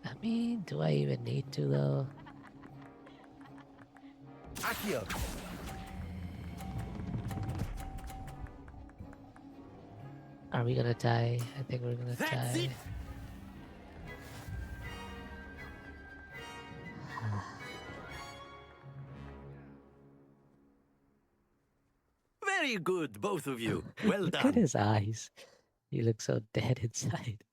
Speaker 1: I mean, do I even need to though?
Speaker 12: Accio.
Speaker 1: Are we gonna die? I think we're gonna
Speaker 14: That's
Speaker 1: die.
Speaker 14: it. Very good, both of you. Well
Speaker 1: Look at
Speaker 14: done.
Speaker 1: his eyes. He looks so dead inside.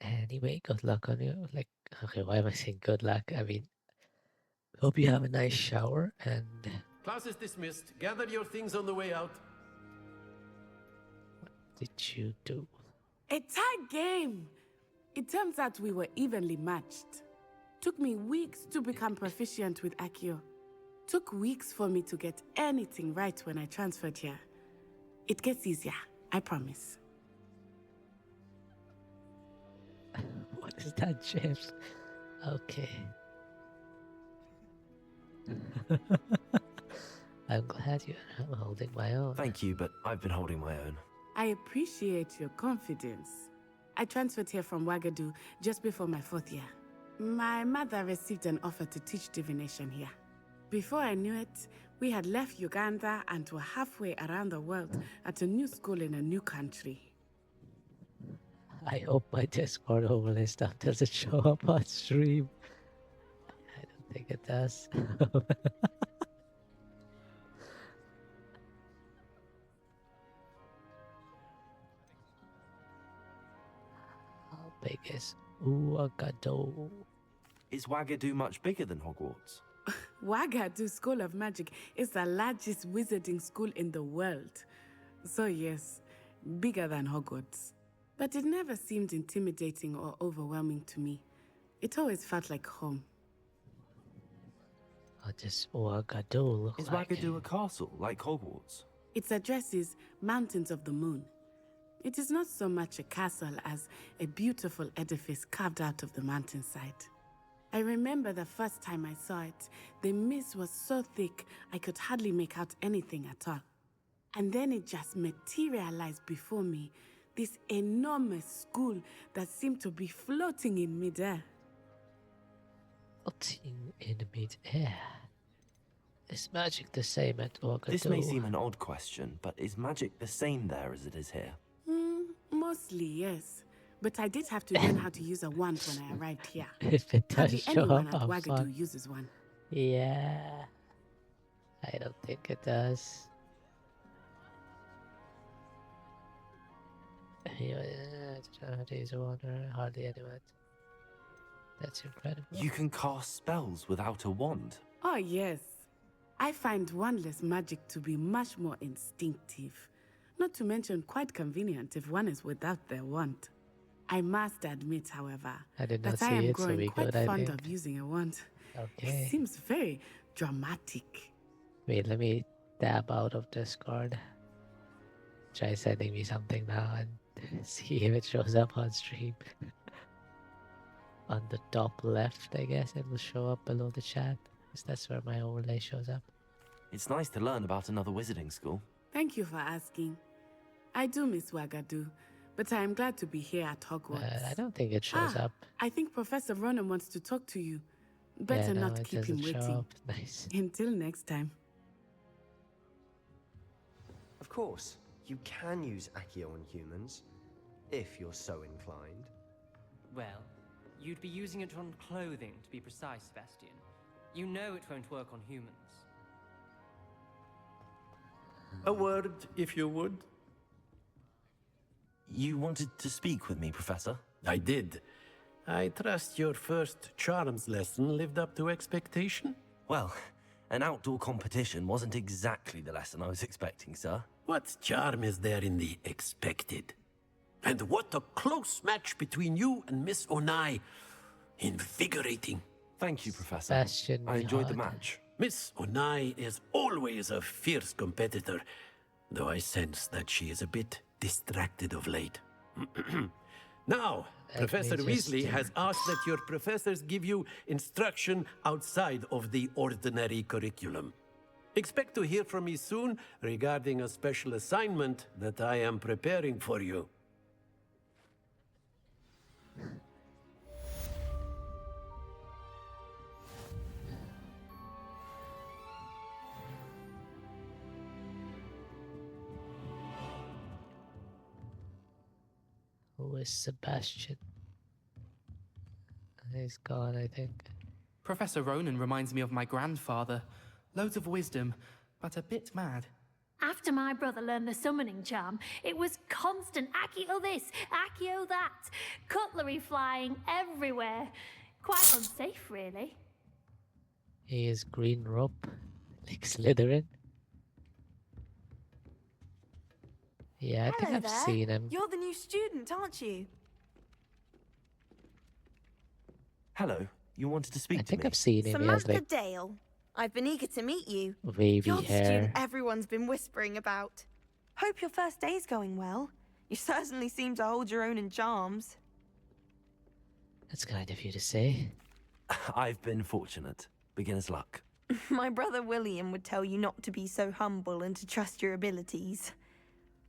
Speaker 1: Anyway, good luck on you. Like, okay, why am I saying good luck? I mean, hope you have a nice shower and
Speaker 14: Class is dismissed. Gather your things on the way out.
Speaker 1: did you do?
Speaker 16: A tight game. It turns out we were evenly matched. Took me weeks to become proficient with Accio. Took weeks for me to get anything right when I transferred here. It gets easier, I promise.
Speaker 1: What is that, James? Okay. I'm glad you're holding my own.
Speaker 11: Thank you, but I've been holding my own.
Speaker 16: I appreciate your confidence. I transferred here from Wagadu just before my 4th year. My mother received an offer to teach divination here. Before I knew it, we had left Uganda and were halfway around the world at a new school in a new country.
Speaker 1: I hope my Discord overlay stuff doesn't show up on stream. I don't think it does. How big is Uagado?
Speaker 11: Is Wagadu much bigger than Hogwarts?
Speaker 16: Wagadu School of Magic is the largest wizarding school in the world. So yes, bigger than Hogwarts. But it never seemed intimidating or overwhelming to me. It always felt like home.
Speaker 1: What does Uagado look
Speaker 11: Is
Speaker 1: like?
Speaker 11: Wagadu a castle, like Hogwarts?
Speaker 16: Its address is Mountains of the Moon. It is not so much a castle as a beautiful edifice carved out of the mountainside. I remember the first time I saw it, the mist was so thick I could hardly make out anything at all. And then it just materialized before me, this enormous school that seemed to be floating in midair.
Speaker 1: Floating in mid-air. Is magic the same at Uagado?
Speaker 11: This may seem an odd question, but is magic the same there as it is here?
Speaker 16: Mostly, yes. But I did have to learn how to use a wand when I arrived here.
Speaker 1: If it does
Speaker 16: Hardly
Speaker 1: show
Speaker 16: anyone
Speaker 1: up
Speaker 16: at
Speaker 1: on
Speaker 16: Wagadu
Speaker 1: fun.
Speaker 16: uses one.
Speaker 1: Yeah. I don't think it does. Days of Wonder, hardly anyone. That's incredible.
Speaker 11: You can cast spells without a wand.
Speaker 16: Oh, yes. I find wandless magic to be much more instinctive. Not to mention quite convenient if one is without their wand. I must admit, however,
Speaker 1: I did not
Speaker 16: that I
Speaker 1: see
Speaker 16: am
Speaker 1: it, so
Speaker 16: growing
Speaker 1: we
Speaker 16: quite
Speaker 1: good, I
Speaker 16: fond
Speaker 1: think.
Speaker 16: of using a wand.
Speaker 1: Okay.
Speaker 16: It seems very dramatic.
Speaker 1: Wait, let me tab out of Discord. Try sending me something now and see if it shows up on stream. On the top left, I guess it will show up below the chat, because that's where my overlay shows up.
Speaker 11: It's nice to learn about another wizarding school.
Speaker 16: Thank you for asking. I do miss Wagadu, but I am glad to be here at Hogwarts.
Speaker 1: I don't think it shows up.
Speaker 16: I think Professor Ronan wants to talk to you. Better
Speaker 1: Yeah, no,
Speaker 16: not
Speaker 1: it
Speaker 16: keep him
Speaker 1: doesn't show
Speaker 16: waiting.
Speaker 1: up. Nice.
Speaker 16: Until next time.
Speaker 17: Of course, you can use Accio on humans. if you're so inclined.
Speaker 9: Well, you'd be using it on clothing, to be precise, Sebastian. You know it won't work on humans.
Speaker 14: A word, if you would.
Speaker 11: You wanted to speak with me, Professor?
Speaker 14: I did. I trust your first charms lesson lived up to expectation?
Speaker 11: Well, an outdoor competition wasn't exactly the lesson I was expecting, sir.
Speaker 14: What charm is there in the expected? And what a close match between you and Miss Onai. Invigorating.
Speaker 11: Thank you, Professor.
Speaker 1: Sebastian
Speaker 11: I enjoyed the
Speaker 1: Mihad.
Speaker 11: match.
Speaker 14: Miss Onai is always a fierce competitor, though I sense that she is a bit distracted of late. Now,
Speaker 1: Let
Speaker 14: Professor
Speaker 1: me just,
Speaker 14: Weasley has asked that your professors give you instruction outside of the ordinary curriculum. Expect to hear from me soon regarding a special assignment that I am preparing for you.
Speaker 1: Who is Sebastian? He's gone, I think.
Speaker 18: Professor Ronan reminds me of my grandfather. Loads of wisdom, but a bit mad.
Speaker 19: After my brother learned the summoning charm, it was constant Accio this, Accio that, cutlery flying everywhere. Quite unsafe, really.
Speaker 1: He is green rope, like Slytherin. Yeah, I think
Speaker 10: Hello
Speaker 1: I've
Speaker 10: there.
Speaker 1: seen him.
Speaker 10: You're the new student, aren't you?
Speaker 11: Hello, you wanted to speak
Speaker 1: I
Speaker 11: to
Speaker 1: think
Speaker 11: me?
Speaker 1: I've seen him. He has
Speaker 10: Samantha
Speaker 1: like
Speaker 10: Dale. I've been eager to meet you.
Speaker 1: wavy
Speaker 10: You're the
Speaker 1: hair.
Speaker 10: student everyone's been whispering about. Hope your first day's going well. You certainly seem to hold your own in charms.
Speaker 1: That's kind of you to say.
Speaker 11: I've been fortunate. Beginner's luck.
Speaker 10: My brother William would tell you not to be so humble and to trust your abilities.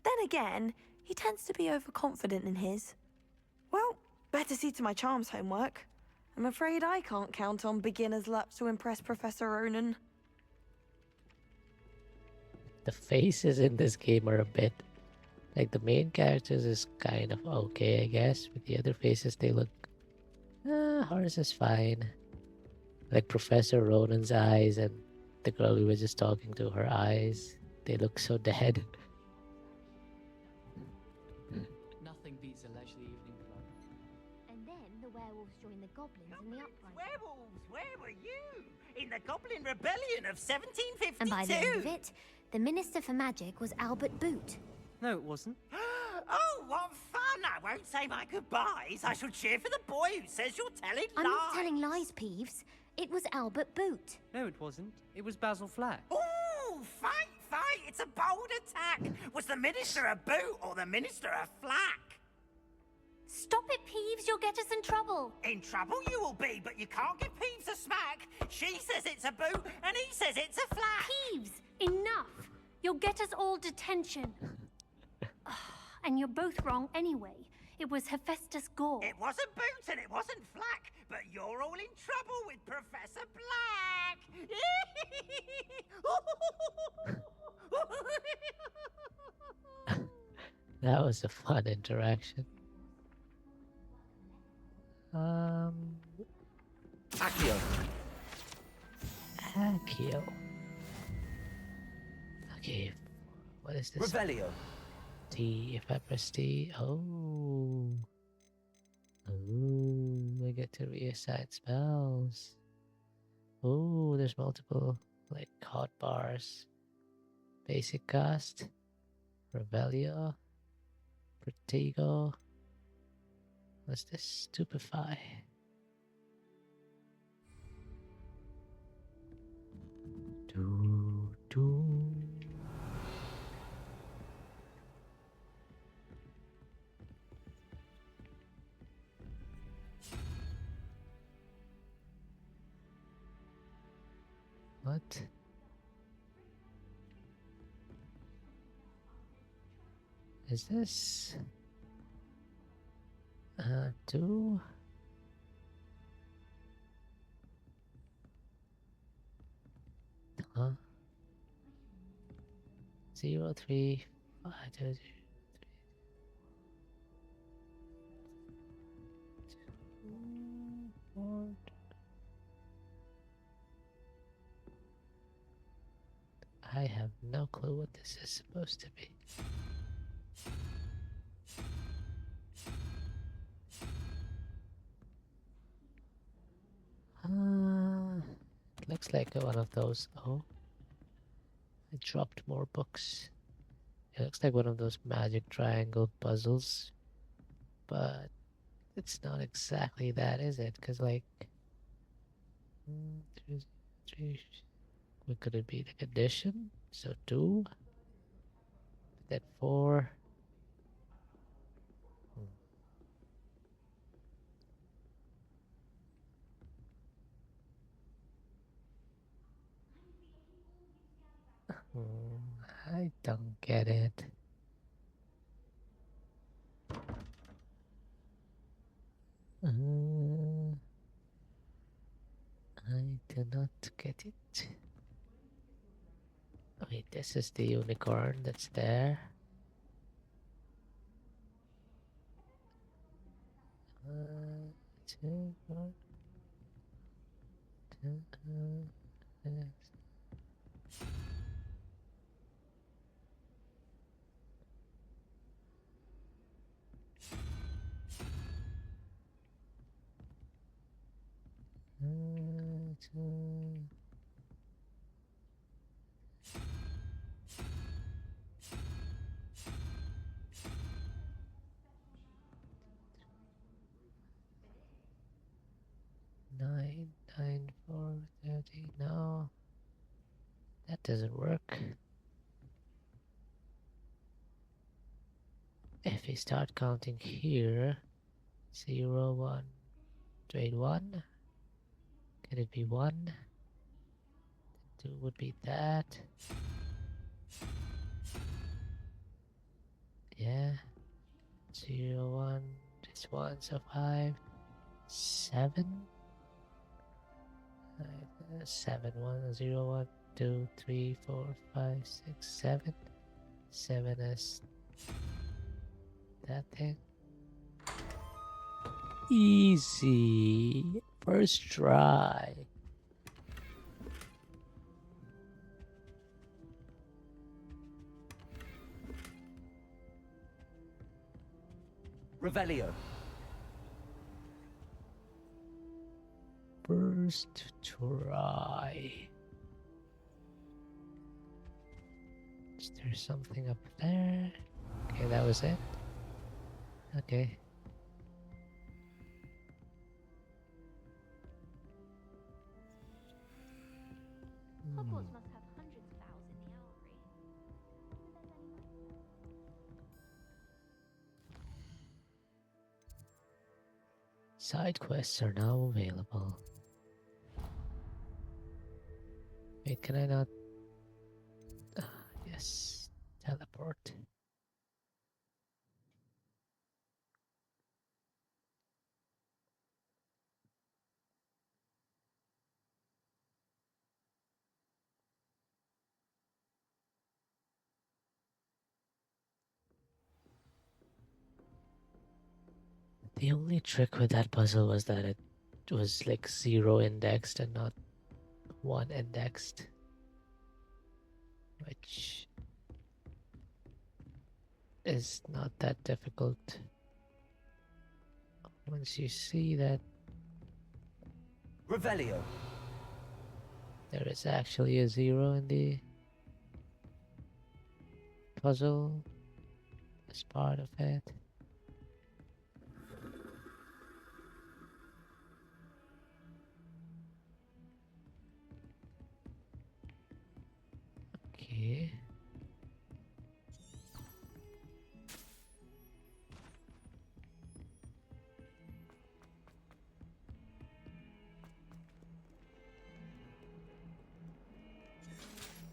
Speaker 10: Then again, he tends to be overconfident in his. Well, better see to my charms homework. I'm afraid I can't count on beginner's luck to impress Professor Ronan.
Speaker 1: The faces in this game are a bit like the main characters is kind of okay, I guess. With the other faces, they look. Horace is fine. Like Professor Ronan's eyes and the girl we were just talking to, her eyes, they look so dead.
Speaker 9: Nothing beats a leisurely evening club.
Speaker 3: And then the werewolves joined the goblins in the uprising.
Speaker 13: Werewolves, where were you? In the Goblin Rebellion of 1752.
Speaker 3: And by the end of it, the Minister for Magic was Albert Boot.
Speaker 9: No, it wasn't.
Speaker 13: Oh, what fun! I won't say my goodbyes. I shall cheer for the boy who says you're telling
Speaker 3: I'm
Speaker 13: lies.
Speaker 3: not telling lies, Peeves. It was Albert Boot.
Speaker 9: No, it wasn't. It was Basil Flack.
Speaker 13: Ooh, fight, fight! It's a bold attack. Was the Minister a boot or the Minister a flack?
Speaker 19: Stop it, Peeves. You'll get us in trouble.
Speaker 13: In trouble you will be, but you can't give Peeves a smack. She says it's a boot, and he says it's a flack.
Speaker 19: Peeves, enough. You'll get us all detention. And you're both wrong anyway. It was Hephaestus Gore.
Speaker 13: It wasn't boot and it wasn't flack, but you're all in trouble with Professor Black.
Speaker 1: That was a fun interaction.
Speaker 11: Accio.
Speaker 1: Accio. Okay, what is this?
Speaker 11: Revelio.
Speaker 1: T, if I press T, oh, I get to reassign spells. Oh, there's multiple like hot bars. Basic cast, Revelio, Protego. What's this? Stupefy. Do. What? Is this? Two? Huh? 0, 3, 5, 2, 3. What? I have no clue what this is supposed to be. It looks like one of those. Oh, I dropped more books. It looks like one of those magic triangle puzzles, but it's not exactly that, is it? Because like, what could it be? Like addition? So 2, then 4. I don't get it. I do not get it. Wait, this is the unicorn that's there. Two, one, two, yes. Two. 9, 9, 4, 30. No, that doesn't work. If we start counting here, 0, 1, wait, 1. Can it be 1? 2 would be that. Yeah. 0, 1. This 1, so 5, 7. 7, 1, 0, 1, 2, 3, 4, 5, 6, 7. 7 is that thing. Easy. First try.
Speaker 13: Revelio.
Speaker 1: First try. Is there something up there? Okay, that was it. Okay.
Speaker 3: Hogwarts must have hundreds of owls in the owlry.
Speaker 1: Side quests are now available. Wait, can I not? Yes, teleport. The only trick with that puzzle was that it was like 0 indexed and not 1 indexed, which is not that difficult. Once you see that
Speaker 13: Revelio.
Speaker 1: there is actually a 0 in the puzzle as part of it. Okay.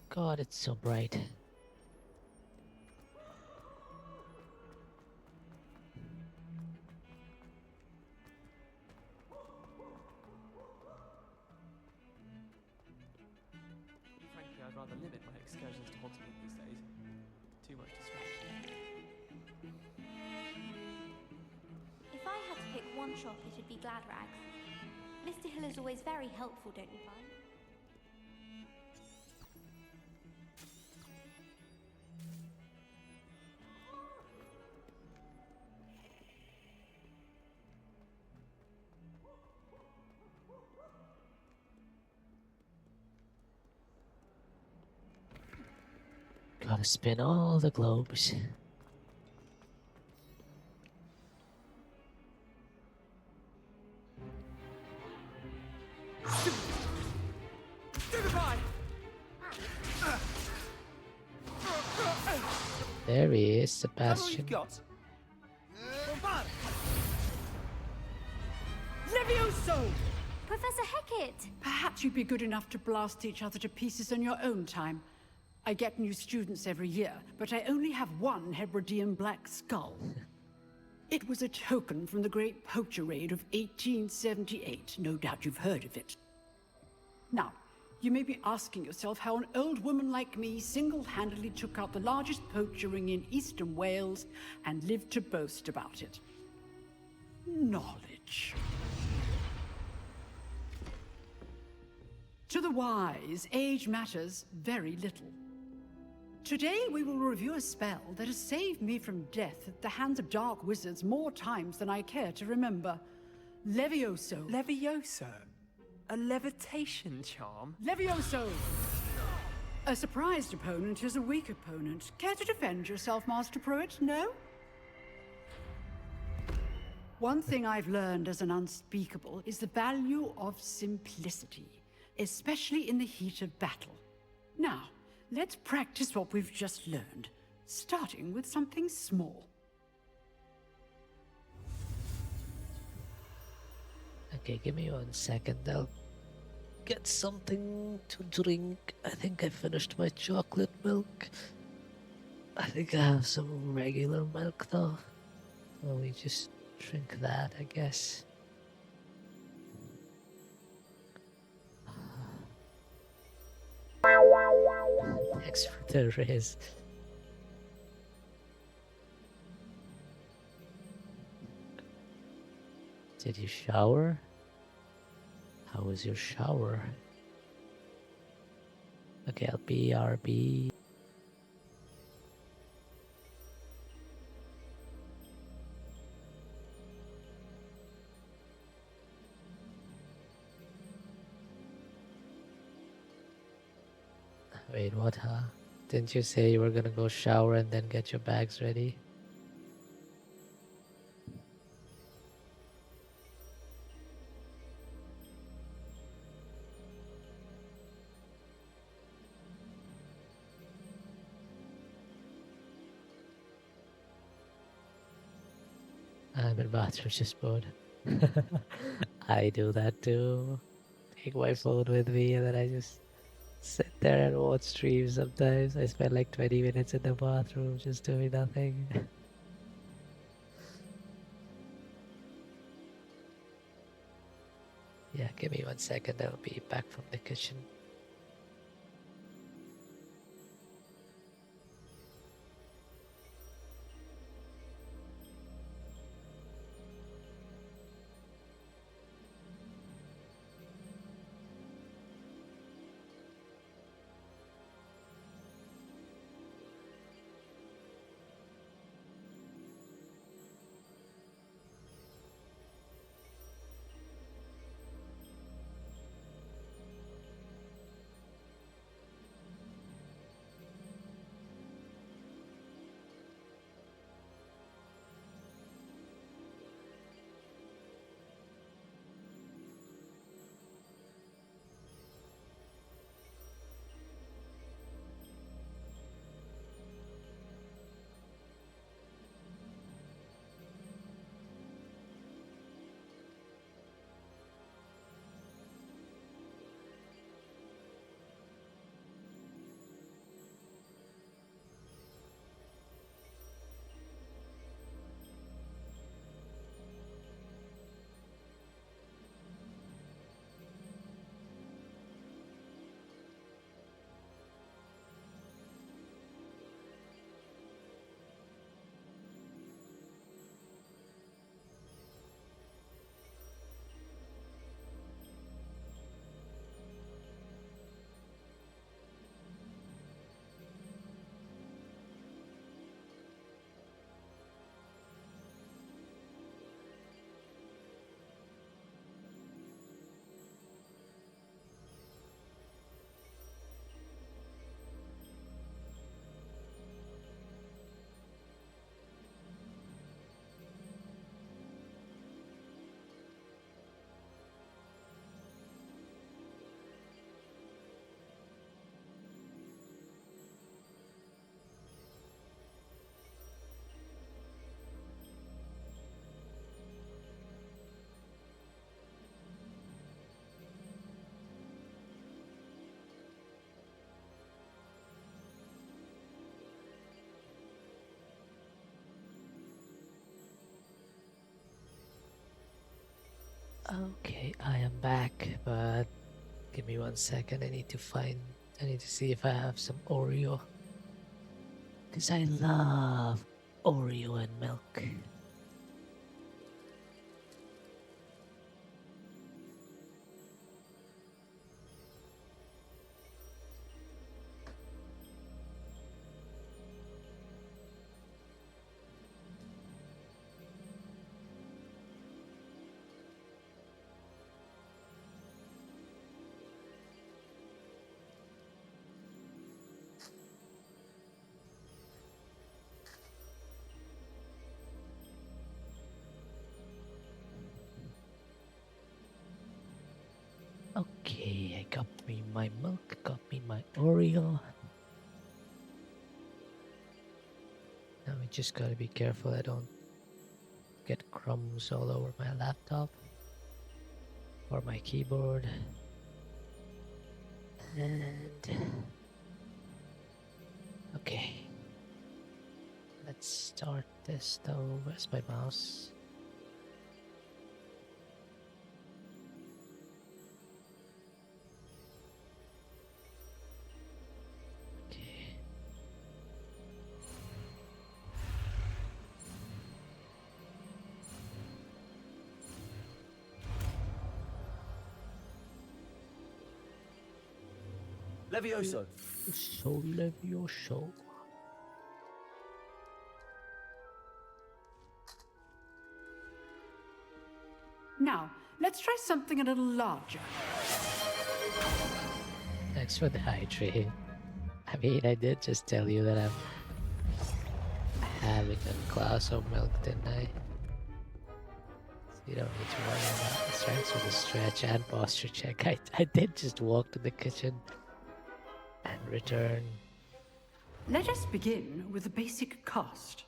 Speaker 1: God, it's so bright.
Speaker 15: Frankly, I'd rather limit my excursions to Hogsmeade these days. Too much distraction.
Speaker 3: If I had to pick one shop, it'd be Glad Rags. Mr. Hill is always very helpful, don't you find?
Speaker 1: Gotta spin all the globes. There he is, Sebastian.
Speaker 17: Levioso!
Speaker 5: Professor Hecat!
Speaker 17: Perhaps you'd be good enough to blast each other to pieces on your own time. I get new students every year, but I only have one Hebridean black skull. It was a token from the Great Poacher Raid of 1878. No doubt you've heard of it. Now, you may be asking yourself how an old woman like me single-handedly took out the largest poacher ring in eastern Wales and lived to boast about it. Knowledge. To the wise, age matters very little. Today we will review a spell that has saved me from death at the hands of dark wizards more times than I care to remember. Levioso.
Speaker 20: Levioso? A levitation charm?
Speaker 17: Levioso! A surprised opponent is a weak opponent. Care to defend yourself, Master Pruitt? No? One thing I've learned as an unspeakable is the value of simplicity, especially in the heat of battle. Now, let's practice what we've just learned, starting with something small.
Speaker 1: Okay, give me 1 second. I'll get something to drink. I think I finished my chocolate milk. I think I have some regular milk though. So we just drink that, I guess. Thanks for the raise. Did you shower? How was your shower? Okay, I'll BRB. Wait, what, huh? Didn't you say you were gonna go shower and then get your bags ready? I'm in bathroom just mode. I do that too. Take my phone with me and then I just sit there and watch streams sometimes. I spend like 20 minutes in the bathroom just doing nothing. Yeah, give me 1 second. I'll be back from the kitchen. Okay, I am back, but give me 1 second. I need to see if I have some Oreo. Because I love Oreo and milk. Okay, I got me my milk, got me my Oreo. Now we just gotta be careful I don't get crumbs all over my laptop or my keyboard. And okay, let's start this though. Where's my mouse?
Speaker 11: Levioso.
Speaker 1: So Levioso.
Speaker 17: Now, let's try something a little larger.
Speaker 1: Thanks for the hydrating. I mean, I did just tell you that I'm having a glass of milk, didn't I? So you don't need to worry about this. Thanks for the stretch and posture check. I did just walk to the kitchen and return.
Speaker 17: Let us begin with the basic cast.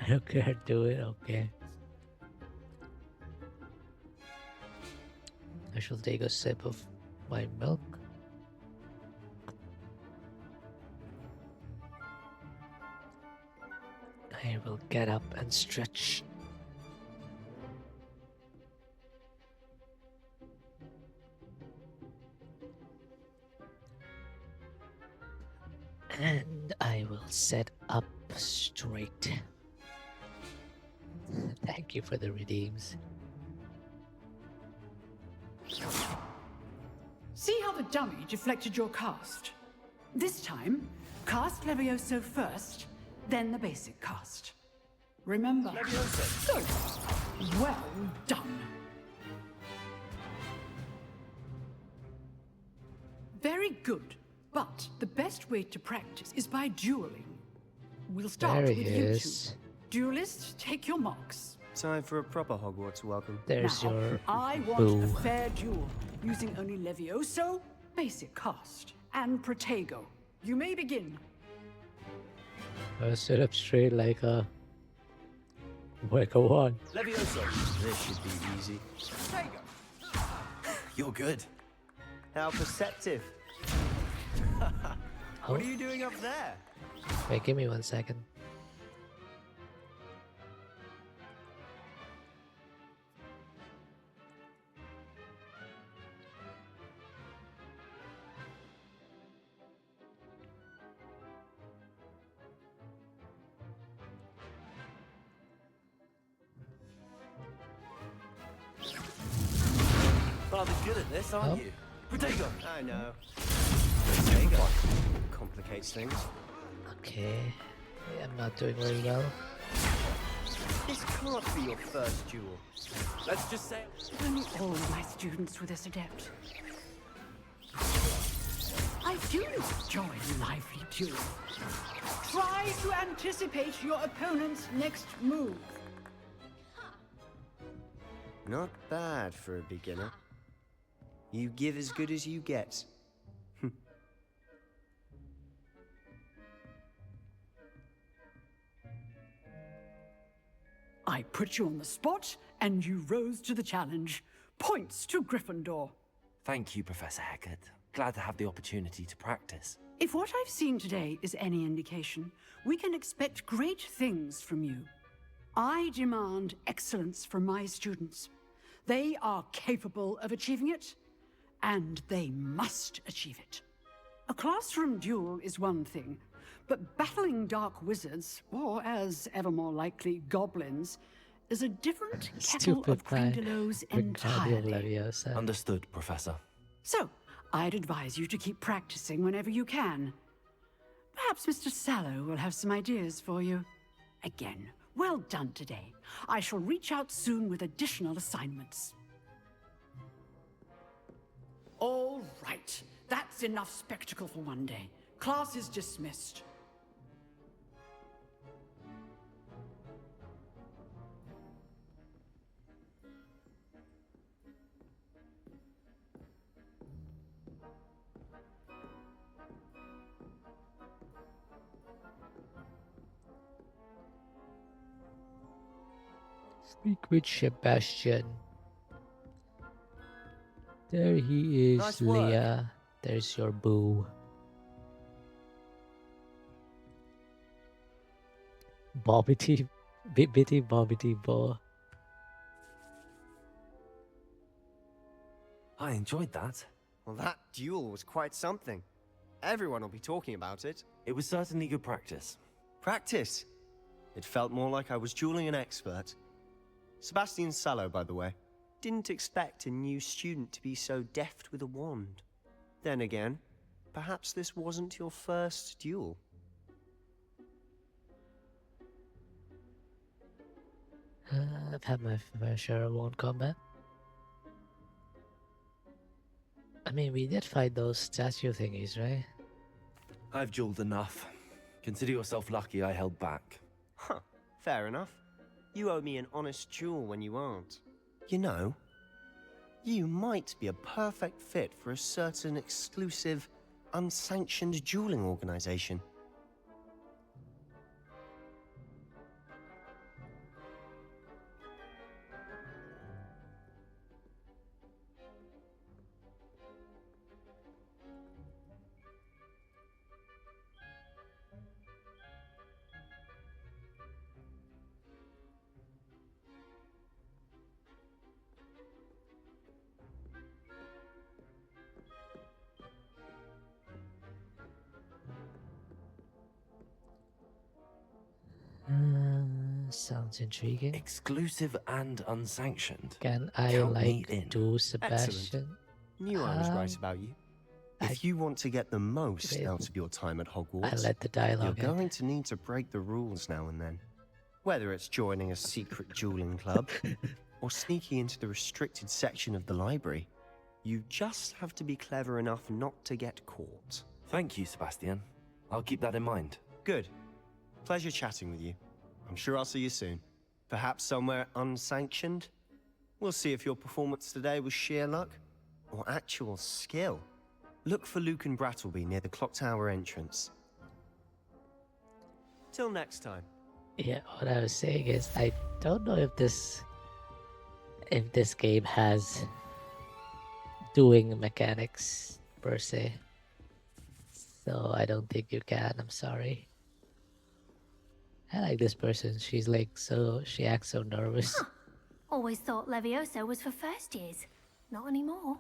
Speaker 1: I don't care, do it, okay. I shall take a sip of my milk. I will get up and stretch. And I will sit up straight. Thank you for the redeems.
Speaker 17: See how the dummy deflected your cast? This time, cast Levioso first, then the basic cast. Remember?
Speaker 11: Levioso.
Speaker 17: Good. Well done. Very good. But the best way to practice is by dueling. We'll start
Speaker 1: There
Speaker 17: with
Speaker 1: he
Speaker 17: you
Speaker 1: is.
Speaker 17: two. Duelists, take your marks.
Speaker 20: Time for a proper Hogwarts welcome.
Speaker 1: There's
Speaker 17: Now,
Speaker 1: your
Speaker 17: I want
Speaker 1: boo.
Speaker 17: a fair duel, using only Levioso, basic cast, and Protego. You may begin.
Speaker 1: I sit up straight like a one.
Speaker 20: Levioso. This should be easy.
Speaker 11: You're good.
Speaker 20: How perceptive. What are you doing up there?
Speaker 1: Wait, give me 1 second.
Speaker 20: Rather good at this, aren't you? Protego. I know.
Speaker 11: Protego.
Speaker 20: Complicates things.
Speaker 1: Okay. I'm not doing very well.
Speaker 20: This can't be your first duel. Let's just say...
Speaker 17: If only all my students were this adept. I do enjoy lively duel. Try to anticipate your opponent's next move.
Speaker 20: Not bad for a beginner. You give as good as you get.
Speaker 17: I put you on the spot, and you rose to the challenge. Points to Gryffindor.
Speaker 11: Thank you, Professor Hecat. Glad to have the opportunity to practice.
Speaker 17: If what I've seen today is any indication, we can expect great things from you. I demand excellence from my students. They are capable of achieving it, and they must achieve it. A classroom duel is one thing, but battling dark wizards, or as ever more likely, goblins, is a different kettle of Grindylows entirely.
Speaker 11: Understood, Professor.
Speaker 17: So, I'd advise you to keep practicing whenever you can. Perhaps Mr. Sallow will have some ideas for you. Again, well done today. I shall reach out soon with additional assignments. All right. That's enough spectacle for one day. Class is dismissed.
Speaker 1: Speak with Sebastian. There he is,
Speaker 20: Nice work.
Speaker 1: Leah. There's your boo. Bobbity, bibbity, bobbity, bo.
Speaker 11: I enjoyed that.
Speaker 20: Well, that duel was quite something. Everyone will be talking about it.
Speaker 11: It was certainly good practice.
Speaker 20: Practice? It felt more like I was dueling an expert. Sebastian Sallow, by the way. Didn't expect a new student to be so deft with a wand. Then again, perhaps this wasn't your first duel.
Speaker 1: I've had my fair share of wand combat. I mean, we did fight those statue thingies, right?
Speaker 11: I've dueled enough. Consider yourself lucky I held back.
Speaker 20: Huh, fair enough. You owe me an honest duel when you aren't. You know, you might be a perfect fit for a certain exclusive, unsanctioned dueling organization.
Speaker 1: Sounds intriguing.
Speaker 11: Exclusive and unsanctioned.
Speaker 1: Can I
Speaker 11: Count me
Speaker 1: like
Speaker 11: in.
Speaker 1: do Sebastian?
Speaker 20: Excellent. Knew I was right about you. If you want to get the most out of your time at Hogwarts,
Speaker 1: I let the dialogue
Speaker 20: you're
Speaker 1: in.
Speaker 20: going to need to break the rules now and then. Whether it's joining a secret dueling club or sneaking into the restricted section of the library, you just have to be clever enough not to get caught.
Speaker 11: Thank you, Sebastian. I'll keep that in mind.
Speaker 20: Good. Pleasure chatting with you. I'm sure I'll see you soon. Perhaps somewhere unsanctioned? We'll see if your performance today was sheer luck or actual skill. Look for Lucan Brattleby near the Clock Tower entrance. Till next time.
Speaker 1: Yeah, what I was saying is I don't know if this game has doing mechanics per se. So I don't think you can, I'm sorry. I like this person. She's like she acts so nervous.
Speaker 19: Always thought Levioso was for first years. Not anymore.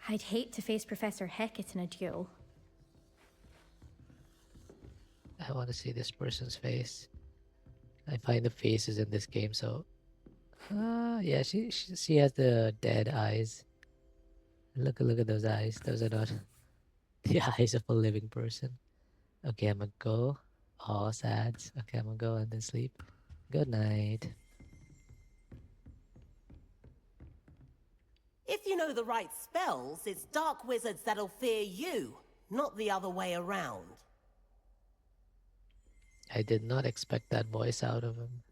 Speaker 21: I'd hate to face Professor Hecat in a duel.
Speaker 1: I want to see this person's face. I find the faces in this game so... yeah, she has the dead eyes. Look at those eyes. Those are not the eyes of a living person. Okay, I'm gonna go. Oh, sad. Okay, I'm gonna go and then sleep. Good night.
Speaker 22: If you know the right spells, it's dark wizards that'll fear you, not the other way around.
Speaker 1: I did not expect that voice out of him.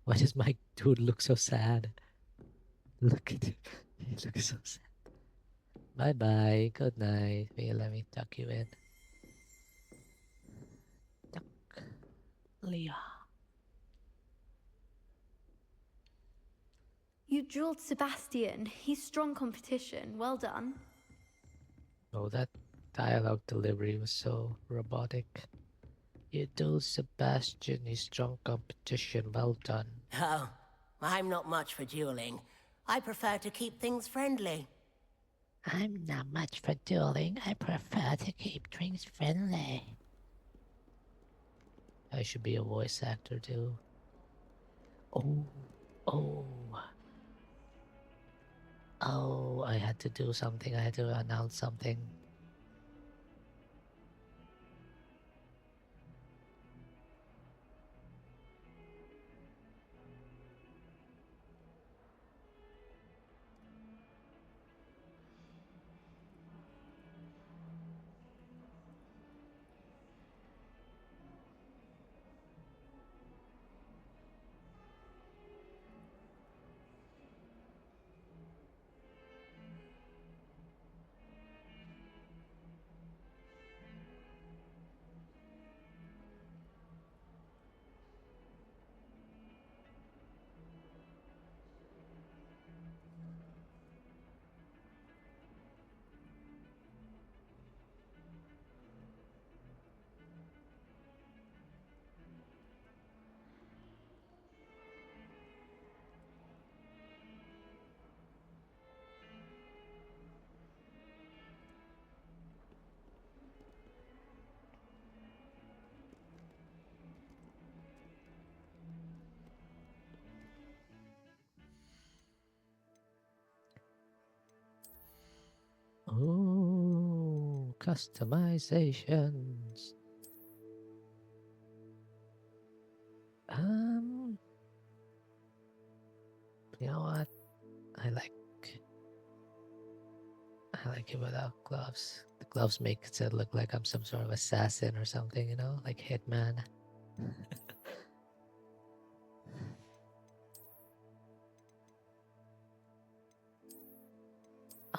Speaker 1: Why does my dude look so sad? Look at him. He looks so sad. Bye bye. Good night. Let me tuck you in. Tuck. Leah.
Speaker 5: You dueled Sebastian. He's strong competition. Well done.
Speaker 1: Oh, that dialogue delivery was so robotic. You dueled Sebastian. He's strong competition. Well done.
Speaker 22: Oh, I'm not much for dueling. I prefer to keep things friendly.
Speaker 1: I'm not much for dueling. I prefer to keep drinks friendly. I should be a voice actor too. Oh, oh. Oh, I had to do something. I had to announce something. Oh, customizations. You know what? I like it without gloves. The gloves make it look like I'm some sort of assassin or something, you know, like Hitman.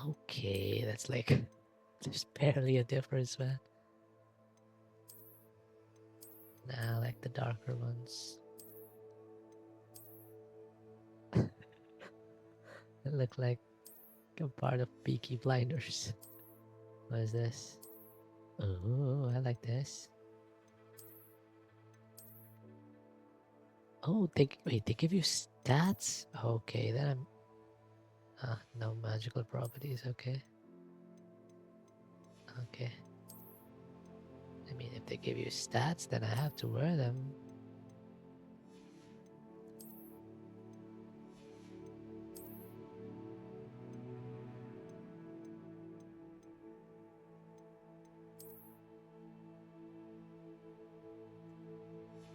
Speaker 1: Okay, that's like there's barely a difference, man. Nah, I like the darker ones. It look like a part of Peaky Blinders. What is this? Oh, I like this. Oh, wait, they give you stats? Okay, then I'm... no magical properties, okay. Okay. I mean, if they give you stats, then I have to wear them.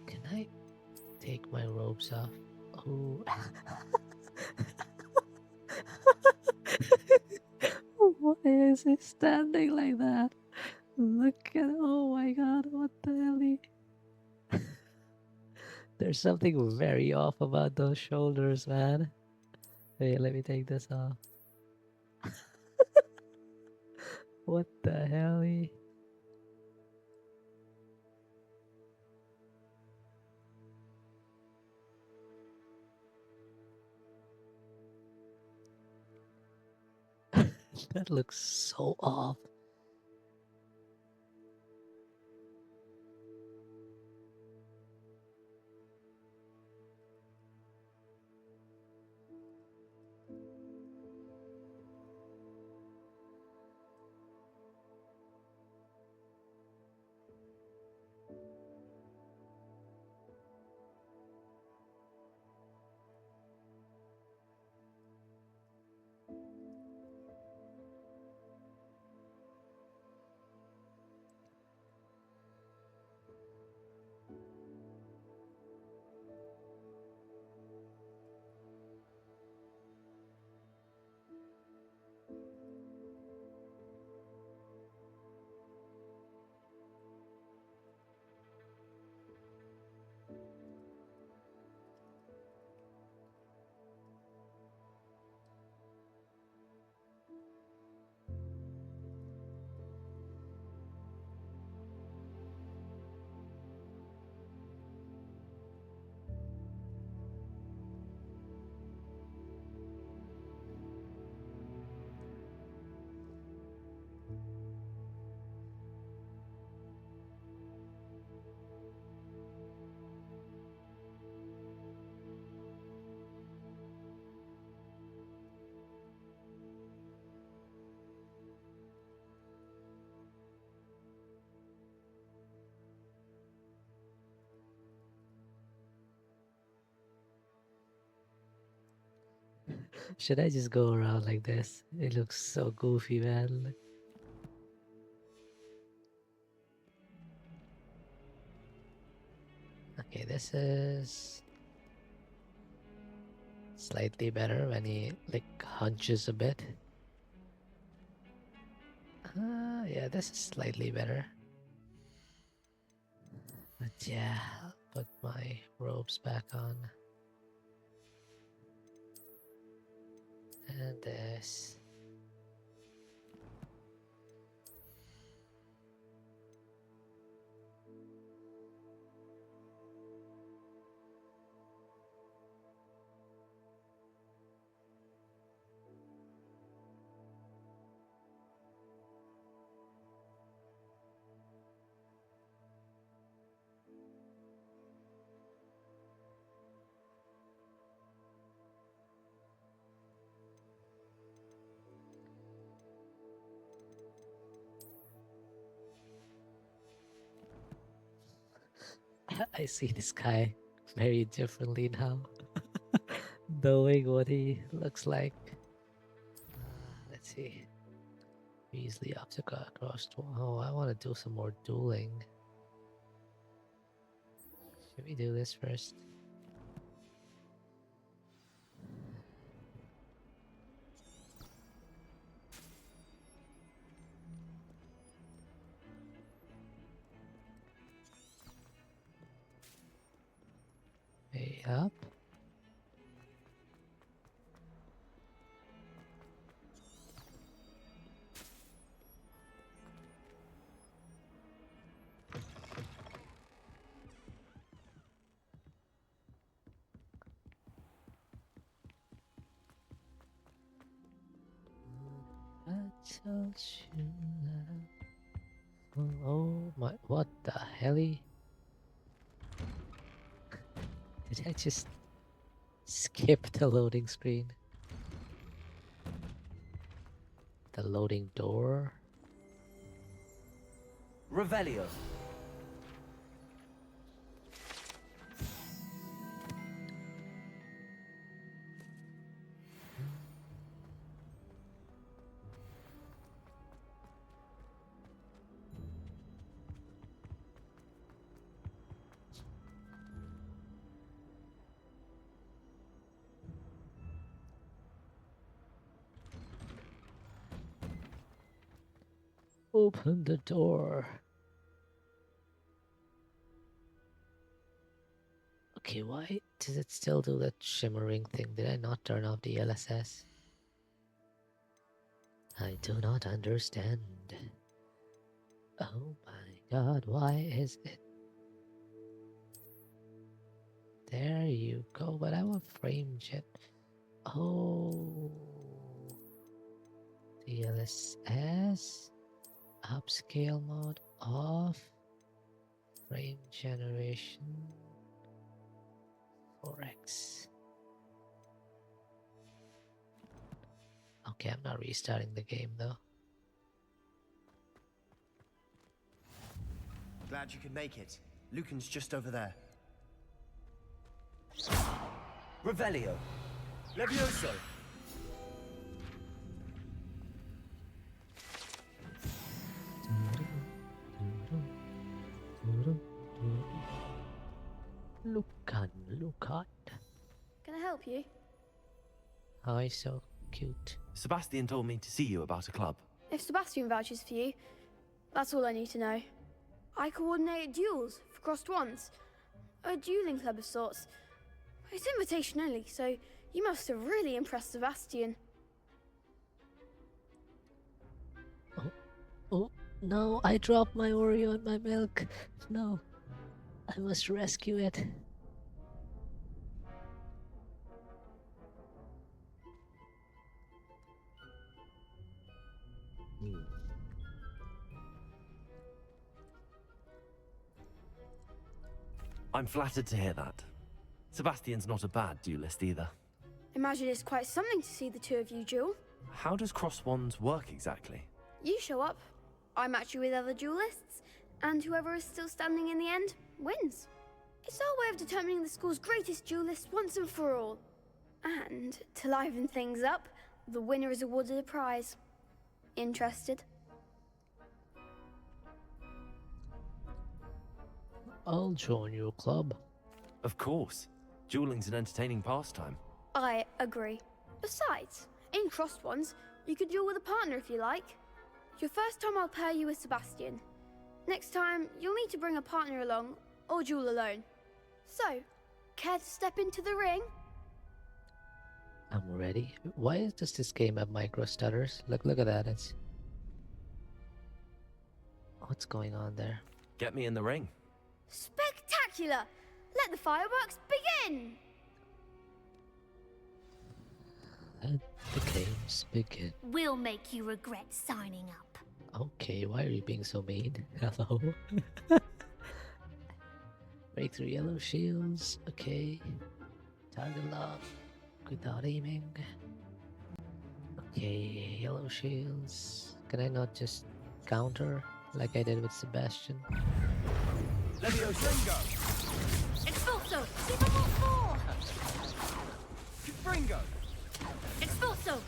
Speaker 1: Can I take my robes off? Oh. Why is he standing like that? Look at... Oh my god, what the hell? There's something very off about those shoulders, man. Wait, let me take this off. What the hell? That looks so off. Should I just go around like this? It looks so goofy, man. Okay, this is slightly better when he like hunches a bit. Yeah, this is slightly better. But yeah, I'll put my robes back on. And this. I see this guy very differently now, knowing what he looks like. Let's see. Easily obstacle across. Oh, I want to do some more dueling. Should we do this first? Way up. I told you that. Oh my, what the helly? Did I just skip the loading screen? The loading door?
Speaker 11: Revelio.
Speaker 1: Open the door. Okay, why does it still do that shimmering thing? Did I not turn off the LSS? I do not understand. Oh my god, why is it? There you go, but I want frame jet. Oh, DLSS, upscale mode off, frame generation, 4x. Okay, I'm not restarting the game though.
Speaker 20: Glad you could make it. Lucan's just over there.
Speaker 11: Revelio.
Speaker 20: Levioso!
Speaker 1: Lucan.
Speaker 2: Can I help you?
Speaker 1: Oh, he's so cute.
Speaker 11: Sebastian told me to see you about a club.
Speaker 2: If Sebastian vouches for you, that's all I need to know. I coordinate duels for crossed ones. A dueling club of sorts. It's invitation only, so you must have really impressed Sebastian.
Speaker 1: Oh, no, I dropped my Oreo in my milk. No, I must rescue it.
Speaker 11: I'm flattered to hear that. Sebastian's not a bad duelist either.
Speaker 2: Imagine it's quite something to see the two of you duel.
Speaker 11: How does cross wands work exactly?
Speaker 2: You show up, I match you with other duelists, and whoever is still standing in the end wins. It's our way of determining the school's greatest duelist once and for all. And to liven things up, the winner is awarded a prize. Interested?
Speaker 1: I'll join your club.
Speaker 11: Of course. Dueling's an entertaining pastime.
Speaker 2: I agree. Besides, in Crossed Ones, you could duel with a partner if you like. Your first time I'll pair you with Sebastian. Next time, you'll need to bring a partner along, or duel alone. So, care to step into the ring?
Speaker 1: I'm ready. Why does this game have micro stutters? Look at that. It's... What's going on there?
Speaker 11: Get me in the ring.
Speaker 2: Spectacular! Let the fireworks begin!
Speaker 1: Let the games begin.
Speaker 19: We'll make you regret signing up.
Speaker 1: Okay, why are you being so mean? Hello? Breakthrough yellow shields. Okay. Target lock without aiming. Okay, yellow shields. Can I not just counter like I did with Sebastian?
Speaker 13: Levioso!
Speaker 19: Expulso! Viva
Speaker 13: Ringo!
Speaker 19: Expulso!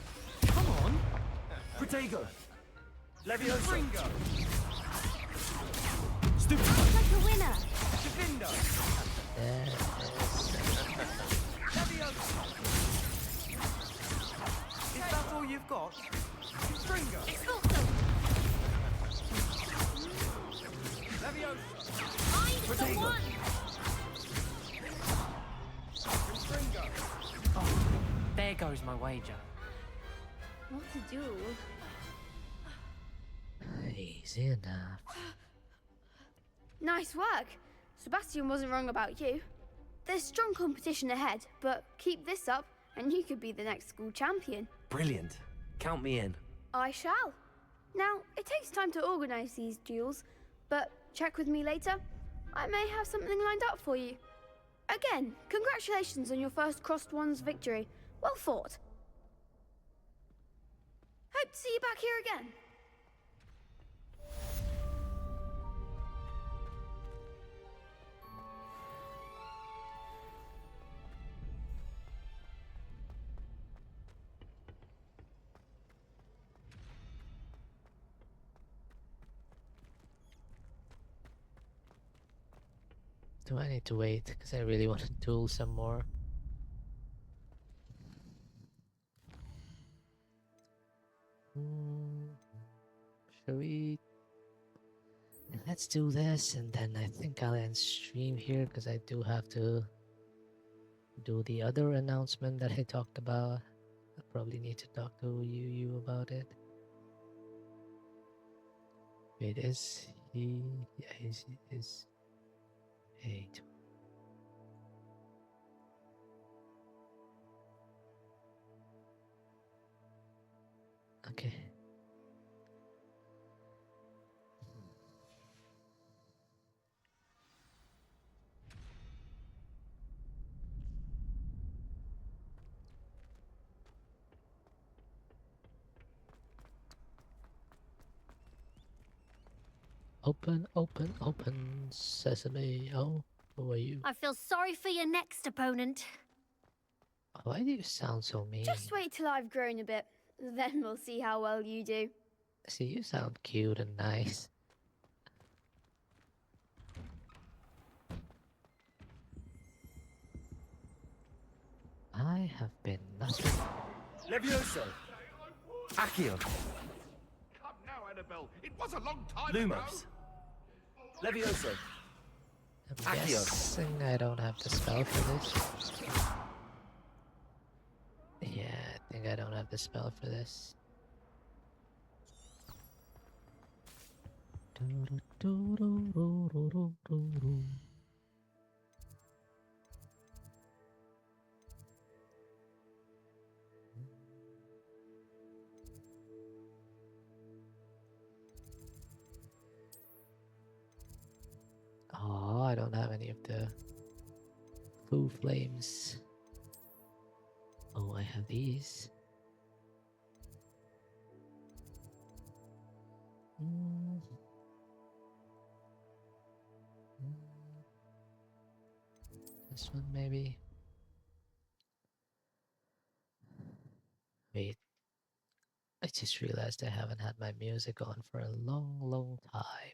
Speaker 13: Come on! Protego! Levioso! Ringo! Stupid!
Speaker 19: Like a winner!
Speaker 13: Divindo! Levioso! Is that all you've got? Ringo!
Speaker 19: Expulso!
Speaker 13: Levioso!
Speaker 19: Find the
Speaker 13: Protego!
Speaker 19: one!
Speaker 13: Ringo!
Speaker 4: Oh, there goes my wager.
Speaker 2: What a duel.
Speaker 1: Easy enough.
Speaker 2: Nice work. Sebastian wasn't wrong about you. There's strong competition ahead, but keep this up and you could be the next school champion.
Speaker 11: Brilliant. Count me in.
Speaker 2: I shall. Now, it takes time to organise these duels, but check with me later. I may have something lined up for you. Again, congratulations on your first Crossed Ones victory. Well fought. Hope to see you back here again.
Speaker 1: Do I need to wait? Because I really want to duel some more. Shall we? Let's do this, and then I think I'll end stream here because I do have to do the other announcement that I talked about. I probably need to talk to you about it. Wait, is he? Yeah, is 8. Okay. Open, sesame. Oh, who are you?
Speaker 19: I feel sorry for your next opponent.
Speaker 1: Why do you sound so mean?
Speaker 2: Just wait till I've grown a bit, then we'll see how well you do.
Speaker 1: See, you sound cute and nice. I have been nothing.
Speaker 13: Levioso! Accio!
Speaker 14: Come now, Annabelle. It was a long time
Speaker 13: Lumos! Levioso!
Speaker 1: I'm
Speaker 13: Accio!
Speaker 1: guessing I don't have the spell for this. Yeah, I think I don't have the spell for this. Oh, I don't have any of the Foo Flames. Oh, I have these. This one maybe. Wait, I just realized I haven't had my music on for a long, long time.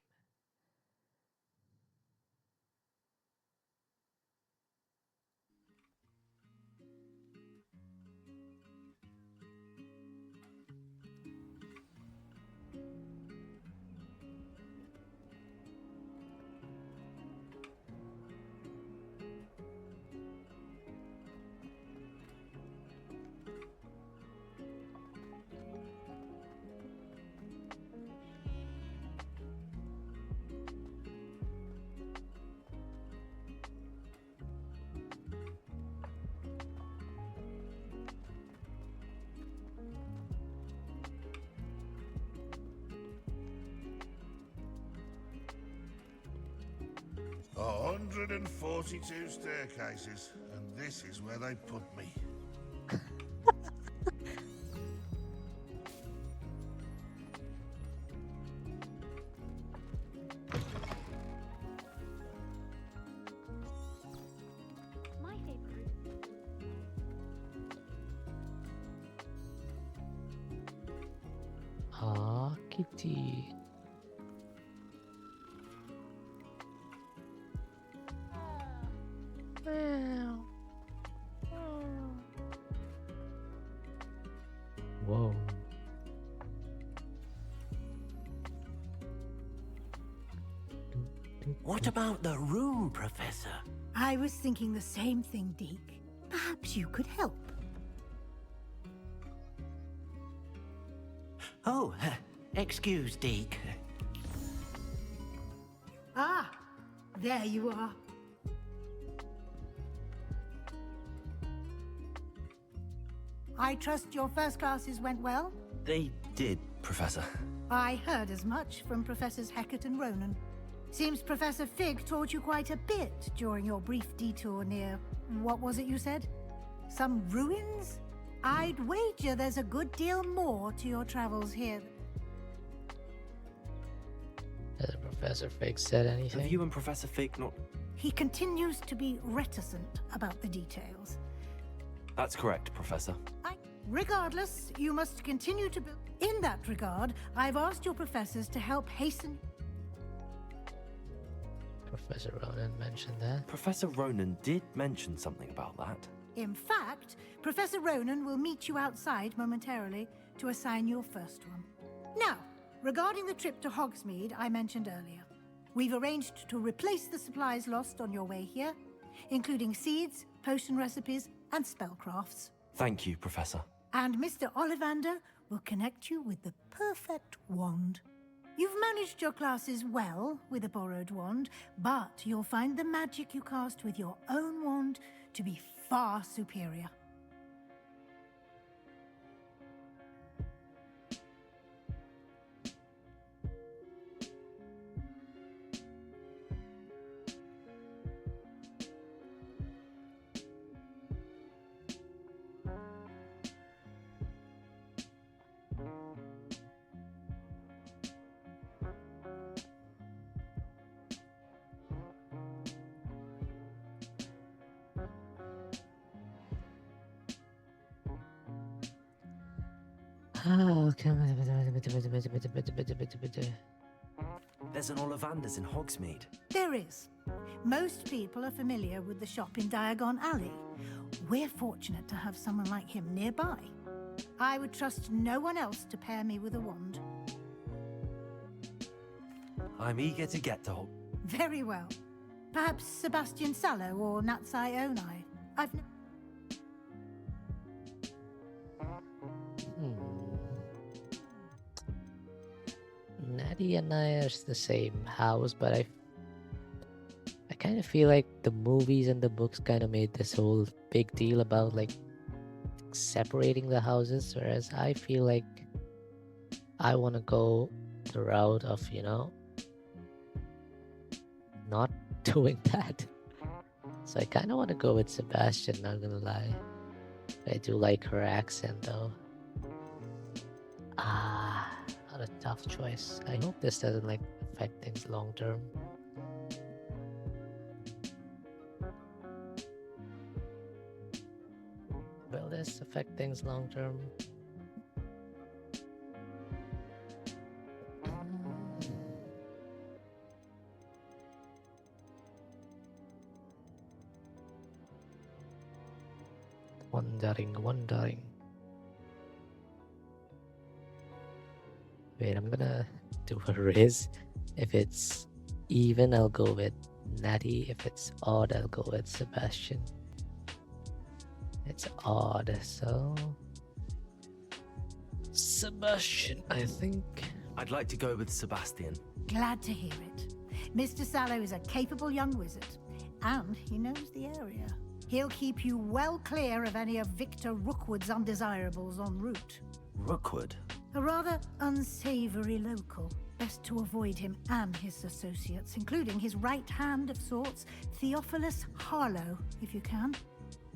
Speaker 6: A 142 staircases, and this is where they put me.
Speaker 3: My favorite.
Speaker 1: Ah, kitty. Whoa.
Speaker 14: What about the room, Professor?
Speaker 8: I was thinking the same thing, Deke. Perhaps you could help.
Speaker 14: Oh, excuse, Deke.
Speaker 8: Ah, there you are. I trust your first classes went well?
Speaker 11: They did, Professor.
Speaker 8: I heard as much from Professors Hecat and Ronan. Seems Professor Fig taught you quite a bit during your brief detour near... what was it you said? Some ruins? I'd wager there's a good deal more to your travels here.
Speaker 1: Has Professor Fig said anything?
Speaker 11: Have you and Professor Fig not...
Speaker 8: He continues to be reticent about the details.
Speaker 11: That's correct, Professor.
Speaker 8: Regardless, you must continue to build. In that regard, I've asked your professors to help hasten...
Speaker 1: Professor Ronan mentioned that.
Speaker 11: Professor Ronan did mention something about that.
Speaker 8: In fact, Professor Ronan will meet you outside momentarily to assign your first one. Now, regarding the trip to Hogsmeade I mentioned earlier, we've arranged to replace the supplies lost on your way here, including seeds, potion recipes, and spellcrafts.
Speaker 11: Thank you, Professor.
Speaker 8: And Mr. Ollivander will connect you with the perfect wand. You've managed your classes well with a borrowed wand, but you'll find the magic you cast with your own wand to be far superior.
Speaker 1: Oh, come on.
Speaker 11: There's an Ollivander's in Hogsmeade.
Speaker 8: There is. Most people are familiar with the shop in Diagon Alley. We're fortunate to have someone like him nearby. I would trust no one else to pair me with a wand.
Speaker 11: I'm eager to get to Hog...
Speaker 8: Very well. Perhaps Sebastian Sallow or Natsai Onai. I've...
Speaker 1: Natty and I are the same house, but I kind of feel like the movies and the books kind of made this whole big deal about like separating the houses, whereas I feel like I want to go the route of, you know, not doing that. So I kind of want to go with Sebastian, not gonna lie. I do like her accent though. Not a tough choice. I hope this doesn't like affect things long term. Will this affect things long term? Wondering. Wait, I'm gonna do a Riz. If it's even, I'll go with Natty. If it's odd, I'll go with Sebastian. It's odd, so Sebastian, I think.
Speaker 11: I'd like to go with Sebastian.
Speaker 8: Glad to hear it. Mr. Sallow is a capable young wizard, and he knows the area. He'll keep you well clear of any of Victor Rookwood's undesirables en route.
Speaker 11: Rookwood?
Speaker 8: A rather unsavory local. Best to avoid him and his associates, including his right hand of sorts, Theophilus Harlow, if you can.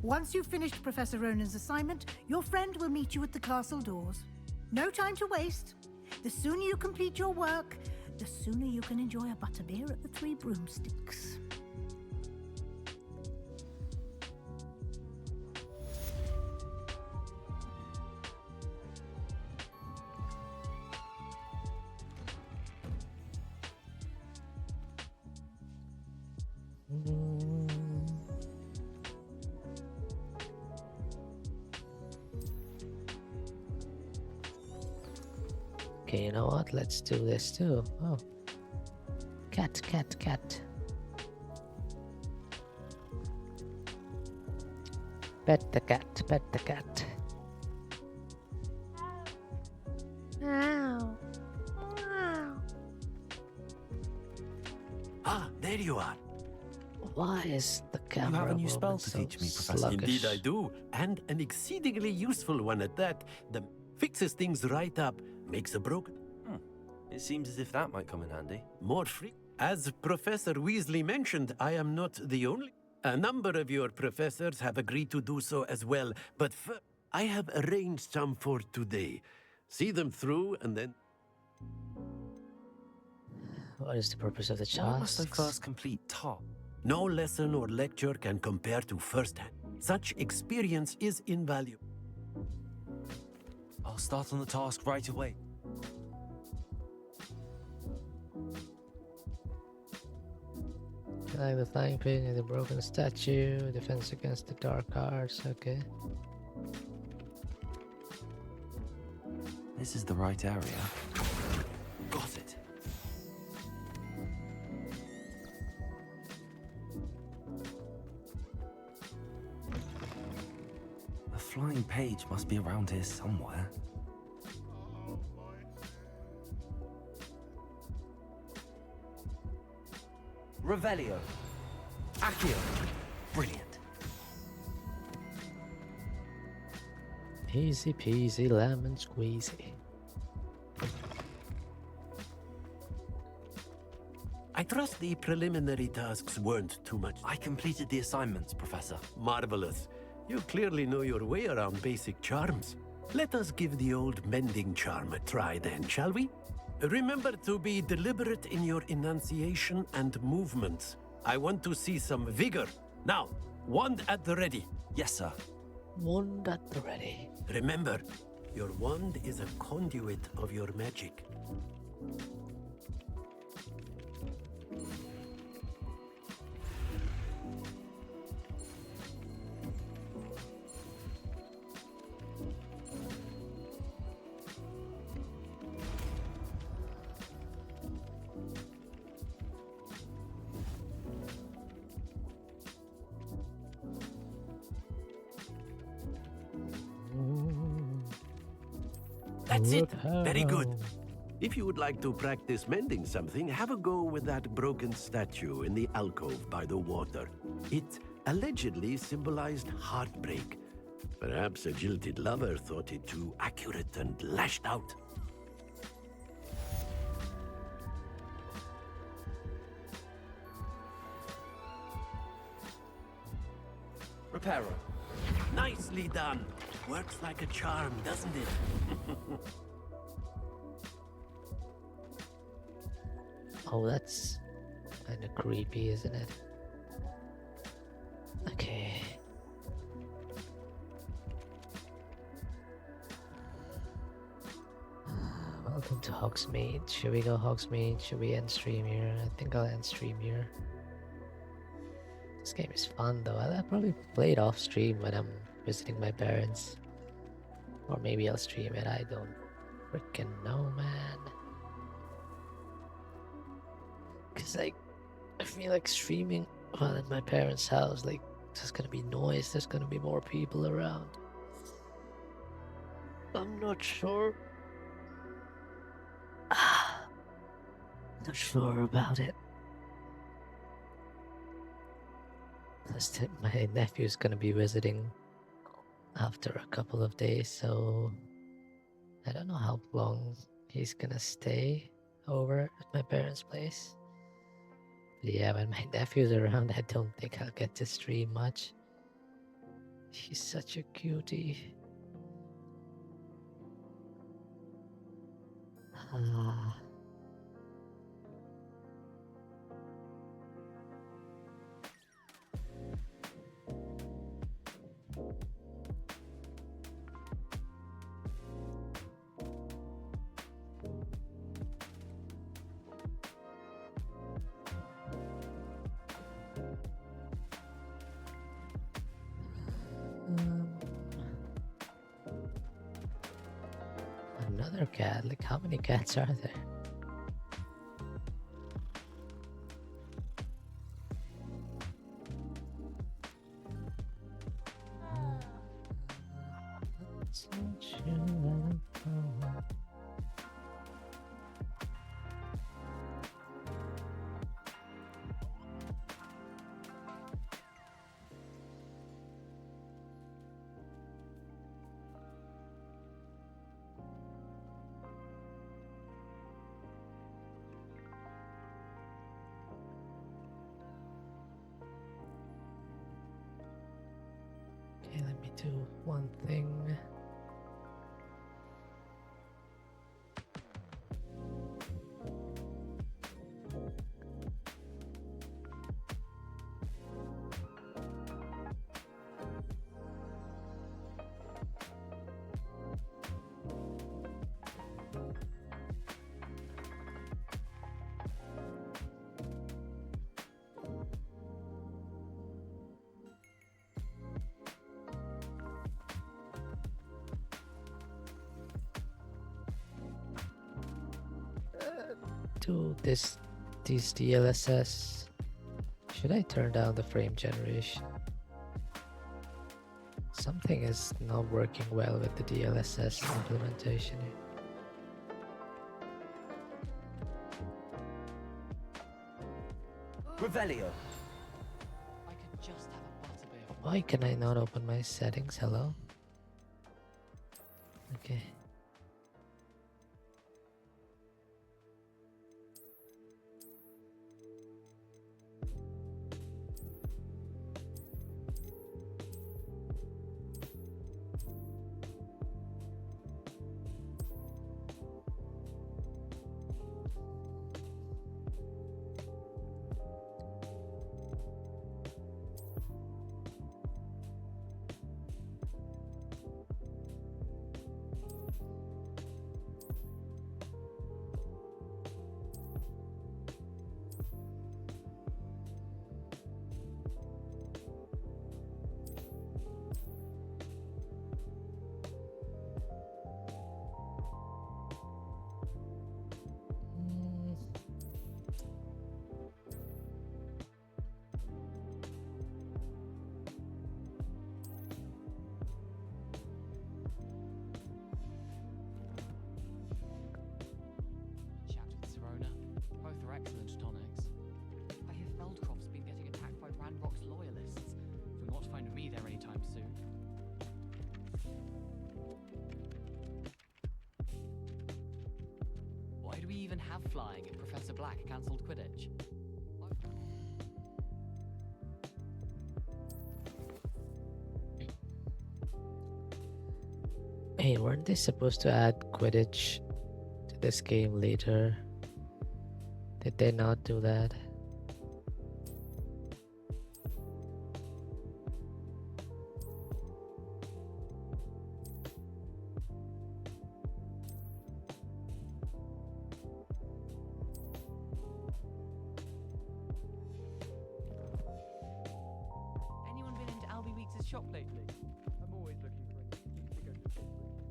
Speaker 8: Once you've finished Professor Ronan's assignment, your friend will meet you at the castle doors. No time to waste. The sooner you complete your work, the sooner you can enjoy a butterbeer at the Three Broomsticks.
Speaker 1: Okay, you know what? Let's do this too. Oh. Cat. Pet the cat.
Speaker 2: Ow.
Speaker 14: Ah, there you are.
Speaker 1: Why is the camera
Speaker 11: have a new spell
Speaker 1: movement
Speaker 11: to
Speaker 1: so
Speaker 11: teach me, Professor.
Speaker 1: sluggish?
Speaker 14: Indeed I do, and an exceedingly useful one at that. The fixes things right up, makes a broken...
Speaker 11: It seems as if that might come in handy.
Speaker 14: More free. As Professor Weasley mentioned, I am not the only. A number of your professors have agreed to do so as well, but I have arranged some for today. See them through and then...
Speaker 1: What is the purpose of the
Speaker 11: Why must I
Speaker 1: tasks?
Speaker 11: first complete top?
Speaker 14: No lesson or lecture can compare to first-hand. Such experience is invaluable.
Speaker 11: I'll start on the task right away.
Speaker 1: Like the flying pig and the broken statue, defense against the dark arts, okay.
Speaker 11: This is the right area. Got it. The flying page must be around here somewhere. Revelio. Accio. Brilliant.
Speaker 1: Easy peasy lemon squeezy.
Speaker 14: I trust the preliminary tasks weren't too much.
Speaker 11: I completed the assignments, Professor.
Speaker 14: Marvelous. You clearly know your way around basic charms. Let us give the old mending charm a try then, shall we? Remember to be deliberate in your enunciation and movements. I want to see some vigor. Now, wand at the ready.
Speaker 11: Yes, sir.
Speaker 1: Wand at the ready.
Speaker 14: Remember, your wand is a conduit of your magic. That's it. Very good. If you would like to practice mending something, have a go with that broken statue in the alcove by the water. It allegedly symbolized heartbreak. Perhaps a jilted lover thought it too accurate and lashed out.
Speaker 11: Reparo.
Speaker 14: Nicely done. Works like a charm, doesn't it?
Speaker 1: Oh, that's kind of creepy, isn't it? Okay. Welcome to Hogsmeade. Should we go Hogsmeade? Should we end stream here? I think I'll end stream here. This game is fun though. I'll probably play it off stream when I'm visiting my parents. Or maybe I'll stream it, I don't freaking know, man. Cause I feel like streaming while at my parents' house, like there's gonna be noise, there's gonna be more people around. I'm not sure. Not sure about it. Plus, my nephew's gonna be visiting after a couple of days, so I don't know how long he's gonna stay over at my parents' place. But yeah, when my nephew's around, I don't think I'll get to stream much. He's such a cutie. Another cat? Like, how many cats are there? Okay, let me do one thing. Do these DLSS. Should I turn down the frame generation? Something is not working well with the DLSS implementation here.
Speaker 11: Revelio.
Speaker 9: I could just have a butterbeer.
Speaker 1: Why can I not open my settings? Hello? Okay.
Speaker 9: Chat with Sirona. Both are excellent tonics. I hear Feldcroft's been getting attacked by Ranrock's loyalists. You'll not find me there anytime soon. Why do we even have flying if Professor Black cancelled Quidditch?
Speaker 1: Hey, weren't they supposed to add Quidditch to this game later? Did they not do that?
Speaker 9: Anyone been into Albie Weeks' shop lately? I'm
Speaker 15: always looking for an excuse to go to Pittsburgh.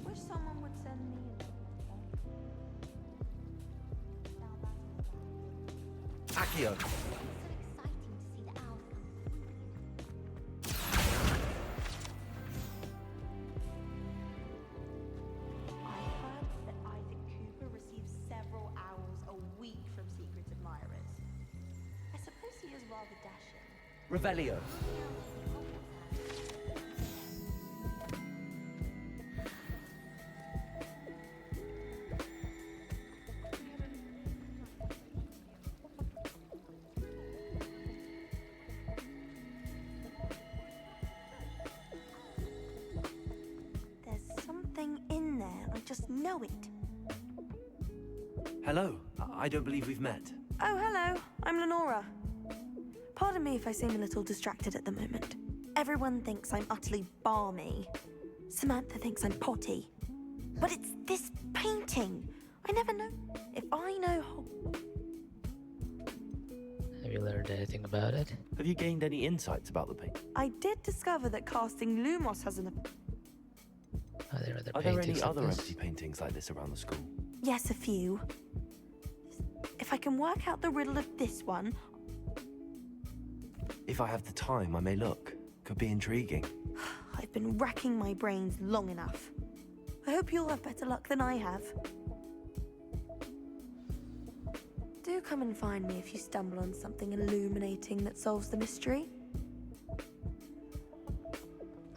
Speaker 10: Wish someone would send me
Speaker 11: Accio!
Speaker 10: I heard that Isaac Cooper receives several owls a week from secret admirers. I suppose he is rather dashing.
Speaker 11: Revelio!
Speaker 10: There's something in there. I just know it.
Speaker 11: Hello. I don't believe we've met.
Speaker 10: Oh, hello. I'm Lenora. Pardon me if I seem a little distracted at the moment. Everyone thinks I'm utterly balmy. Samantha thinks I'm potty. But it's this painting. I never know if I know.
Speaker 1: Have you learned anything about it?
Speaker 11: Have you gained any insights about the painting?
Speaker 10: I did discover that casting Lumos has an.
Speaker 1: Are there other
Speaker 11: Are there
Speaker 1: paintings
Speaker 11: any
Speaker 1: like
Speaker 11: other
Speaker 1: this?
Speaker 11: empty paintings like this around the school?
Speaker 10: Yes, a few. If I can work out the riddle of this one.
Speaker 11: If I have the time, I may look. Could be intriguing.
Speaker 10: I've been racking my brains long enough. I hope you'll have better luck than I have. Do come and find me if you stumble on something illuminating that solves the mystery.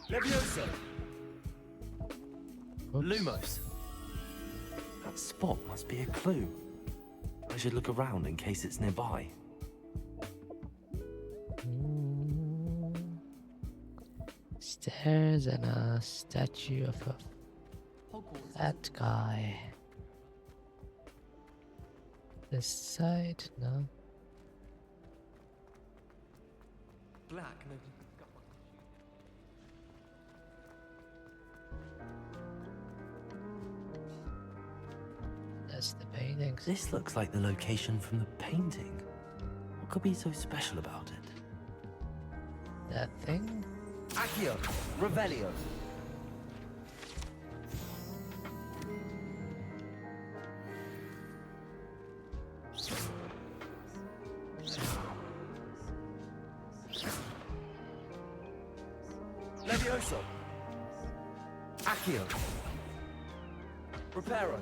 Speaker 11: Levioso! Lumos! That spot must be a clue. I should look around in case it's nearby.
Speaker 1: Stairs and a statue of a fat guy. This side? No.
Speaker 15: Black, no. Got one.
Speaker 1: That's the paintings.
Speaker 11: This looks like the location from the painting. What could be so special about it?
Speaker 1: That thing?
Speaker 11: Accio! Revelio! Levioso! Accio! Reparo!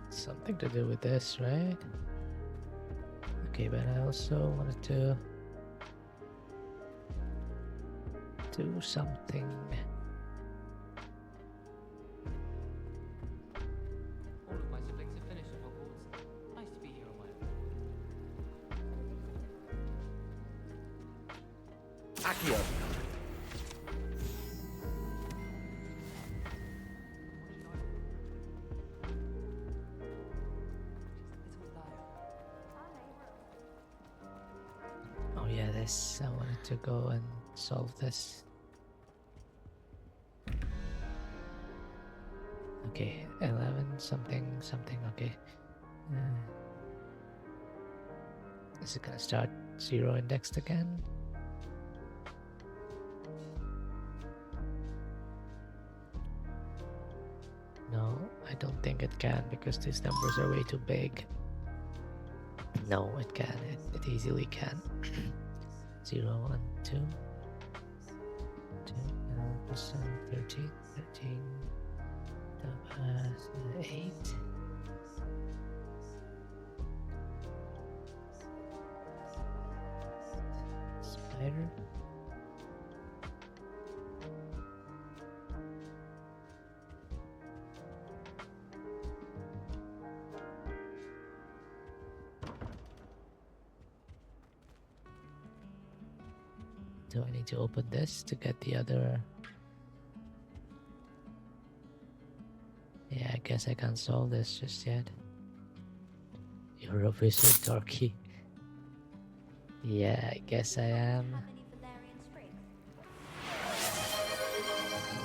Speaker 1: Something to do with this, right? Okay, but I also wanted to do something.
Speaker 9: All of my siblings have finished at Hogwarts. Nice to be here on my own.
Speaker 11: Accio!
Speaker 1: Oh yeah, this. I wanted to go and solve this. Okay, 11 something something. Okay. Is it gonna start 0 indexed again? No, I don't think it can because these numbers are way too big. No, it can. It easily can. 0, 1, 2, 2, 13, 13, 8. Spider. Do I need to open this to get the other? Yeah, guess I can't solve this just yet. You're a wizard, Dorky. Yeah, I guess I am.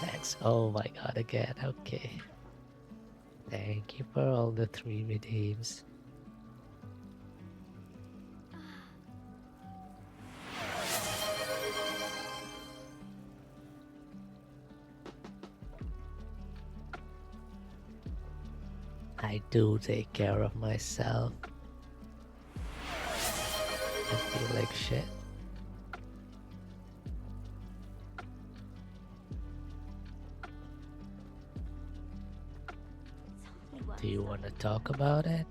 Speaker 1: Thanks. Oh my god, again. Okay. Thank you for all the 3 redeems. I do take care of myself. I feel like shit. Do you want to talk about it?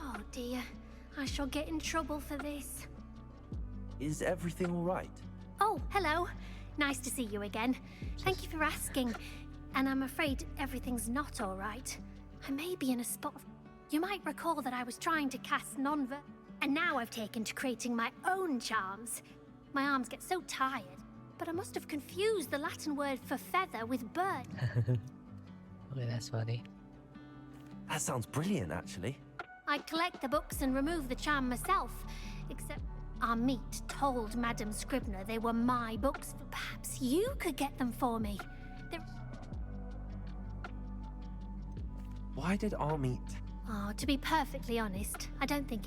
Speaker 19: Oh dear, I shall get in trouble for this.
Speaker 11: Is everything alright?
Speaker 19: Oh, hello. Nice to see you again. Thank you for asking. And I'm afraid everything's not all right. I may be in a spot. You might recall that I was trying to cast non-ver, and now I've taken to creating my own charms. My arms get so tired, but I must have confused the Latin word for feather with bird.
Speaker 1: Okay, that's funny.
Speaker 11: That sounds brilliant, actually.
Speaker 19: I collect the books and remove the charm myself, except Amit told Madame Scribner they were my books. Perhaps you could get them for me.
Speaker 11: Why did Amit...
Speaker 19: Oh, to be perfectly honest, I don't think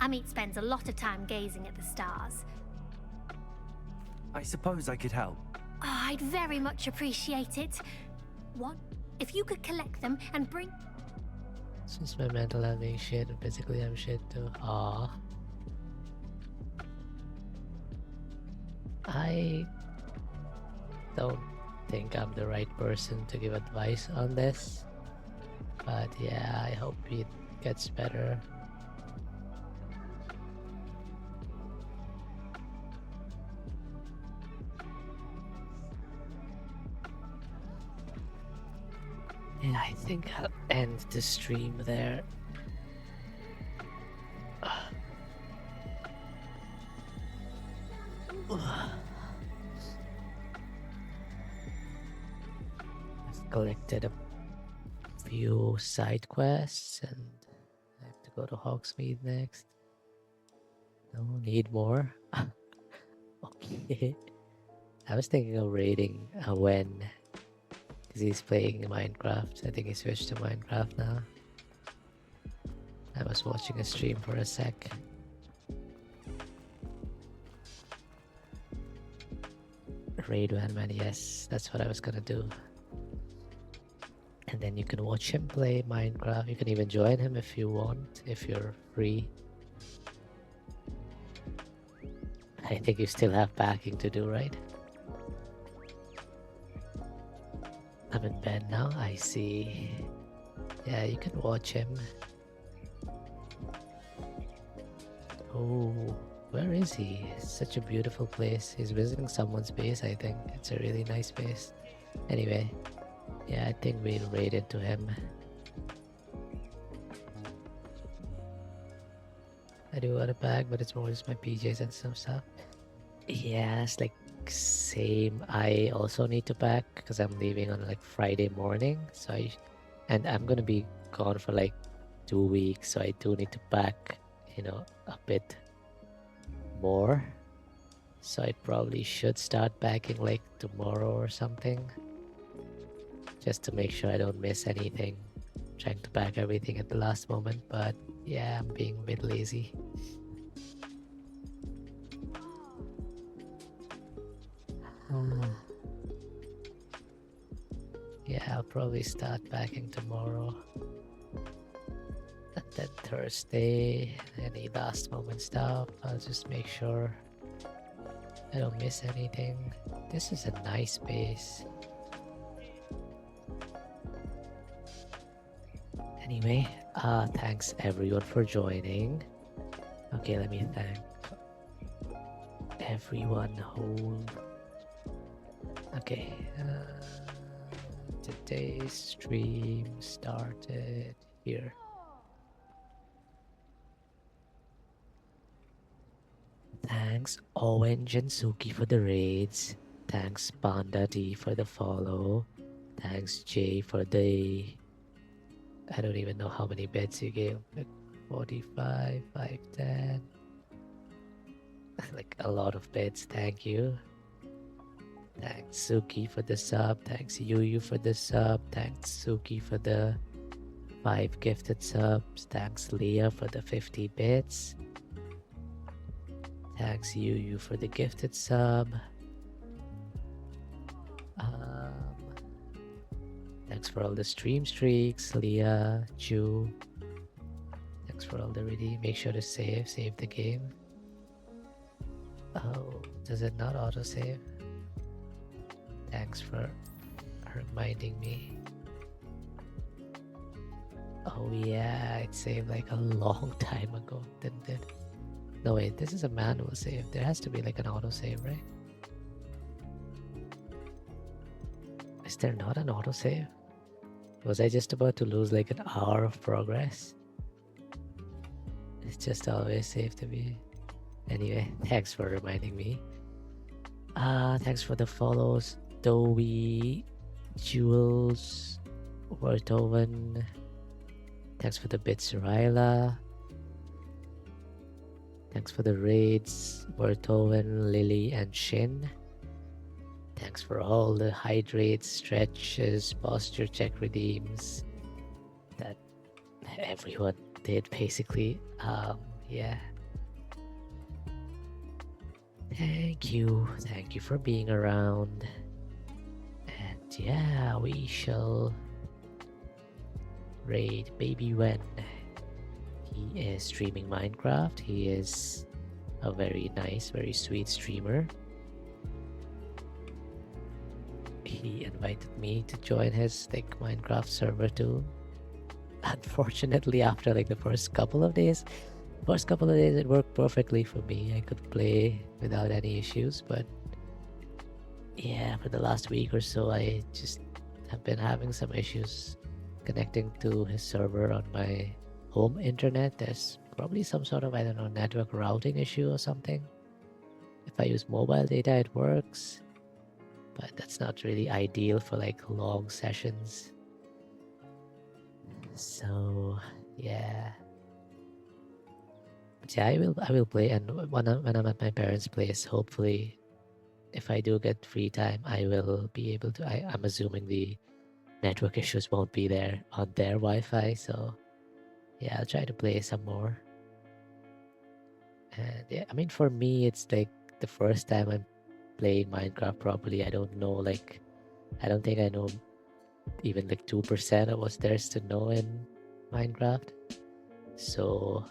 Speaker 19: Amit spends a lot of time gazing at the stars.
Speaker 11: I suppose I could help.
Speaker 19: Oh, I'd very much appreciate it. What? If you could collect them and bring...
Speaker 1: Since my mental health being shit and physically I'm shit too. Aww. I don't think I'm the right person to give advice on this. But yeah, I hope it gets better. Yeah, I think I'll end the stream there. I've collected a few side quests and I have to go to Hogsmeade next. No, need more. Okay. I was thinking of raiding Wen because he's playing Minecraft. I think he switched to Minecraft now. I was watching a stream for a sec. Raid Wenman, yes, that's what I was gonna do. And then you can watch him play Minecraft. You can even join him if you want, if you're free. I think you still have packing to do, right? I'm in bed now, I see. Yeah, you can watch him. Oh, where is he? It's such a beautiful place. He's visiting someone's base, I think. It's a really nice base. Anyway, yeah, I think we'll raid into him. I do want a bag, but it's more just my PJs and some stuff. Yeah, it's like same. I also need to pack because I'm leaving on like Friday morning. So and I'm gonna be gone for like 2 weeks. So I do need to pack, you know, a bit more. So I probably should start packing like tomorrow or something. Just to make sure I don't miss anything. Trying to pack everything at the last moment, but yeah, I'm being a bit lazy. Yeah, I'll probably start packing tomorrow. And then Thursday, any last moment stuff, I'll just make sure I don't miss anything. This is a nice base. Anyway, thanks everyone for joining. Okay, let me thank everyone. Hold. Okay, today's stream started here. Thanks Owen Jansuki for the raids. Thanks Panda D for the follow. Thanks Jay for the... I don't even know how many bits you gave. Like 45, 510. Like a lot of bits, thank you. Thanks Suki for the sub. Thanks Yuyu for the sub. Thanks Suki for the 5 gifted subs. Thanks Leah for the 50 bits. Thanks Yuyu for the gifted sub. Thanks for all the stream streaks, Leah, Ju. Thanks for all the ready. Make sure to save the game. Oh, does it not autosave? Thanks for reminding me. Oh yeah, it saved like a long time ago, didn't it? No wait, this is a manual save. There has to be like an autosave, right? Is there not an autosave? Was I just about to lose like an hour of progress? It's just always safe to be. Anyway, thanks for reminding me. Thanks for the follows. Dowie, Jules, Werthoven. Thanks for the bits, Ryla. Thanks for the raids, Werthoven, Lily, and Shin. Thanks for all the hydrates, stretches, posture check redeems that everyone did basically. Yeah. Thank you for being around. And yeah, we shall raid Baby Wen. He is streaming Minecraft. He is a very nice, very sweet streamer. He invited me to join his like Minecraft server too. Unfortunately, after like the first couple of days it worked perfectly for me. I could play without any issues, but yeah, for the last week or so I just have been having some issues connecting to his server on my home internet. There's probably some sort of, I don't know, network routing issue or something. If I use mobile data it works, but that's not really ideal for like long sessions. So yeah. But yeah, I will play, and when I'm at my parents' place, hopefully if I do get free time I will be able to. I'm assuming the network issues won't be there on their Wi-Fi, so yeah, I'll try to play some more. And yeah, I mean, for me it's like the first time I'm playing Minecraft properly. I don't know, like I don't think I know even like 2% of what there's to know in Minecraft. So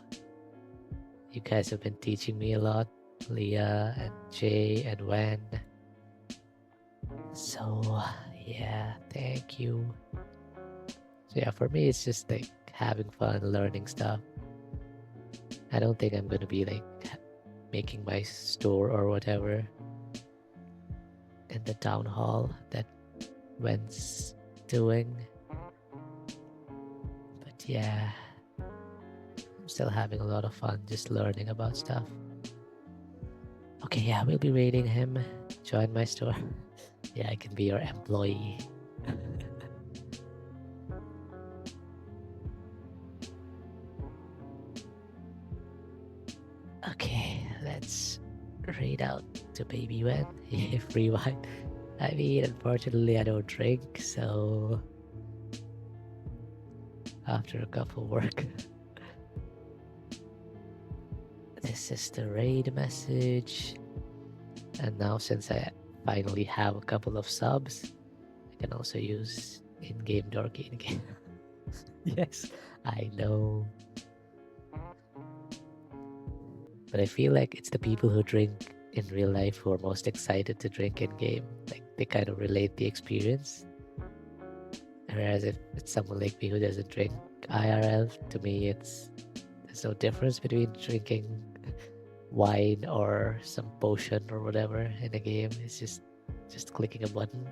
Speaker 1: you guys have been teaching me a lot, Leah and Jay and Wen. So yeah, thank you. So yeah, for me it's just like having fun, learning stuff. I don't think I'm gonna be like making my store or whatever in the town hall that Wen's doing. But yeah, I'm still having a lot of fun just learning about stuff. Okay, yeah, we'll be raiding him. Join my store. Yeah, I can be your employee. Okay, let's raid out to Baby Wen. Free wine. I mean, unfortunately I don't drink, so after a cup of work. This is the raid message. And now since I finally have a couple of subs, I can also use in-game dorky in-game. Yes, I know. But I feel like it's the people who drink in real life who are most excited to drink in-game. Like, they kind of relate the experience. Whereas if it's someone like me who doesn't drink IRL, to me there's no difference between drinking wine or some potion or whatever in a game. It's just clicking a button.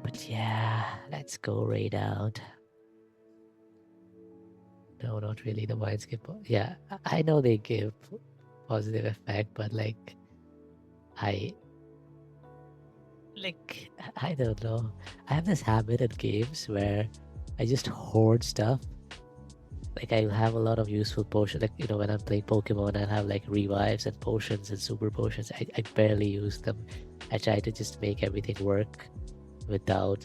Speaker 1: But yeah, let's go raid out. No, not really. The wines give... Yeah, I know they give positive effect, but like I don't know. I have this habit in games where I just hoard stuff. Like I'll have a lot of useful potions. Like, you know, when I'm playing Pokemon, I'll have like revives and potions and super potions. I barely use them. I try to just make everything work without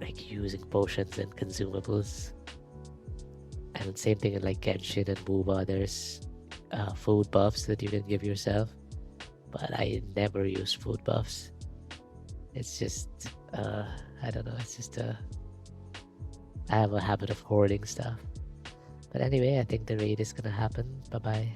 Speaker 1: like using potions and consumables. And same thing in like Genshin and MOBA, there's food buffs that you can give yourself. But I never use food buffs. It's just, I don't know, it's just I have a habit of hoarding stuff. But anyway, I think the raid is gonna happen. Bye-bye.